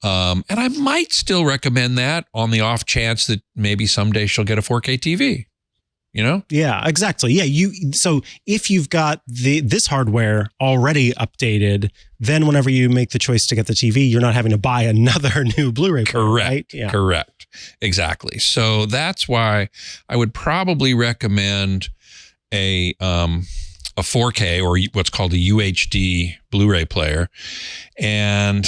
And I might still recommend that on the off chance that maybe someday she'll get a 4K TV. You know? Yeah, exactly. Yeah, so if you've got this hardware already updated, then whenever you make the choice to get the TV, you're not having to buy another new Blu-ray player. Correct. Right? Yeah. Correct. Exactly. So that's why I would probably recommend a 4K or what's called a UHD Blu-ray player. And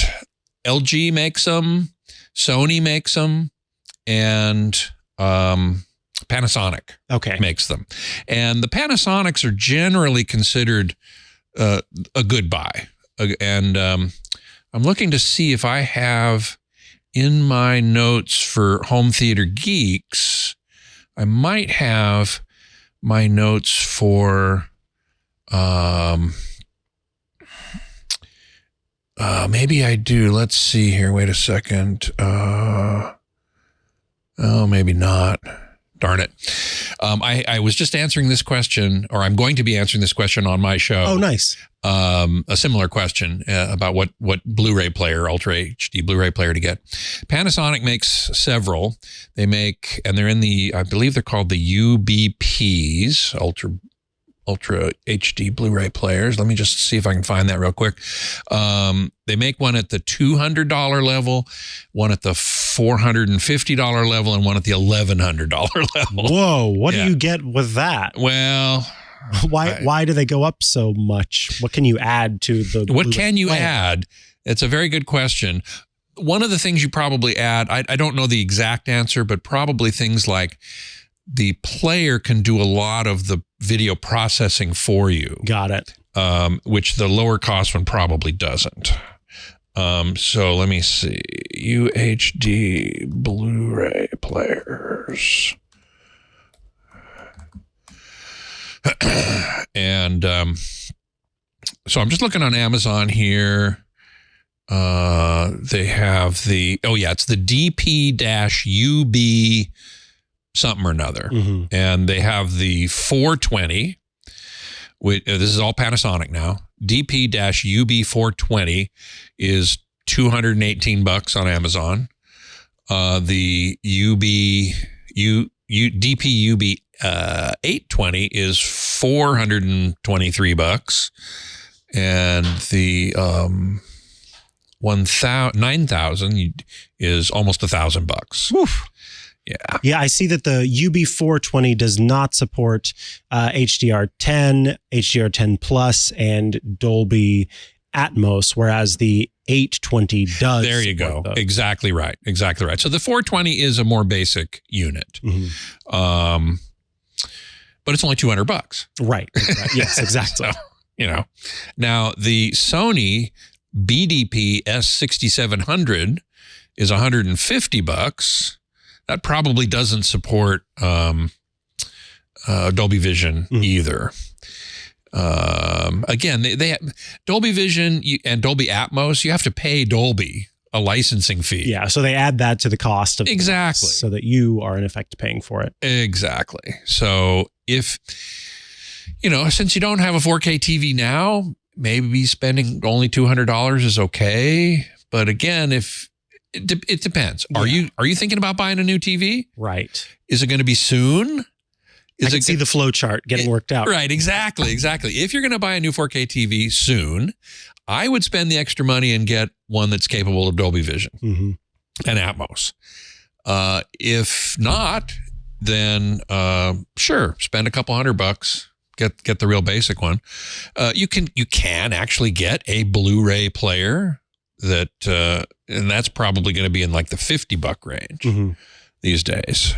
LG makes them, Sony makes them, and Panasonic makes them. And the Panasonics are generally considered a good buy. And I'm looking to see if I have in my notes for Home Theater Geeks, I might have my notes for maybe I do. Let's see here. Wait a second. Oh, maybe not. Darn it. I was just answering this question, or I'm going to be answering this question on my show. Oh, nice. A similar question about what Blu-ray player, Ultra HD Blu-ray player to get. Panasonic makes several. They make, and they're in the, I believe they're called the UBPs, Ultra HD Blu-ray players. Let me just see if I can find that real quick. They make one at the $200 level, one at the $450 level, and one at the $1,100 level. Whoa, what do you get with that? Well, why do they go up so much? What can you add to the What can you add? It's a very good question. One of the things you probably add, I don't know the exact answer, but probably things like the player can do a lot of the video processing for you. Got it. Which the lower cost one probably doesn't. So let me see. UHD Blu-ray players. And so I'm just looking on Amazon here. They have it's the DP-UB something or another. Mm-hmm. And they have the 420. This is all Panasonic now. DP-UB 420 is $218 on Amazon. The DP-UB 820 is $423, and the 9000 is almost $1,000. Woof. Yeah, I see that the UB420 does not support HDR10, HDR10 Plus, and Dolby Atmos, whereas the 820 does. There you go. Those. Exactly right. So the 420 is a more basic unit, but it's only $200. Right. Yes, exactly. So, now the Sony BDP S6700 is $150. That probably doesn't support Dolby Vision either. Again, they have Dolby Vision and Dolby Atmos. You have to pay Dolby a licensing fee. Yeah, so they add that to the cost of exactly, so that you are in effect paying for it. Exactly. So if since you don't have a 4K TV now, maybe spending only $200 is okay. But again, it depends. Are you thinking about buying a new TV? Right. Is it going to be soon? I can see the flow chart getting worked out. Right, exactly. If you're going to buy a new 4K TV soon, I would spend the extra money and get one that's capable of Dolby Vision and Atmos. If not, then sure, spend a couple $100, get the real basic one. You can actually get a Blu-ray player that, and that's probably going to be in like the $50 range these days.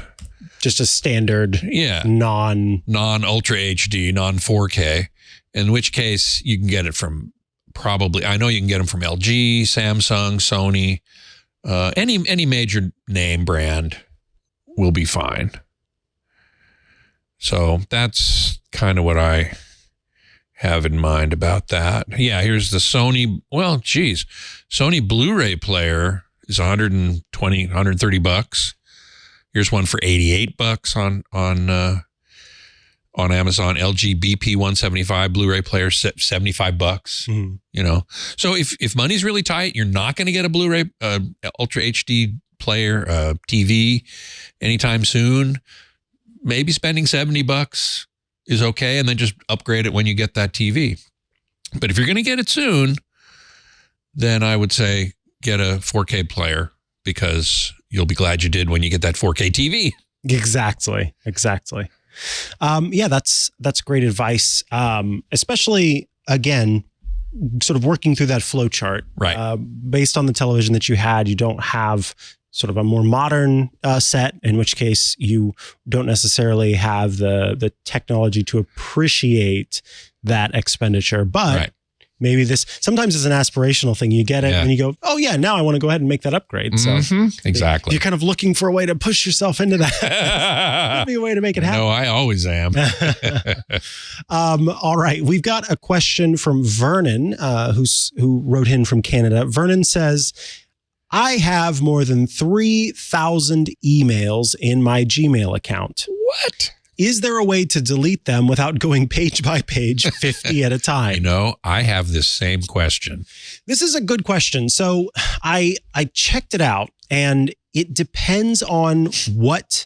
Just a standard, non-Ultra HD, non-4K, in which case you can get it from I know you can get them from LG, Samsung, Sony, any major name brand will be fine. So that's kind of what I have in mind about that. Yeah, here's the Sony. Well, geez, Sony Blu-ray player is $130. Here's one for $88 on Amazon. LG BP 175 Blu-ray player, $75. So if money's really tight, you're not going to get a Blu-ray Ultra HD player TV anytime soon. Maybe spending $70 is okay, and then just upgrade it when you get that TV. But if you're going to get it soon, then I would say get a 4K player, because you'll be glad you did when you get that 4K TV. Exactly. Yeah, that's great advice. Especially, again, sort of working through that flow chart. Right. Based on the television that you had, you don't have sort of a more modern set, in which case you don't necessarily have the technology to appreciate that expenditure. But maybe sometimes it's an aspirational thing. You get it and you go, oh yeah, now I want to go ahead and make that upgrade. So exactly. You're kind of looking for a way to push yourself into that. Give me a way to make it happen. No, I always am. All right. We've got a question from Vernon, who wrote in from Canada. Vernon says, I have more than 3,000 emails in my Gmail account. What? is there a way to delete them without going page by page, 50 at a time? I have this same question. This is a good question. So I checked it out, and it depends on what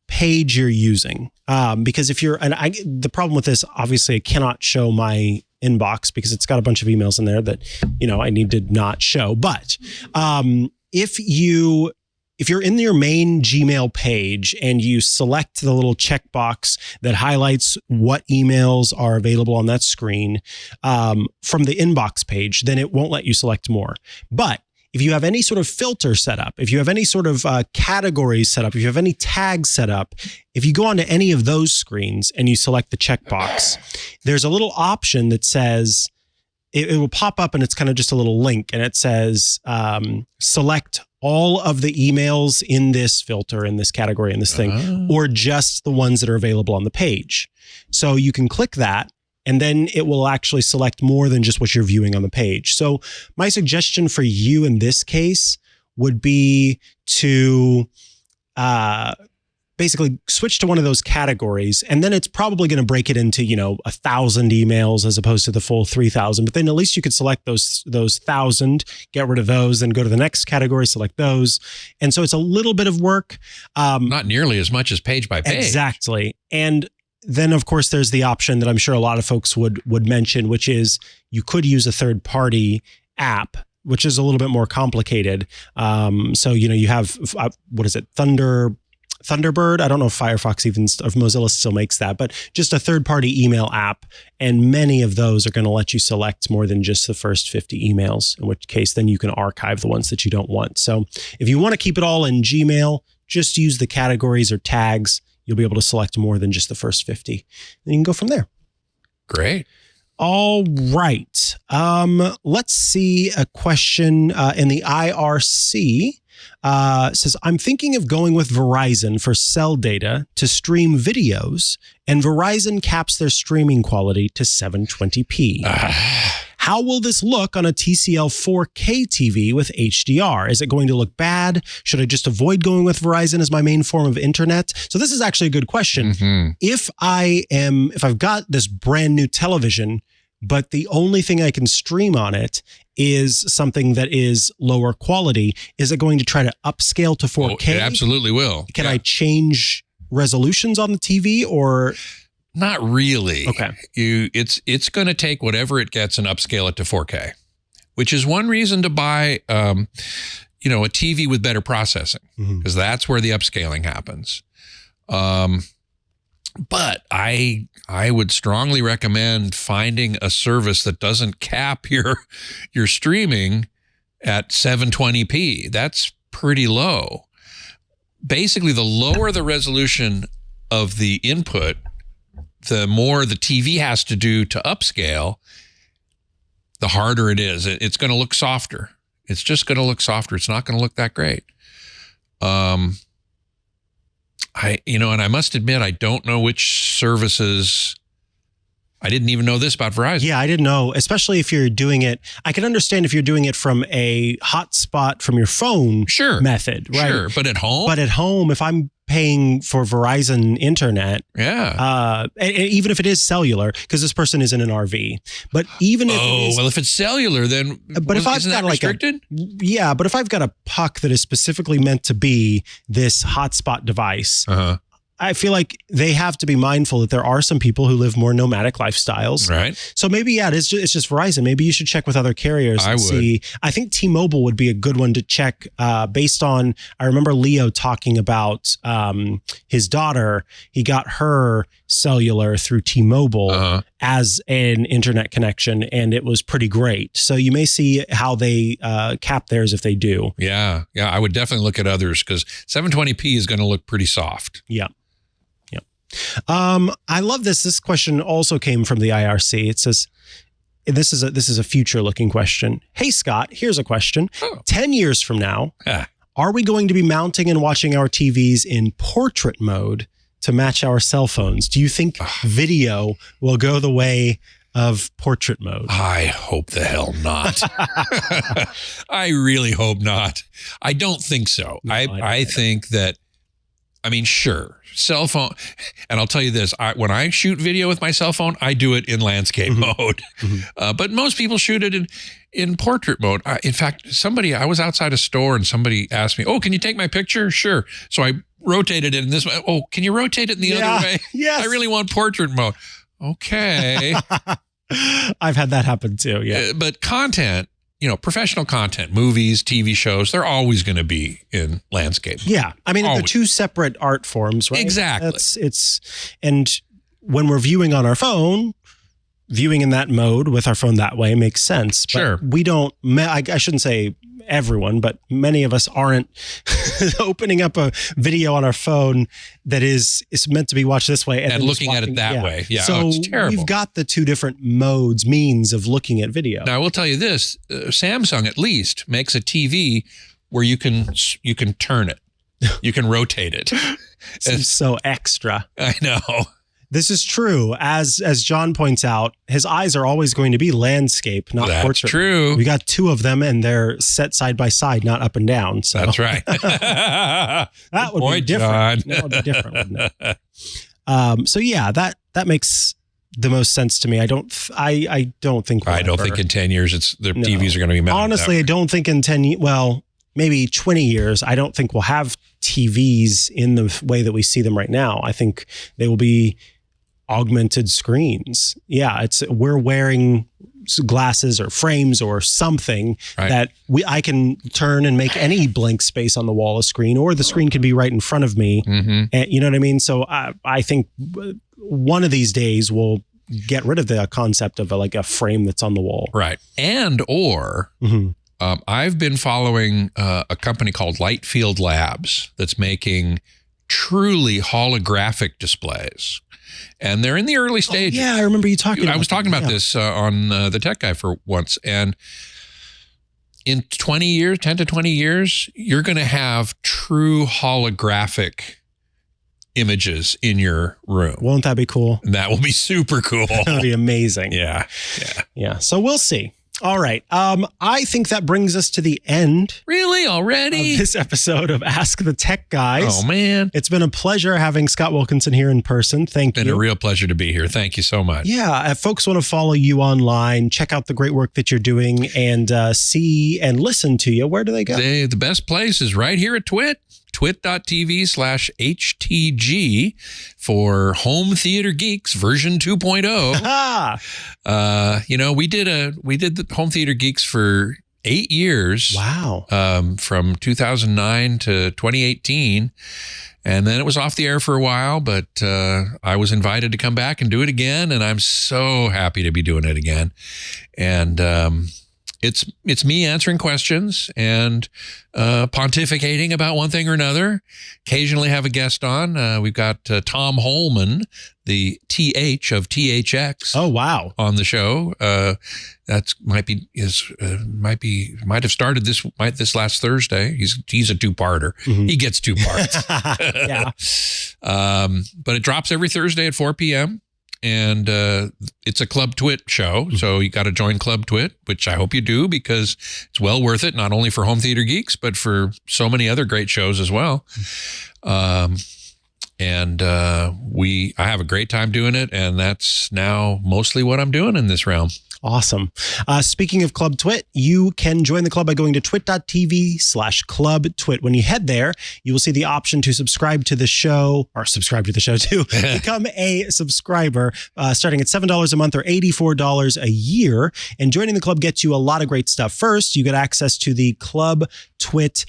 page you're using. Because if you're, the problem with this, obviously I cannot show my inbox because it's got a bunch of emails in there that, I need to not show. But if you're in your main Gmail page and you select the little checkbox that highlights what emails are available on that screen from the inbox page, then it won't let you select more. But if you have any sort of filter set up, if you have any sort of categories set up, if you have any tags set up, if you go onto any of those screens and you select the checkbox, there's a little option that says, it will pop up and it's kind of just a little link, and it says, select all of the emails in this filter, in this category, in this thing, or just the ones that are available on the page. So you can click that, and then it will actually select more than just what you're viewing on the page. So my suggestion for you in this case would be to basically switch to one of those categories, and then it's probably going to break it into 1,000 emails as opposed to the full 3,000. But then at least you could select those 1,000, get rid of those, and go to the next category, select those. And so it's a little bit of work. Not nearly as much as page by page. Exactly. And then, of course, there's the option that I'm sure a lot of folks would mention, which is you could use a third-party app, which is a little bit more complicated. So, you have, what is it, Thunderbird? I don't know if Firefox if Mozilla still makes that, but just a third-party email app. And many of those are going to let you select more than just the first 50 emails, in which case then you can archive the ones that you don't want. So if you want to keep it all in Gmail, just use the categories or tags. You'll be able to select more than just the first 50. And you can go from there. Great. All right. Let's see a question in the IRC. Says, I'm thinking of going with Verizon for cell data to stream videos, and Verizon caps their streaming quality to 720p. How will this look on a TCL 4K TV with HDR? Is it going to look bad? Should I just avoid going with Verizon as my main form of internet? So this is actually a good question. Mm-hmm. If I've got this brand new television, but the only thing I can stream on it is something that is lower quality, is it going to try to upscale to 4K? Oh, it absolutely will. Can I change resolutions on the TV or? Not really. Okay. It's going to take whatever it gets and upscale it to 4K, which is one reason to buy, a TV with better processing, because that's where the upscaling happens. But I would strongly recommend finding a service that doesn't cap your streaming at 720p. That's pretty low. Basically, the lower the resolution of the input, the more the TV has to do to upscale, the harder it is. It's going to look softer. It's just going to look softer. It's not going to look that great. And I must admit, I don't know which services. I didn't even know this about Verizon. Yeah, I didn't know, especially if you're doing it. I can understand if you're doing it from a hotspot from your phone method, right? Sure, but at home? If I'm paying for Verizon internet, even if it is cellular, because this person is in an RV, but even if if it's cellular, then if I've got restricted? But if I've got a puck that is specifically meant to be this hotspot device, I feel like they have to be mindful that there are some people who live more nomadic lifestyles. Right. So maybe, it's just Verizon. Maybe you should check with other carriers and see. I think T-Mobile would be a good one to check based on, I remember Leo talking about his daughter. He got her cellular through T-Mobile as an internet connection, and it was pretty great. So you may see how they cap theirs if they do. Yeah. I would definitely look at others because 720p is going to look pretty soft. Yeah. I love this. This question also came from the IRC. It says, this is a future looking question. Hey, Scott, here's a question. 10 years from now, are we going to be mounting and watching our TVs in portrait mode to match our cell phones? Do you think video will go the way of portrait mode? I hope the hell not. I really hope not. I don't think so. No, I think that I mean, sure, cell phone. And I'll tell you this, when I shoot video with my cell phone, I do it in landscape mode. But most people shoot it in portrait mode. In fact, I was outside a store and somebody asked me, oh, can you take my picture? Sure. So I rotated it in this way. Oh, can you rotate it in the other way? Yes. I really want portrait mode. Okay. I've had that happen too. Yeah. But content, professional content, movies, TV shows, they're always going to be in landscape. Yeah. I mean, always. they're two separate art forms, right? Exactly. And when we're viewing on our phone, viewing in that mode with our phone that way makes sense. But sure. We don't, I shouldn't say everyone, but many of us aren't opening up a video on our phone that is meant to be watched this way and looking at it that way. Yeah. So it's terrible. we've got the two different means of looking at video. Now I will tell you this, Samsung at least makes a TV where you can turn it. You can rotate it. It's so extra. I know. This is true. As John points out, his eyes are always going to be landscape, not That's portrait. True. We got two of them and they're set side by side, not up and down. So that's right. That would be different. That would be different, wouldn't it? So yeah, that makes the most sense to me. I don't think I don't think in 10 years TVs are going to be mounted. Honestly, I don't think in 10 maybe 20 years, I don't think we'll have TVs in the way that we see them right now. I think they will be augmented screens. Yeah, we're wearing glasses or frames or something that I can turn and make any blank space on the wall a screen, or the screen could be right in front of me. Mm-hmm. And you know what I mean? So I think one of these days we'll get rid of the concept of a frame that's on the wall. Right. I've been following a company called Lightfield Labs that's making truly holographic displays. And they're in the early stages. Oh, yeah, I remember you talking about I was talking about this on The Tech Guy for once. And in 10 to 20 years, you're going to have true holographic images in your room. Won't that be cool? That will be super cool. That would be amazing. Yeah. So we'll see. All right. I think that brings us to the end. Really? Already? Of this episode of Ask the Tech Guys. Oh, man. It's been a pleasure having Scott Wilkinson here in person. Thank you. It's been a real pleasure to be here. Thank you so much. Yeah. If folks want to follow you online, check out the great work that you're doing, and see and listen to you, where do they go? The best place is right here at Twit. twit.tv/HTG for Home Theater Geeks version 2.0. We did the Home Theater Geeks for 8 years. Wow. From 2009 to 2018. And then it was off the air for a while, but I was invited to come back and do it again. And I'm so happy to be doing it again. And it's me answering questions and pontificating about one thing or another. Occasionally have a guest on. We've got Tom Holman, the TH of THX. Oh, wow. On the show. Might have started this last Thursday. He's a two-parter. Mm-hmm. He gets two parts. Yeah. But it drops every Thursday at 4 p.m. And it's a Club Twit show, so you got to join Club Twit, which I hope you do, because it's well worth it, not only for Home Theater Geeks, but for so many other great shows as well. I have a great time doing it, and that's now mostly what I'm doing in this realm. Awesome. Speaking of Club Twit, you can join the club by going to twit.tv/clubtwit. When you head there, you will see the option to subscribe to the show too. Become a subscriber starting at $7 a month or $84 a year. And joining the club gets you a lot of great stuff. First, you get access to the Club Twit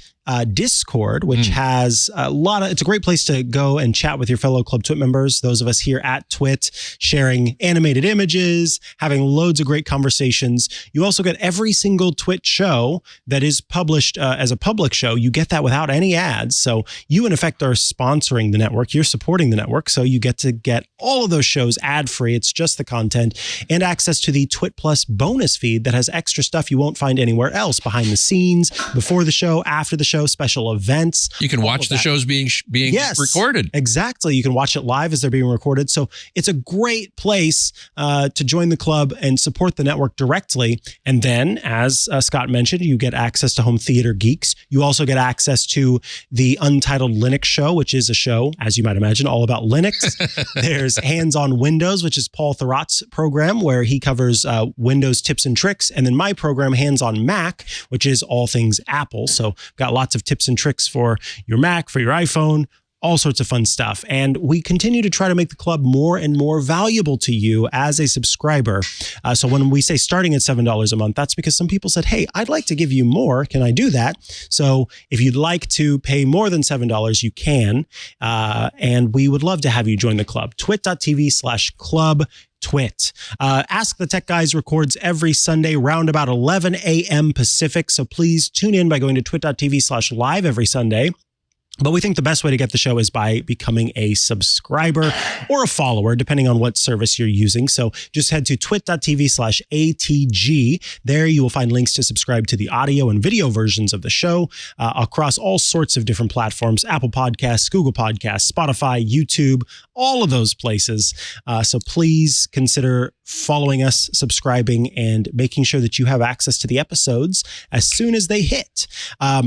Discord, which has it's a great place to go and chat with your fellow Club Twit members, those of us here at Twit, sharing animated images, having loads of great conversations. You also get every single Twit show that is published as a public show. You get that without any ads. So you, in effect, are sponsoring the network. You're supporting the network. So you get to get all of those shows ad-free. It's just the content, and access to the Twit Plus bonus feed that has extra stuff you won't find anywhere else, behind the scenes, before the show, after the show. show, special events. You can watch the shows being recorded. Exactly. You can watch it live as they're being recorded. So it's a great place to join the club and support the network directly. And then, as Scott mentioned, you get access to Home Theater Geeks. You also get access to the Untitled Linux Show, which is a show, as you might imagine, all about Linux. There's Hands on Windows, which is Paul Thurrott's program, where he covers Windows tips and tricks. And then my program, Hands on Mac, which is all things Apple. So got lots of tips and tricks for your Mac, for your iPhone, all sorts of fun stuff. And we continue to try to make the club more and more valuable to you as a subscriber. So when we say starting at $7 a month, that's because some people said, hey, I'd like to give you more. Can I do that? So if you'd like to pay more than $7, you can. And we would love to have you join the club. twit.tv/club. Twit. Ask the Tech Guys records every Sunday round about 11 a.m. Pacific. So please tune in by going to twit.tv/live every Sunday. But we think the best way to get the show is by becoming a subscriber or a follower, depending on what service you're using. So just head to twit.tv/ATG. There you will find links to subscribe to the audio and video versions of the show across all sorts of different platforms: Apple Podcasts, Google Podcasts, Spotify, YouTube, all of those places. So please consider following us, subscribing, and making sure that you have access to the episodes as soon as they hit.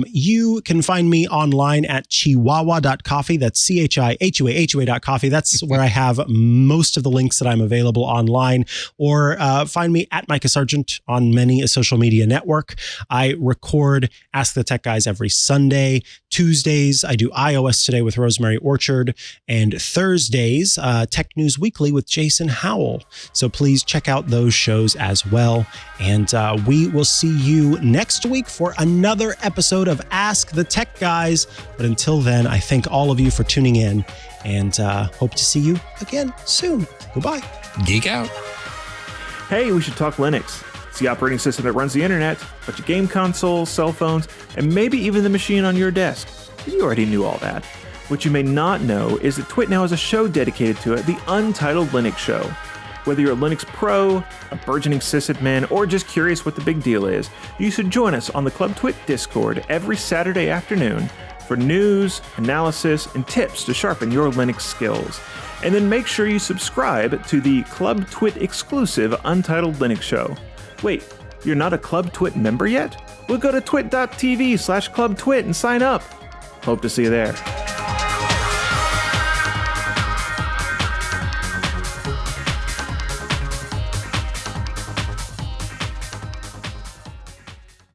You can find me online at chihuahua.coffee. That's CHIHUAHUA.coffee. That's where I have most of the links that I'm available online. Or find me at Mikah Sargent on many a social media network. I record Ask the Tech Guys every Sunday. Tuesdays, I do iOS Today with Rosemary Orchard. And Thursdays, Tech News Weekly with Jason Howell. So please check out those shows as well. And we will see you next week for another episode of Ask the Tech Guys. But until then, I thank all of you for tuning in and hope to see you again soon. Goodbye. Geek out. Hey, we should talk Linux. It's the operating system that runs the internet, a bunch of game consoles, cell phones, and maybe even the machine on your desk. You already knew all that. What you may not know is that Twit now has a show dedicated to it, the Untitled Linux Show. Whether you're a Linux pro, a burgeoning sysadmin, or just curious what the big deal is, you should join us on the Club Twit Discord every Saturday afternoon for news, analysis, and tips to sharpen your Linux skills. And then make sure you subscribe to the Club Twit exclusive Untitled Linux Show. Wait, you're not a Club Twit member yet? Well, go to twit.tv/clubtwit and sign up. Hope to see you there.